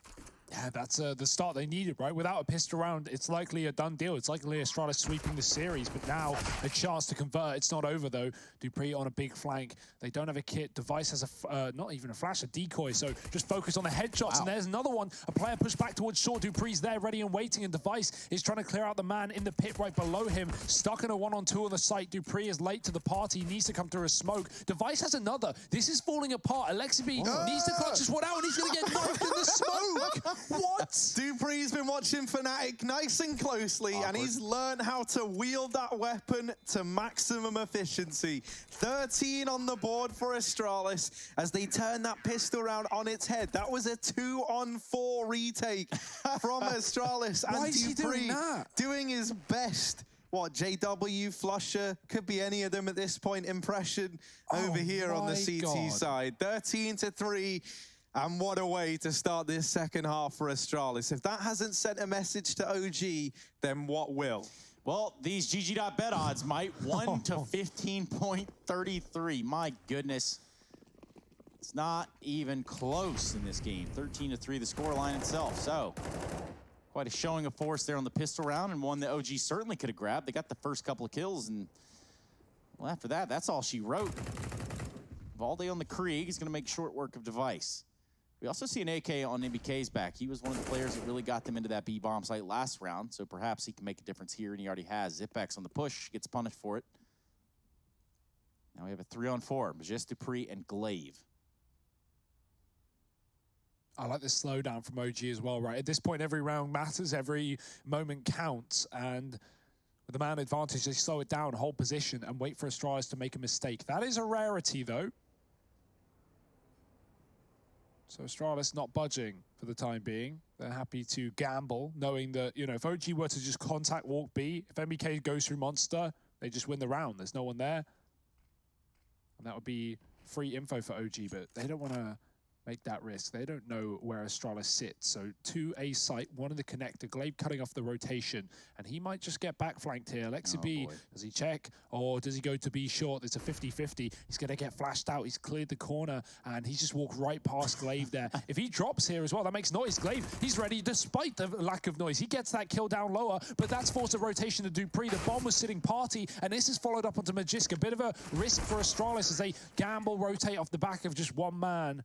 Yeah, that's the start they needed, right? Without a pistol round, it's likely a done deal. It's likely Astralis sweeping the series, but now a chance to convert. It's not over, though. Dupree on a big flank. They don't have a kit. Device has a, not even a flash, a decoy, so just focus on the headshots. Wow. And there's another one. A player pushed back towards short. Dupree's there, ready and waiting, and Device is trying to clear out the man in the pit right below him. Stuck in a 1-on-2 on the site. Dupree is late to the party. He needs to come through a smoke. Device has another. This is falling apart. Alexibi needs to clutch this one out, and he's going to get knocked in the smoke. What? Dupree's been watching Fnatic nice and closely, and he's learned how to wield that weapon to maximum efficiency. 13 on the board for Astralis as they turn that pistol round on its head. That was a 2-on-4 retake from Astralis. Why and is he Dupree doing that? doing his best. What, JW, Flusher, could be any of them at this point. Impression over here on the CT side. 13-3. And what a way to start this second half for Astralis. If that hasn't sent a message to OG, then what will? Well, these GG.bet odds might 1 to 15.33. My goodness. It's not even close in this game. 13-3 the score line itself. So quite a showing of force there on the pistol round, and one that OG certainly could have grabbed. They got the first couple of kills, and well, after that, that's all she wrote. Valde on the Krieg is going to make short work of Device. We also see an AK on MBK's back. He was one of the players that really got them into that B-bomb site last round, so perhaps he can make a difference here, and he already has. Zipex on the push, gets punished for it. Now we have a 3-on-4, Magisk, Dupree, and Glaive. I like the slowdown from OG as well, right? At this point, every round matters, every moment counts, and with the man advantage, they slow it down, hold position, and wait for Astralis to make a mistake. That is a rarity, though. So Astralis not budging for the time being. They're happy to gamble, knowing that, you know, if OG were to just contact walk B, if MBK goes through Monster, they just win the round. There's no one there. And that would be free info for OG, but they don't want to make that risk. They don't know where Astralis sits. So 2A site, one in the connector, Glaive cutting off the rotation, and he might just get back flanked here. Alexi B, does he check, or does he go to B short? It's a 50-50. He's going to get flashed out. He's cleared the corner, and he's just walked right past Glaive there. If he drops here as well, that makes noise. Glaive, he's ready despite the lack of noise. He gets that kill down lower, but that's forced a rotation to Dupree. The bomb was sitting party, and this is followed up onto Magisk. A bit of a risk for Astralis as they gamble, rotate off the back of just one man.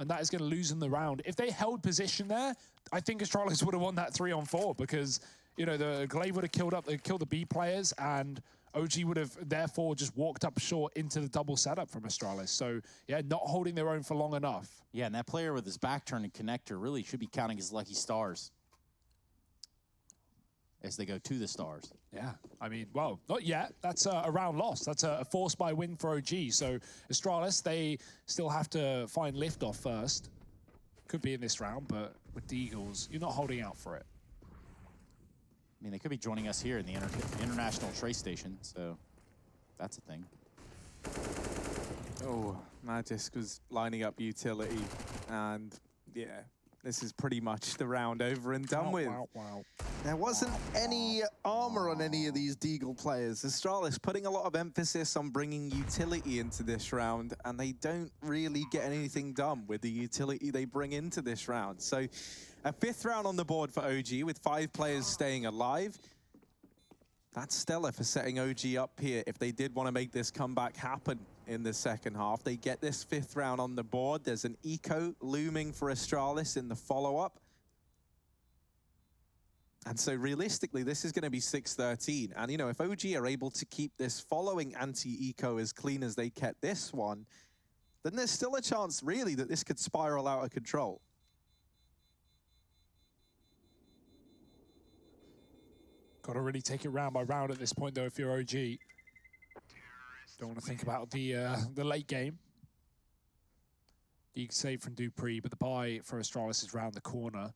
And that is going to loosen the round. If they held position there, I think Astralis would have won that 3-on-4 because, you know, the Glaive would have killed the B players, and OG would have therefore just walked up short into the double setup from Astralis. So, yeah, not holding their own for long enough. Yeah, and that player with his back turned and connector really should be counting his lucky stars. as they go to the stars. Yeah, I mean, well, not yet. That's a round loss. That's a force by win for OG. So Astralis, they still have to find liftoff first. Could be in this round, but with the Eagles, you're not holding out for it. I mean, they could be joining us here in the International Trace Station, so that's a thing. Oh, Magisk was lining up utility, and yeah, this is pretty much the round over and done with. Wow. There wasn't any armor on any of these Deagle players. Astralis putting a lot of emphasis on bringing utility into this round, and they don't really get anything done with the utility they bring into this round. So a 5th round on the board for OG with 5 players staying alive. That's stellar for setting OG up here if they did want to make this comeback happen in the second half. They get this 5th round on the board. There's an eco looming for Astralis in the follow-up. And so realistically, this is going to be 6-13. And, you know, if OG are able to keep this following anti-eco as clean as they kept this one, then there's still a chance, really, that this could spiral out of control. Got to really take it round by round at this point, though, if you're OG. Don't want to think about the late game. You can save from Dupree, but the buy for Astralis is round the corner.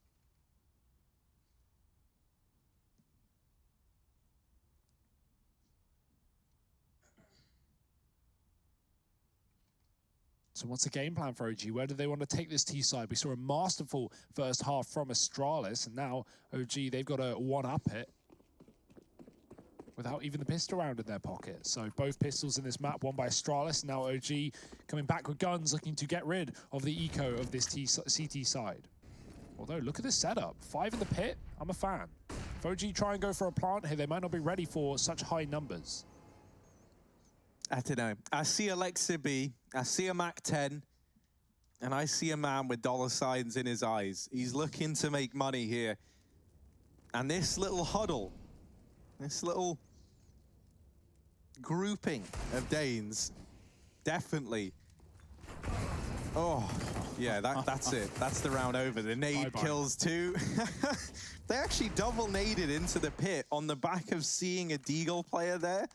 So what's the game plan for OG? Where do they want to take this T side? We saw a masterful first half from Astralis, and now OG, they've got to one-up it without even the pistol round in their pocket. So both pistols in this map, one by Astralis, now OG coming back with guns, looking to get rid of the eco of this CT side. Although, look at this setup. 5 in the pit, I'm a fan. If OG try and go for a plant here, they might not be ready for such high numbers. I don't know. I see Alexa B, I see a Mac 10, and I see a man with dollar signs in his eyes. He's looking to make money here. And this little huddle, this little grouping of Danes, definitely. Oh, yeah, that's it. That's the round over. The nade kills 2. They actually double naded into the pit on the back of seeing a Deagle player there.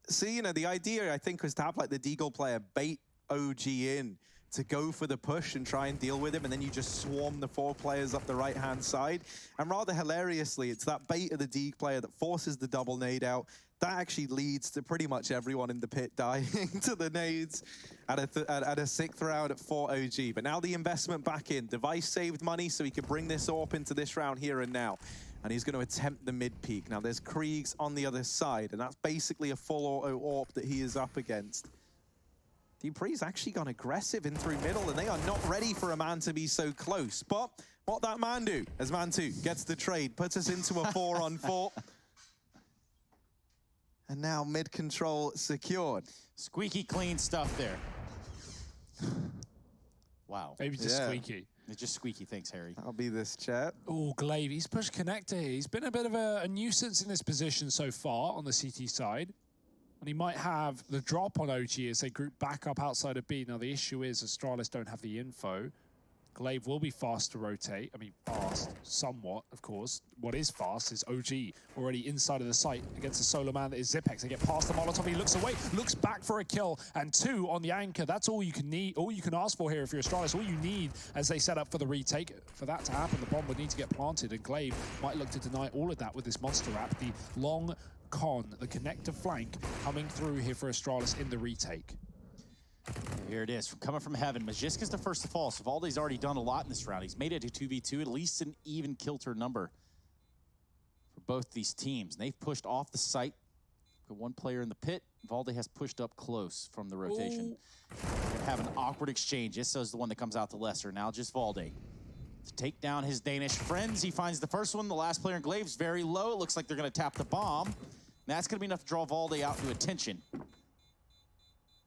So, you know, the idea, I think, was to have, like, the Deagle player bait OG in to go for the push and try and deal with him, and then you just swarm the 4 players up the right-hand side. And rather hilariously, it's that bait of the Deagle player that forces the double nade out. That actually leads to pretty much everyone in the pit dying to the nades at a 6th round at 4 OG. But now the investment back in. Device saved money so he could bring this AWP into this round here and now. And he's going to attempt the mid-peak. Now, there's Kriegs on the other side, and that's basically a full auto AWP that he is up against. Dupree's actually gone aggressive in through middle, and they are not ready for a man to be so close. But what that man do, as man 2 gets the trade, puts us into a 4-on-4. And now mid-control secured. Squeaky clean stuff there. Wow. Maybe just squeaky. It's just squeaky. Thanks, Harry. I'll be this chat. Oh, Glaive, he's pushed connector here. He's been a bit of a nuisance in this position so far on the CT side. And he might have the drop on OG as they group back up outside of B. Now, the issue is Astralis don't have the info. Glaive will be fast to rotate. I mean, fast, somewhat, of course. What is fast is OG already inside of the site against a solo man that is Zipex. They get past the Molotov, he looks away, looks back for a kill, and 2 on the anchor. That's all you can need, all you can ask for here if you're Astralis. All you need as they set up for the retake. For that to happen, the bomb would need to get planted, and Glaive might look to deny all of that with this monster wrap. The long con, the connector flank coming through here for Astralis in the retake. Here it is, coming from heaven. Magisk is the first to fall, so Valde's already done a lot in this round. He's made it to 2v2, at least an even kill-turn number for both these teams. And they've pushed off the site. Got 1 player in the pit. Valde has pushed up close from the rotation. Gonna have an awkward exchange. Isso's the one that comes out to lesser. Now just Valde. To take down his Danish friends, he finds the first one. The last player in Glaive's very low. It looks like they're gonna tap the bomb. And that's gonna be enough to draw Valde out to attention.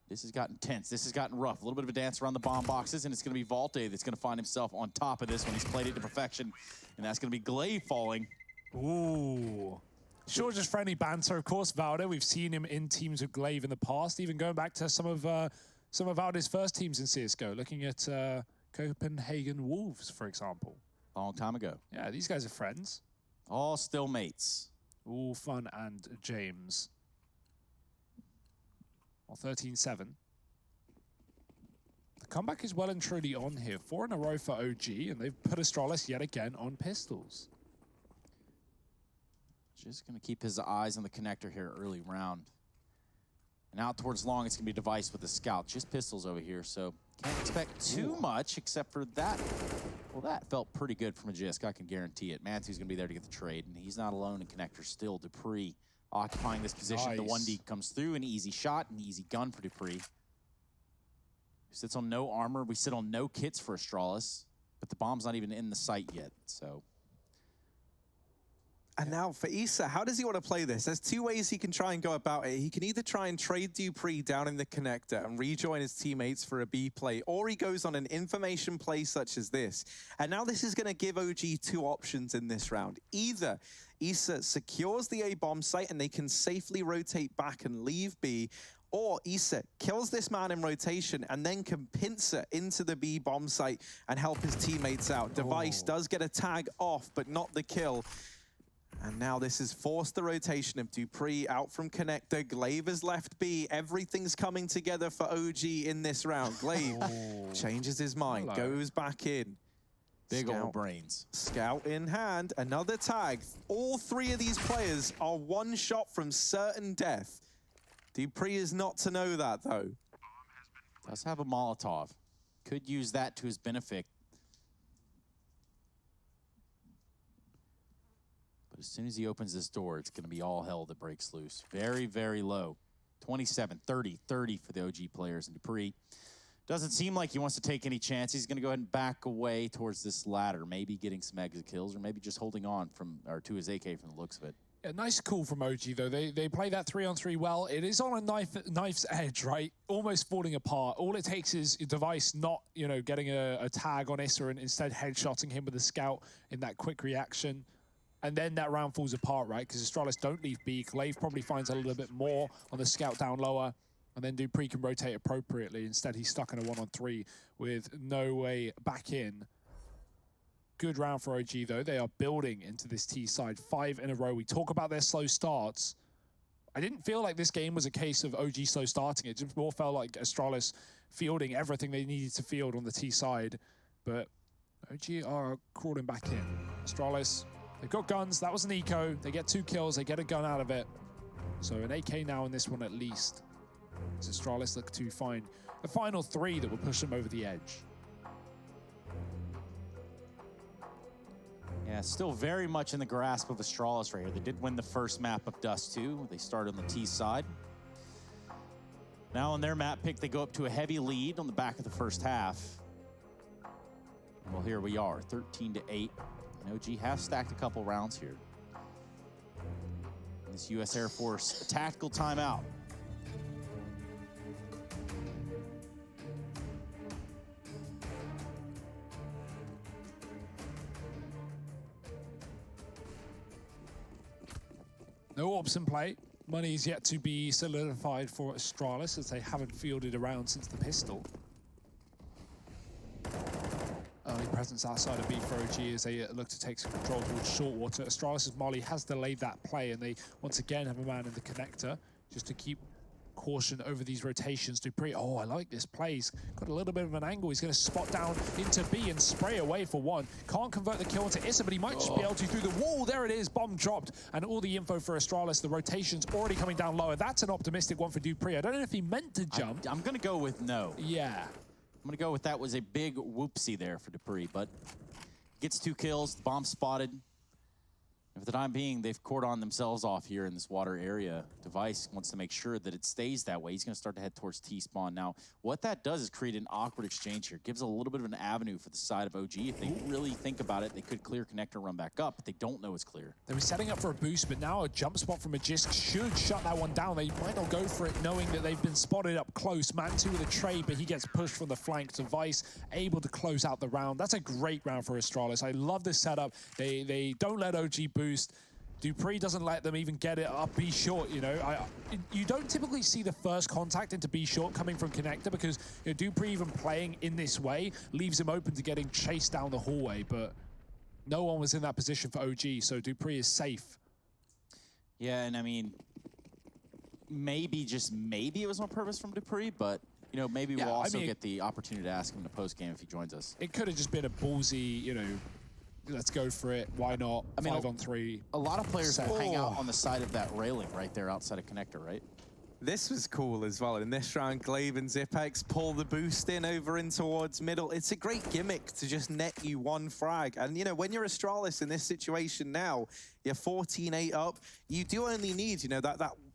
This has gotten tense. This has gotten rough. A little bit of a dance around the bomb boxes, and it's going to be Valde that's going to find himself on top of this when he's played it to perfection. And that's going to be Glaive falling. Ooh. Sure, just friendly banter, of course, Valde. We've seen him in teams with Glaive in the past, even going back to some of Valde's first teams in CSGO, looking at Copenhagen Wolves, for example. Long time ago. Yeah, these guys are friends. All still mates. All fun and James. Well, 13-7. The comeback is well and truly on here. 4 in a row for OG, and they've put Astralis yet again on pistols. Just going to keep his eyes on the connector here early round. And out towards long, it's going to be Device with the scout. Just pistols over here, so can't expect too much except for that. Well, that felt pretty good from a Jisk, I can guarantee it. Mantu's going to be there to get the trade, and he's not alone in connector still. Dupree occupying this position. Nice. The 1D comes through, an easy shot, an easy gun for Dupree. Who sits on no armor. We sit on no kits for Astralis, but the bomb's not even in the site yet, so. And now for Issa, how does he want to play this? There's two ways he can try and go about it. He can either try and trade Dupree down in the connector and rejoin his teammates for a B play, or he goes on an information play such as this. And now this is going to give OG two options in this round. Either Issa secures the A bomb site and they can safely rotate back and leave B, or Issa kills this man in rotation and then can pincer into the B bomb site and help his teammates out. Device does get a tag off, but not the kill. And now this has forced the rotation of Dupree out from connector. Glaive has left B. Everything's coming together for OG in this round. Glaive changes his mind, goes back in. Big old brains. Scout in hand, another tag. All three of these players are one shot from certain death. Dupree is not to know that, though. Does have a Molotov. Could use that to his benefit. But as soon as he opens this door, it's going to be all hell that breaks loose. Very, very low. 27, 30, 30 for the OG players. And Dupree doesn't seem like he wants to take any chances. He's going to go ahead and back away towards this ladder, maybe getting some exit kills, or maybe just holding on to his AK from the looks of it. Yeah, nice call from OG, though. They play that 3-on-3 well. It is on a knife's edge, right? Almost falling apart. All it takes is a Device not, getting a tag on Issa and instead headshotting him with a scout in that quick reaction. And then that round falls apart, right? Because Astralis don't leave B. Glaive probably finds a little bit more on the scout down lower. And then Dupree can rotate appropriately. Instead, he's stuck in a 1-on-3 with no way back in. Good round for OG, though. They are building into this T side 5 in a row. We talk about their slow starts. I didn't feel like this game was a case of OG slow starting. It just more felt like Astralis fielding everything they needed to field on the T side. But OG are crawling back in. Astralis, they've got guns. That was an eco. They get 2 kills. They get a gun out of it. So an AK now in this one at least. As Astralis look to find the final 3 that will push them over the edge. Yeah, still very much in the grasp of Astralis right here. They did win the first map of Dust 2. They started on the T side. Now on their map pick, they go up to a heavy lead on the back of the first half. Well, here we are, 13-8. And OG have stacked a couple rounds here. This U.S. Air Force tactical timeout. No orbs in play. Money is yet to be solidified for Astralis as they haven't fielded around since the pistol. Early presence outside of B for OG as they look to take control towards Shortwater. Astralis' Molly has delayed that play and they once again have a man in the connector just to keep caution over these rotations. Dupree, oh, I like this play. He's got a little bit of an angle. He's going to spot down into B and spray away for 1. Can't convert the kill into Issa, but he might just be able to through the wall. There it is, bomb dropped. And all the info for Astralis, the rotation's already coming down lower. That's an optimistic one for Dupree. I don't know if he meant to jump. I'm going to go with no. Yeah. I'm going to go with that was a big whoopsie there for Dupree, but gets 2 kills, bomb spotted. And for the time being, they've cordoned themselves off here in this water area. Device wants to make sure that it stays that way. He's going to start to head towards T-spawn. Now, what that does is create an awkward exchange here. Gives a little bit of an avenue for the side of OG. If they really think about it, they could clear connector, run back up, but they don't know it's clear. They were setting up for a boost, but now a jump spot from a Jisk should shut that one down. They might not go for it, knowing that they've been spotted up close. Mantu with a trade, but he gets pushed from the flank. Device able to close out the round. That's a great round for Astralis. I love this setup. They don't let OG boost. Dupree doesn't let them even get it up B short, you don't typically see the first contact into B short coming from connector because Dupree even playing in this way leaves him open to getting chased down the hallway, but No one was in that position for OG, so dupreeh is safe. Yeah, and I mean, maybe, just maybe it was on purpose from dupreeh, but, you know, maybe we'll also get the opportunity to ask him in the post-game if he joins us. It could have just been a ballsy, you know, let's go for it, why not, I mean, 5-on-3. A lot of players hang out on the side of that railing right there outside of connector, right? This was cool as well. In this round, Glaive and Zipex pull the boost in over in towards middle. It's a great gimmick to just net you one frag. And, you know, when you're Astralis in this situation now, you're 14-8 up. You do only need, you know,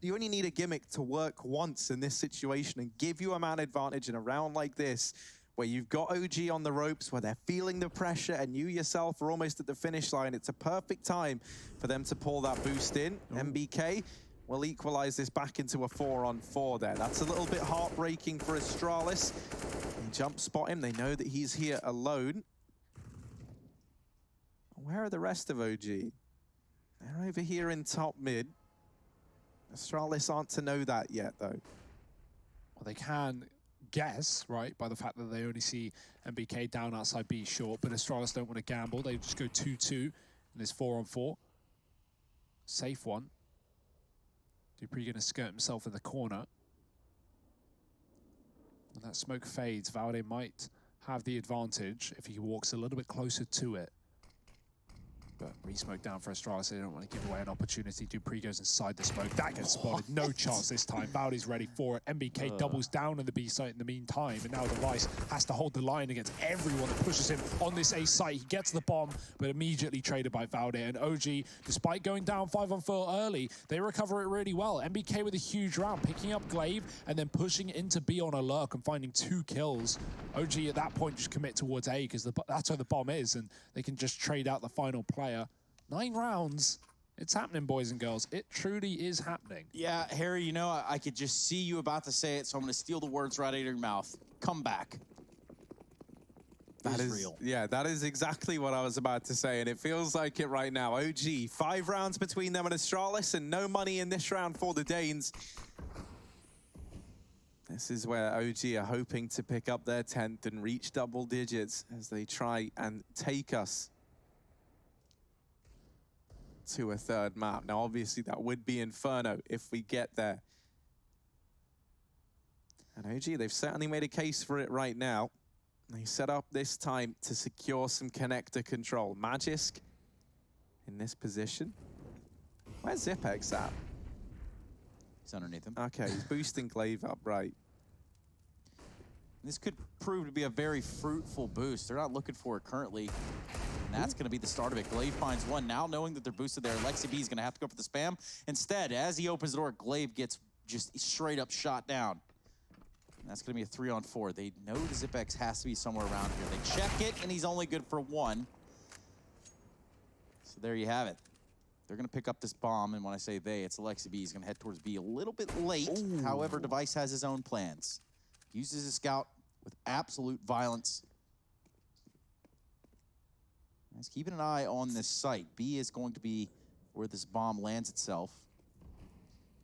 you only need a gimmick to work once in this situation and give you a man advantage in a round like this, where you've got OG on the ropes, where they're feeling the pressure, and you yourself are almost at the finish line. It's a perfect time for them to pull that boost in. MBK will equalize this back into a 4-on-4 there. That's a little bit heartbreaking for Astralis. They jump spot him. They know that he's here alone. Where are the rest of OG? They're over here in top mid. Astralis aren't to know that yet, though. Well, they can guess, right, by the fact that they only see MBK down outside B short, but Astralis don't want to gamble. They just go 2-2 in this 4-on-4. Safe one. dupreeh going to skirt himself in the corner. When that smoke fades, Valde might have the advantage if he walks a little bit closer to it. But re-smoke down for Astralis, so they don't want to give away an opportunity. dupreeh goes inside the smoke. That gets spotted. No chance this time. Valde's ready for it. MBK doubles down on the B site in the meantime. And now Device has to hold the line against everyone that pushes him on this A site. He gets the bomb, but immediately traded by Valde. And OG, despite going down 5-on-4 early, they recover it really well. MBK with a huge round, picking up Glaive and then pushing into B on a lurk and finding 2 kills. OG at that point just commit towards A because that's where the bomb is, and they can just trade out the final player. 9 rounds. It's happening, boys and girls. It truly is happening. Yeah, Harry, you know, I could just see you about to say it, so I'm going to steal the words right out of your mouth. Come back. That is real. Yeah, that is exactly what I was about to say, and it feels like it right now. OG, 5 rounds between them and Astralis, and no money in this round for the Danes. This is where OG are hoping to pick up their 10th and reach double digits as they try and take us to a 3rd map. Now, obviously, that would be Inferno if we get there. And OG, they've certainly made a case for it right now. They set up this time to secure some connector control. Magisk in this position. Where's Zipex at? He's underneath him. Okay, he's boosting Glaive up, right. This could prove to be a very fruitful boost. They're not looking for it currently. And that's going to be the start of it. Glaive finds one. Now knowing that they're boosted there, Lexi B is going to have to go for the spam. Instead, as he opens the door, Glaive gets just straight up shot down. And that's going to be a 3-on-4. They know the Zipex has to be somewhere around here. They check it, and he's only good for 1. So there you have it. They're going to pick up this bomb, and when I say they, it's Alexi B. He's going to head towards B a little bit late. Ooh. However, Device has his own plans. Uses his scout with absolute violence. He's keeping an eye on this site. B is going to be where this bomb lands itself.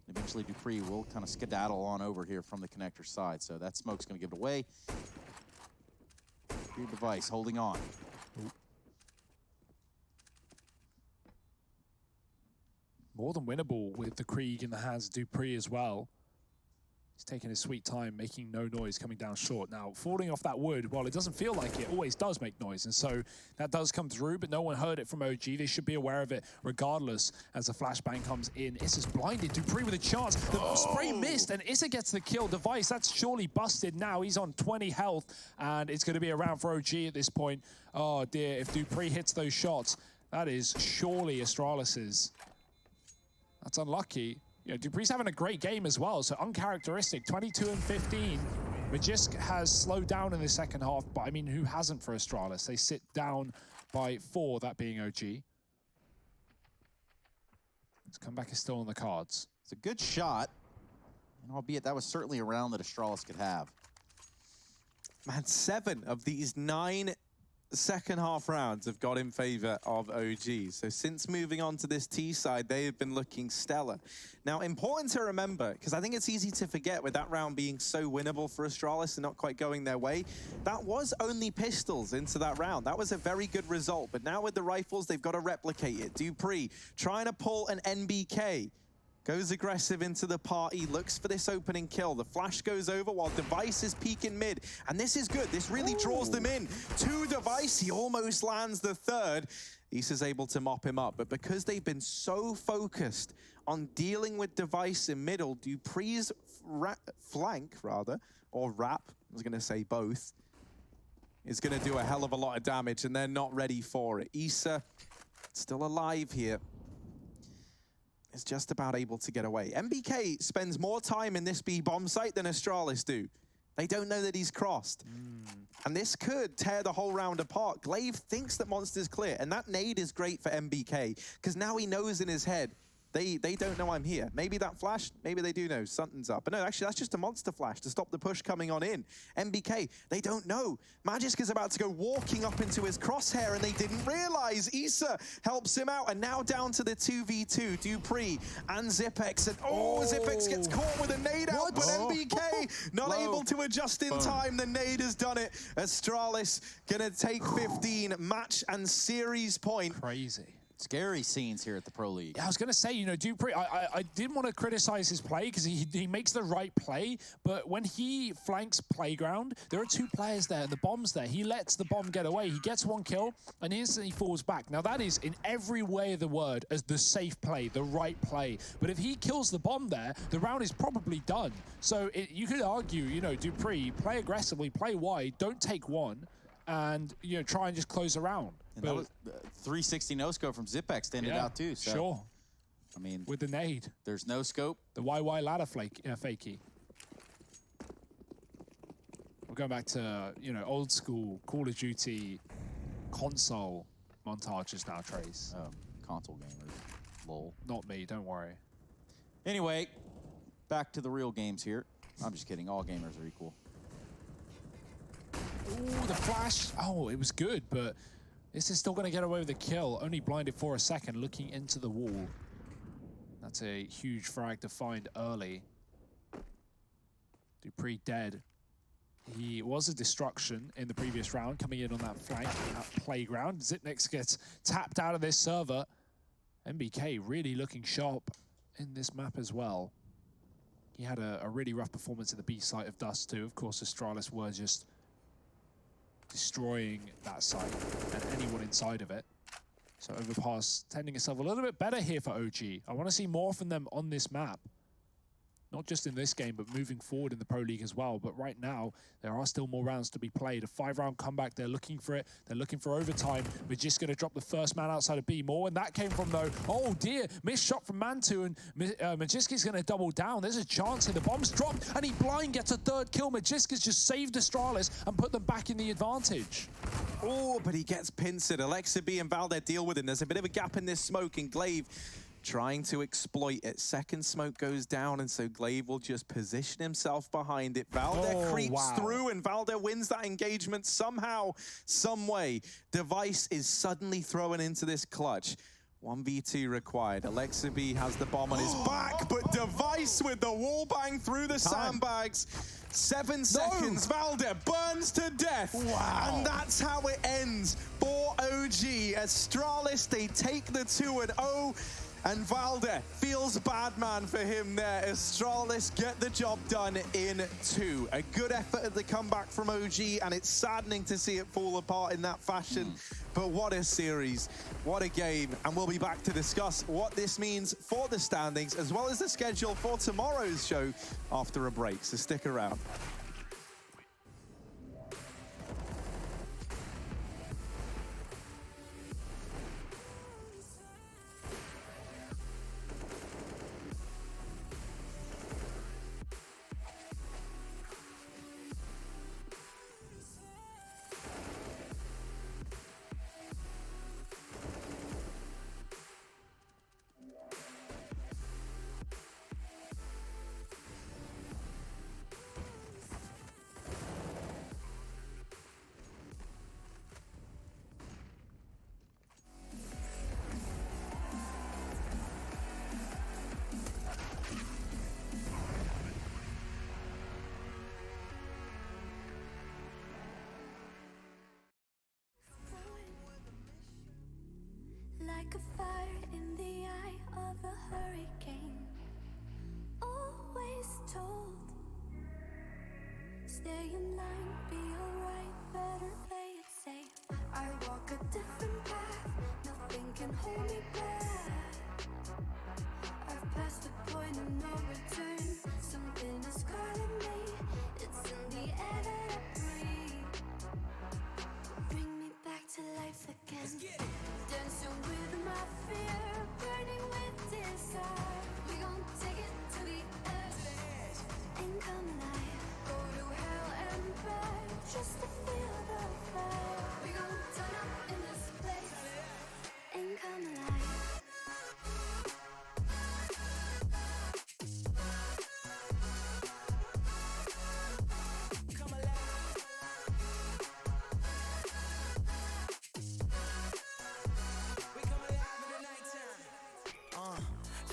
Eventually, dupreeh will kind of skedaddle on over here from the connector side. So that smoke's going to give it away. Your Device holding on. More than winnable with the Krieg in the hands of dupreeh as well. He's taking his sweet time, making no noise, coming down short. Now, falling off that wood, while it doesn't feel like it, always does make noise. And so that does come through, but no one heard it from OG. They should be aware of it regardless as the flashbang comes in. Issa's blinded. dupreeh with a chance. The spray missed, and Issa gets the kill. Device, that's surely busted now. He's on 20 health, and it's going to be a round for OG at this point. Oh, dear. If dupreeh hits those shots, that is surely Astralis's. That's unlucky. You know, dupreeh's having a great game as well, so uncharacteristic, 22 and 15. Magisk has slowed down in the second half, but I mean, who hasn't for Astralis? They sit down by 4, that being OG. His comeback is still on the cards. It's a good shot, and albeit that was certainly a round that Astralis could have. Man, 7 of these 9 second half rounds have got in favor of OG. So since moving on to this T side, they have been looking stellar. Now, important to remember, because I think it's easy to forget with that round being so winnable for Astralis and not quite going their way, that was only pistols into that round. That was a very good result. But now with the rifles, they've got to replicate it. Dupree trying to pull an NBK. Goes aggressive into the party, looks for this opening kill. The flash goes over while Device is peeking mid. And this is good. This really draws them in. 2 Device, he almost lands the third. Issa's able to mop him up. But because they've been so focused on dealing with Device in middle, Dupree's flank, or wrap, I was going to say both, is going to do a hell of a lot of damage, and they're not ready for it. Issa, still alive here, is just about able to get away. MBK spends more time in this B bomb site than Astralis do. They don't know that he's crossed. And this could tear the whole round apart. Glaive thinks that Monster's clear, and that nade is great for MBK, because now he knows in his head, they don't know I'm here. Maybe that flash, maybe they do know something's up. But no, actually, that's just a monster flash to stop the push coming on in. MBK, they don't know. Magisk is about to go walking up into his crosshair, and they didn't realize. Issa helps him out, and now down to the 2v2, Dupree and Zipex. And Zipex gets caught with a nade out, but MBK not able to adjust in time. The nade has done it. Astralis gonna take 15 match and series point. Crazy. Scary scenes here at the Pro League. Yeah, I was going to say, you know, Dupree, I didn't want to criticize his play because he makes the right play, but when he flanks Playground, there are 2 players there, and the bomb's there. He lets the bomb get away. He gets 1 kill, and he instantly falls back. Now, that is, in every way of the word, as the safe play, the right play. But if he kills the bomb there, the round is probably done. So you could argue, you know, Dupree, play aggressively, play wide, don't take 1, and, you know, try and just close the round. And that was 360 no-scope from Zipex to end it out too. So, sure. I mean, with the nade. There's no scope. The YY ladder fakey. We're going back to, you know, old school Call of Duty console montages now, Trace. Console gamers. Lol. Not me, don't worry. Anyway, back to the real games here. I'm just kidding. All gamers are equal. Ooh, the flash. Oh, it was good, but this is still going to get away with the kill. Only blinded for a second, looking into the wall. That's a huge frag to find early. Dupree dead. He was a destruction in the previous round, coming in on that flank, that Playground. Zipnex gets tapped out of this server. MBK really looking sharp in this map as well. He had a really rough performance at the B site of Dust too. Of course, Astralis were just destroying that site and anyone inside of it. So Overpass tending itself a little bit better here for OG. I want to see more from them on this map. Not just in this game, but moving forward in the Pro League as well. But right now, there are still more rounds to be played. A 5-round comeback, they're looking for it. They're looking for overtime. We're just going to drop the first man outside of B. More, and that came from, though, oh dear, missed shot from Mantu, and Magiska's going to double down. There's a chance here. The bomb's dropped, and he blind gets a 3rd kill. Magiska's just saved Astralis and put them back in the advantage. Oh, but he gets pincered. Alexa B and Valder deal with him. There's a bit of a gap in this smoke, and Glaive trying to exploit it. Second smoke goes down, and so Glaive will just position himself behind it. Valder creeps through, and Valder wins that engagement somehow, some way. Device is suddenly thrown into this clutch. 1v2 required. Alexa B has the bomb on his back, but Device with the wall bang through the sandbags. 7 seconds, Valder burns to death. Wow. And that's how it ends for OG. Astralis, they take the 2-0. And Valder feels bad man for him there. Astralis get the job done in 2. A good effort at the comeback from OG, and it's saddening to see it fall apart in that fashion. But what a series, what a game. And we'll be back to discuss what this means for the standings, as well as the schedule for tomorrow's show after a break. So stick around. in line, be alright, better play it safe. I walk a different path, nothing can hold me back. I've passed the point of no return, something is calling me. It's in the air that I breathe. Bring me back to life again. Dancing with my fear, burning with desire. We gon' take it to the edge and come alive. Go to hell and back just to feel the fire. We gon' turn up in this place and come alive.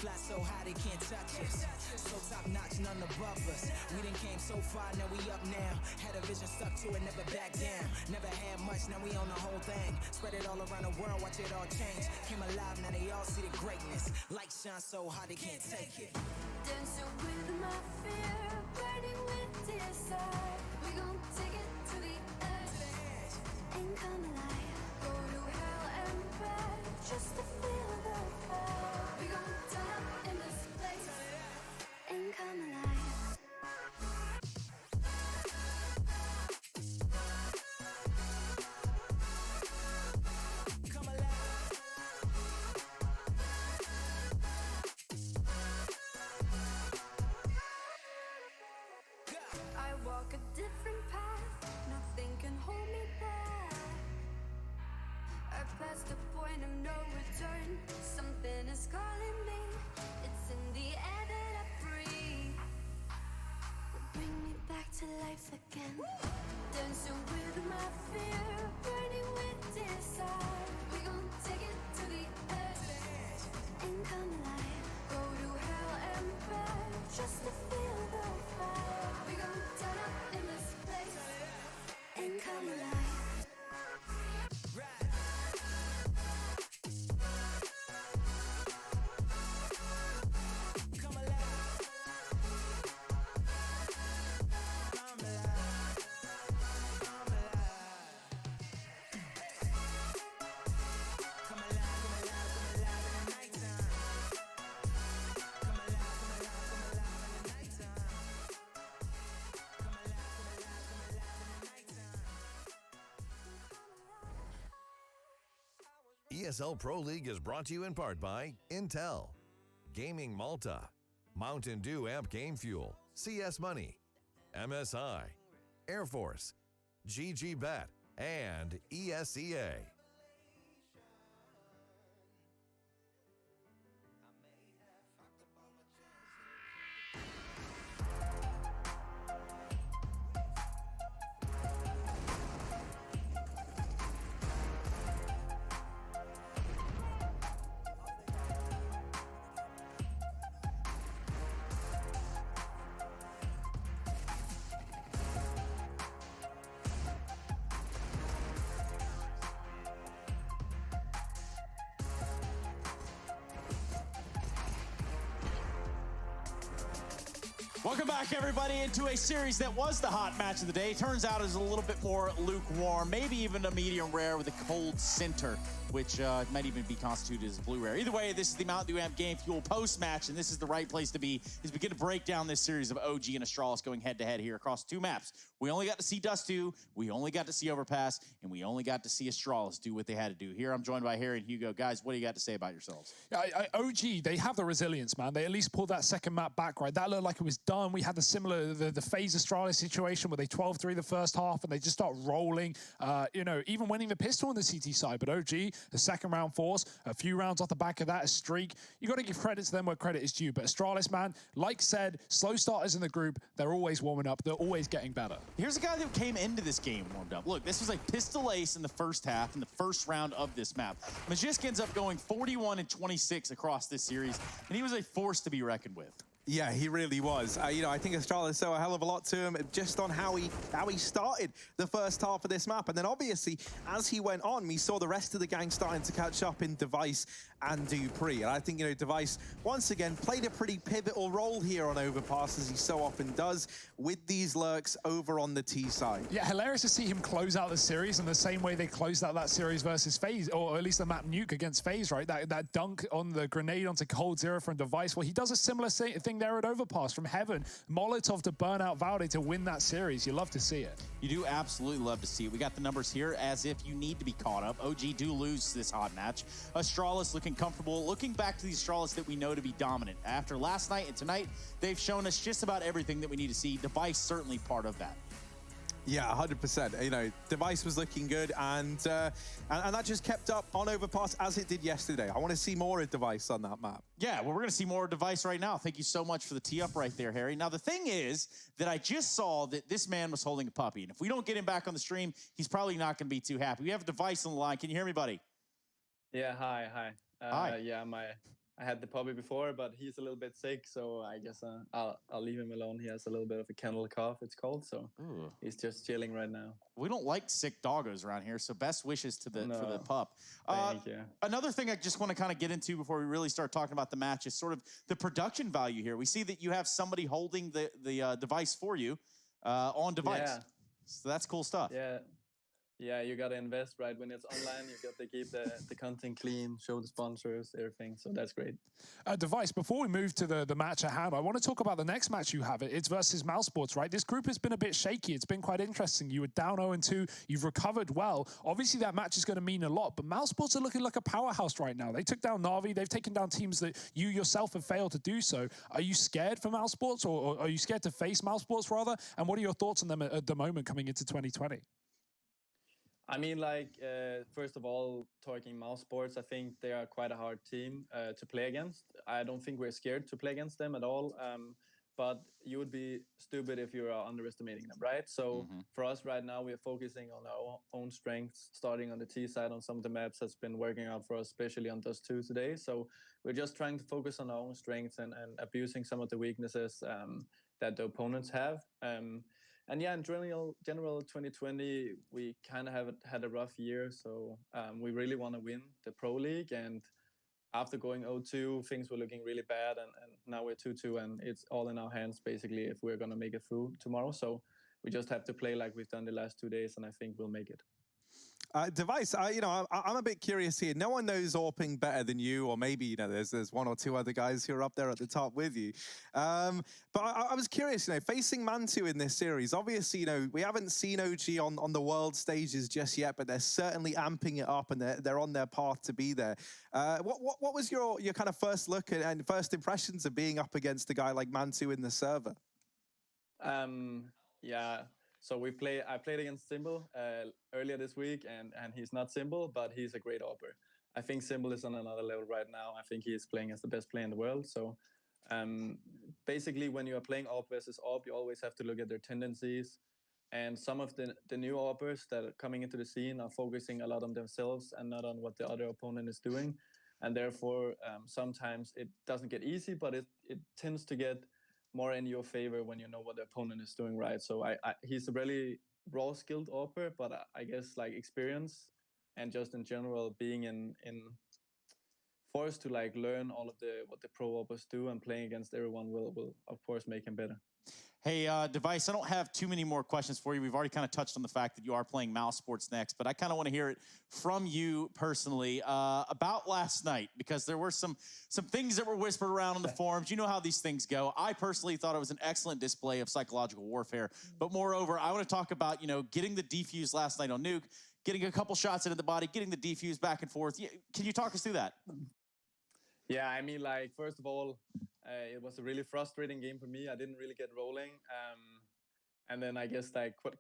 Fly so high they can't touch us. So top notch, none above us. We done came so far, now we up now. Had a vision, stuck to it, never back down. Never had much, now we own the whole thing. Spread it all around the world, watch it all change. Came alive, now they all see the greatness. Light shine so high they can't take it. Dancing with my fear, burning with desire. We gon' take it to the edge and come alive. Go to hell and back just to feel the fire. We gon' turn up in this place and come alive. Come alive. I walk a different path, nothing can hold me back. I passed the point of no return, something is calling me. It's in the air that I breathe. Bring me back to life again. Dancing with my fear, burning with desire. We gon' take it to the edge and come alive. Go to hell and back just to feel the fire. We gon' turn up in this place and come alive. Come alive. Come alive. Come alive. Come alive, come alive, come alive in the nighttime. Come alive, come alive, come alive in the nighttime. Come alive, come alive, come alive in the nighttime. ESL Pro League is brought to you in part by Intel, Gaming Malta, Mountain Dew Amp Game Fuel, CS Money, MSI, Air Force, GG Bet, and ESEA. Welcome back, everybody, into a series that was the hot match of the day. Turns out it was a little bit more lukewarm, maybe even a medium rare with a cold center, which might even be constituted as a blue rare. Either way, this is the Mountain Dew Amp Game Fuel post-match, and this is the right place to be as we get to break down this series of OG and Astralis going head-to-head here across two maps. We only got to see Dust 2, we only got to see Overpass, and we only got to see Astralis do what they had to do. Here I'm joined by Harry and Hugo. Guys, what do you got to say about yourselves? OG, they have the resilience, man. They at least pulled that second map back, right? That looked like it was done. We had the similar, the FaZe Astralis situation where they 12-3 the first half and they just start rolling, you know, even winning the pistol on the CT side. But OG, the second round force, a few rounds off the back of that, a streak. You got to give credit to them where credit is due. But Astralis, man, like said, slow starters in the group, they're always warming up. They're always getting better. Here's a guy who came into this game warmed up. Look, this was a pistol ace in the first half, in the first round of this map. Magisk ends up going 41-26 across this series, and he was a force to be reckoned with. Yeah, he really was. You know, I think Astralis owe a hell of a lot to him just on how he started the first half of this map. And then obviously, as he went on, we saw the rest of the gang starting to catch up in Device and Dupree. And I think, Device, once again, played a pretty pivotal role here on Overpass, as he so often does, with these lurks over on the T side. Yeah, hilarious to see him close out the series in the same way they closed out that series versus FaZe, or at least the map nuke against FaZe, right? That dunk on the grenade onto Cold Zero from Device. Well, he does a similar thing there at Overpass from Heaven. Molotov to burn out Valde to win that series. You love to see it. You do absolutely love to see it. We got the numbers here as if you need to be caught up. OG do lose this hot match. Astralis looking comfortable. Looking back to the Astralis that we know to be dominant. After last night and tonight, they've shown us just about everything that we need to see. Device certainly part of that. Yeah, 100%. Device was looking good, and that just kept up on Overpass as it did yesterday. I want to see more of Device on that map. Yeah, well, we're going to see more Device right now. Thank you so much for the tee up right there, Harry. Now, the thing is that I just saw that this man was holding a puppy, and if we don't get him back on the stream, he's probably not going to be too happy. We have a Device on the line. Can you hear me, buddy? Yeah, hi. Hi. Yeah, I had the puppy before, but he's a little bit sick, so I guess I'll leave him alone. He has a little bit of a kennel cough, it's called, so he's just chilling right now. We don't like sick doggos around here, so best wishes to for the pup. Thank you. Another thing I just want to kind of get into before we really start talking about the match is sort of the production value here. We see that you have somebody holding the device for you on device. Yeah. So that's cool stuff. Yeah, you got to invest, right? When it's online, you got to keep the content clean, show the sponsors, everything. So that's great. Device, before we move to the match at hand, I want to talk about the next match you have. It's versus Mousesports, right? This group has been a bit shaky. It's been quite interesting. You were down 0-2. You've recovered well. Obviously, that match is going to mean a lot, but Mousesports are looking like a powerhouse right now. They took down Na'Vi. They've taken down teams that you yourself have failed to do so. Are you scared for Mousesports, or are you scared to face Mousesports, rather? And what are your thoughts on them at the moment coming into 2020? I mean, first of all, talking Mousesports, I think they are quite a hard team to play against. I don't think we're scared to play against them at all. But you would be stupid if you are underestimating them, right? So for us right now, we are focusing on our own strengths, starting on the T side on some of the maps that's been working out for us, especially on Dust 2 today. So we're just trying to focus on our own strengths and abusing some of the weaknesses that the opponents have. And yeah, in general 2020, we kind of have had a rough year. So we really want to win the Pro League. And after going 0-2, things were looking really bad. And now we're 2-2, and it's all in our hands, basically, if we're going to make it through tomorrow. So we just have to play like we've done the last 2 days, and I think we'll make it. Device, I'm a bit curious here. No one knows Orping better than you, or maybe, there's one or two other guys who are up there at the top with you. But I was curious, facing Mantu in this series, obviously, we haven't seen OG on the world stages just yet, but they're certainly amping it up, and they're on their path to be there. What was your kind of first look and first impressions of being up against a guy like Mantu in the server? Yeah. So I played against Symbol earlier this week, and he's not Symbol, but he's a great AWPer. I think Symbol is on another level right now. I think he is playing as the best player in the world. So basically, when you are playing AWP versus AWP, you always have to look at their tendencies. And some of the new AWPers that are coming into the scene are focusing a lot on themselves and not on what the other opponent is doing. And therefore, sometimes it doesn't get easy, but it tends to get more in your favor when you know what the opponent is doing, right? So he's a really raw skilled AWPer, but I guess experience and just in general being in forced to learn all of what the pro AWPers do, and playing against everyone will of course make him better. Hey, Device, I don't have too many more questions for you. We've already kind of touched on the fact that you are playing Mousesports next, but I kind of want to hear it from you personally about last night, because there were some things that were whispered around on the forums. You know how these things go. I personally thought it was an excellent display of psychological warfare, but moreover, I want to talk about, getting the defuse last night on Nuke, getting a couple shots into the body, getting the defuse back and forth. Can you talk us through that? Yeah, I mean, first of all, it was a really frustrating game for me. I didn't really get rolling. And then I guess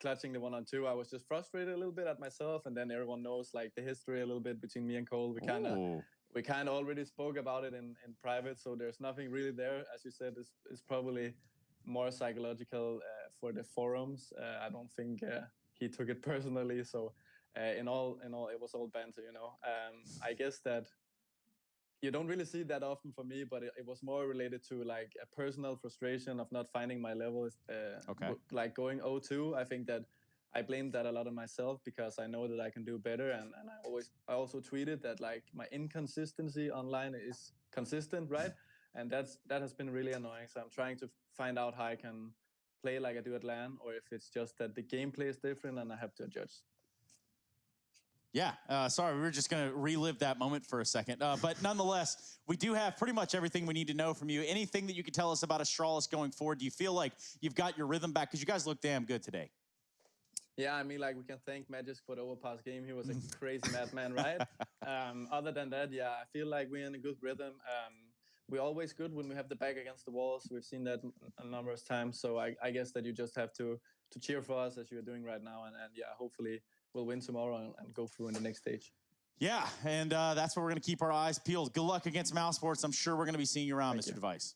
clutching the 1-on-2, I was just frustrated a little bit at myself. And then everyone knows the history a little bit between me and Cole. We kind of already spoke about it in private. So there's nothing really there. As you said, it's probably more psychological for the forums. I don't think he took it personally. So in all, it was all banter, I guess that you don't really see that often for me, but it was more related to a personal frustration of not finding my level. Okay. Going 0-2, I think that I blame that a lot on myself because I know that I can do better. And I also tweeted that like my inconsistency online is consistent, right? And that has been really annoying. So I'm trying to find out how I can play like I do at LAN, or if it's just that the gameplay is different and I have to adjust. Yeah, sorry, we were just going to relive that moment for a second. But nonetheless, we do have pretty much everything we need to know from you. Anything that you could tell us about Astralis going forward? Do you feel like you've got your rhythm back? Because you guys look damn good today. Yeah, I mean, like, we can thank Magic for the overpass game. He was a crazy madman, right? Other than that, yeah, I feel like we're in a good rhythm. We're always good when we have the back against the walls. We've seen that a number of times. So I guess that you just have to cheer for us as you're doing right now. And yeah, hopefully we'll win tomorrow and go through in the next stage. Yeah, and that's where we're going to keep our eyes peeled. Good luck against Mouse Sports. I'm sure we're going to be seeing you around, Mr. Device.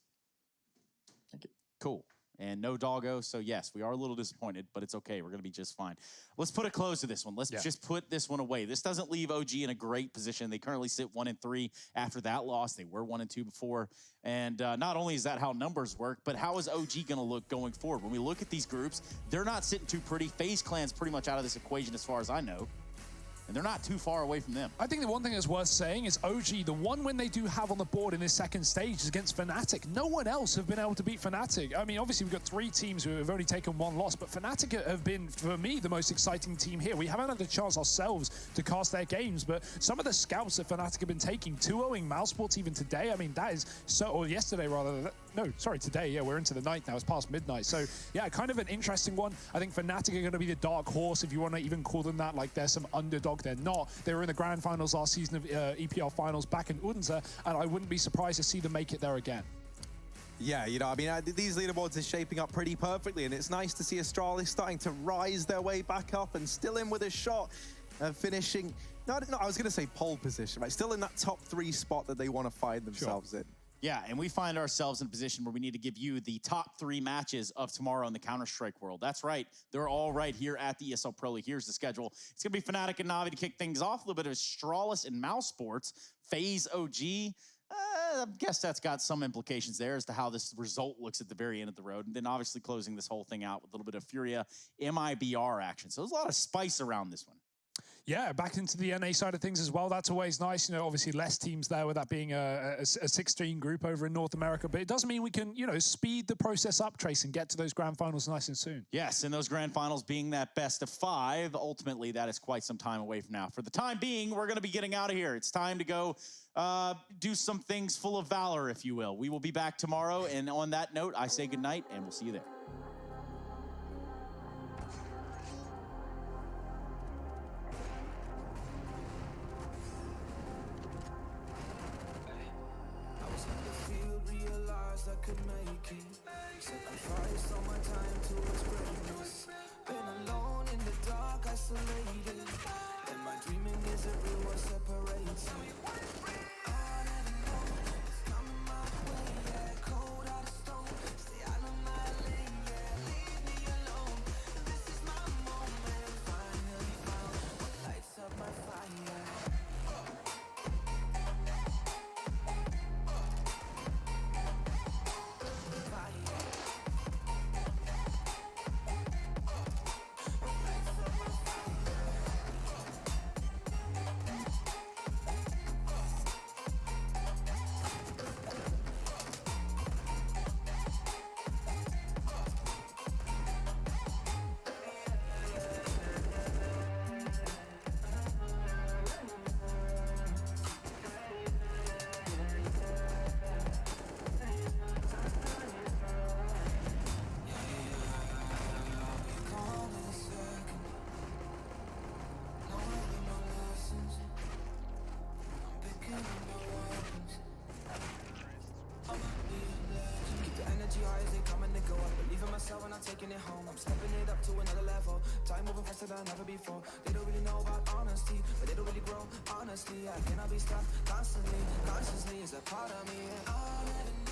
Thank you. Cool. And no doggo, so yes, we are a little disappointed, but it's okay. We're going to be just fine. Let's put a close to this one. Let's just put this one away. This doesn't leave OG in a great position. They currently sit 1-3 after that loss. They were 1-2 before. And not only is that how numbers work, but how is OG going to look going forward? When we look at these groups, they're not sitting too pretty. FaZe Clan's pretty much out of this equation as far as I know. And they're not too far away from them. I think the one thing that's worth saying is OG, the one win they do have on the board in this second stage is against Fnatic. No one else have been able to beat Fnatic. I mean, obviously, we've got 3 teams who have only taken 1 loss, but Fnatic have been, for me, the most exciting team here. We haven't had the chance ourselves to cast their games, but some of the scouts that Fnatic have been taking, 2-0ing Mousesports even today, I mean, that is so, or yesterday rather, no, sorry, today, yeah, we're into the night now, it's past midnight. So, yeah, kind of an interesting one. I think Fnatic are going to be the dark horse, if you want to even call them that, like they're some underdog. They're not. They were in the grand finals last season of EPL finals back in Odense, and I wouldn't be surprised to see them make it there again. Yeah, you know, I mean, these leaderboards are shaping up pretty perfectly, and it's nice to see Astralis starting to rise their way back up and still in with a shot of finishing, no, I was going to say pole position, right? Still in that top 3 spot that they want to find themselves in. Yeah, and we find ourselves in a position where we need to give you the top 3 matches of tomorrow in the Counter-Strike world. That's right. They're all right here at the ESL Pro League. Here's the schedule. It's going to be Fnatic and Na'Vi to kick things off. A little bit of Astralis and Mouse Sports. FaZe OG. I guess that's got some implications there as to how this result looks at the very end of the road. And then obviously closing this whole thing out with a little bit of Furia MIBR action. So there's a lot of spice around this one. Yeah, back into the NA side of things as well. That's always nice. You know, obviously less teams there with that being a 16 group over in North America. But it does mean we can, you know, speed the process up, Trace, and get to those grand finals nice and soon. Yes, and those grand finals being that best of 5, ultimately that is quite some time away from now. For the time being, we're going to be getting out of here. It's time to go do some things full of valor, if you will. We will be back tomorrow. And on that note, I say goodnight, and we'll see you there. I could make it. Sacrificed all my time towards greatness. Been alone in the dark, isolated. And my dreaming isn't real, what separates me. All I never know is coming my way, yeah. Cold out of stone, stay out of my lane, yeah. Leave me alone, this is my moment. Finally found what lights up my fire. When I'm taking it home, I'm stepping it up to another level. Time moving faster than ever before. They don't really know about honesty, but they don't really grow. Honestly, I cannot be stopped constantly. Consciously is a part of me. And all I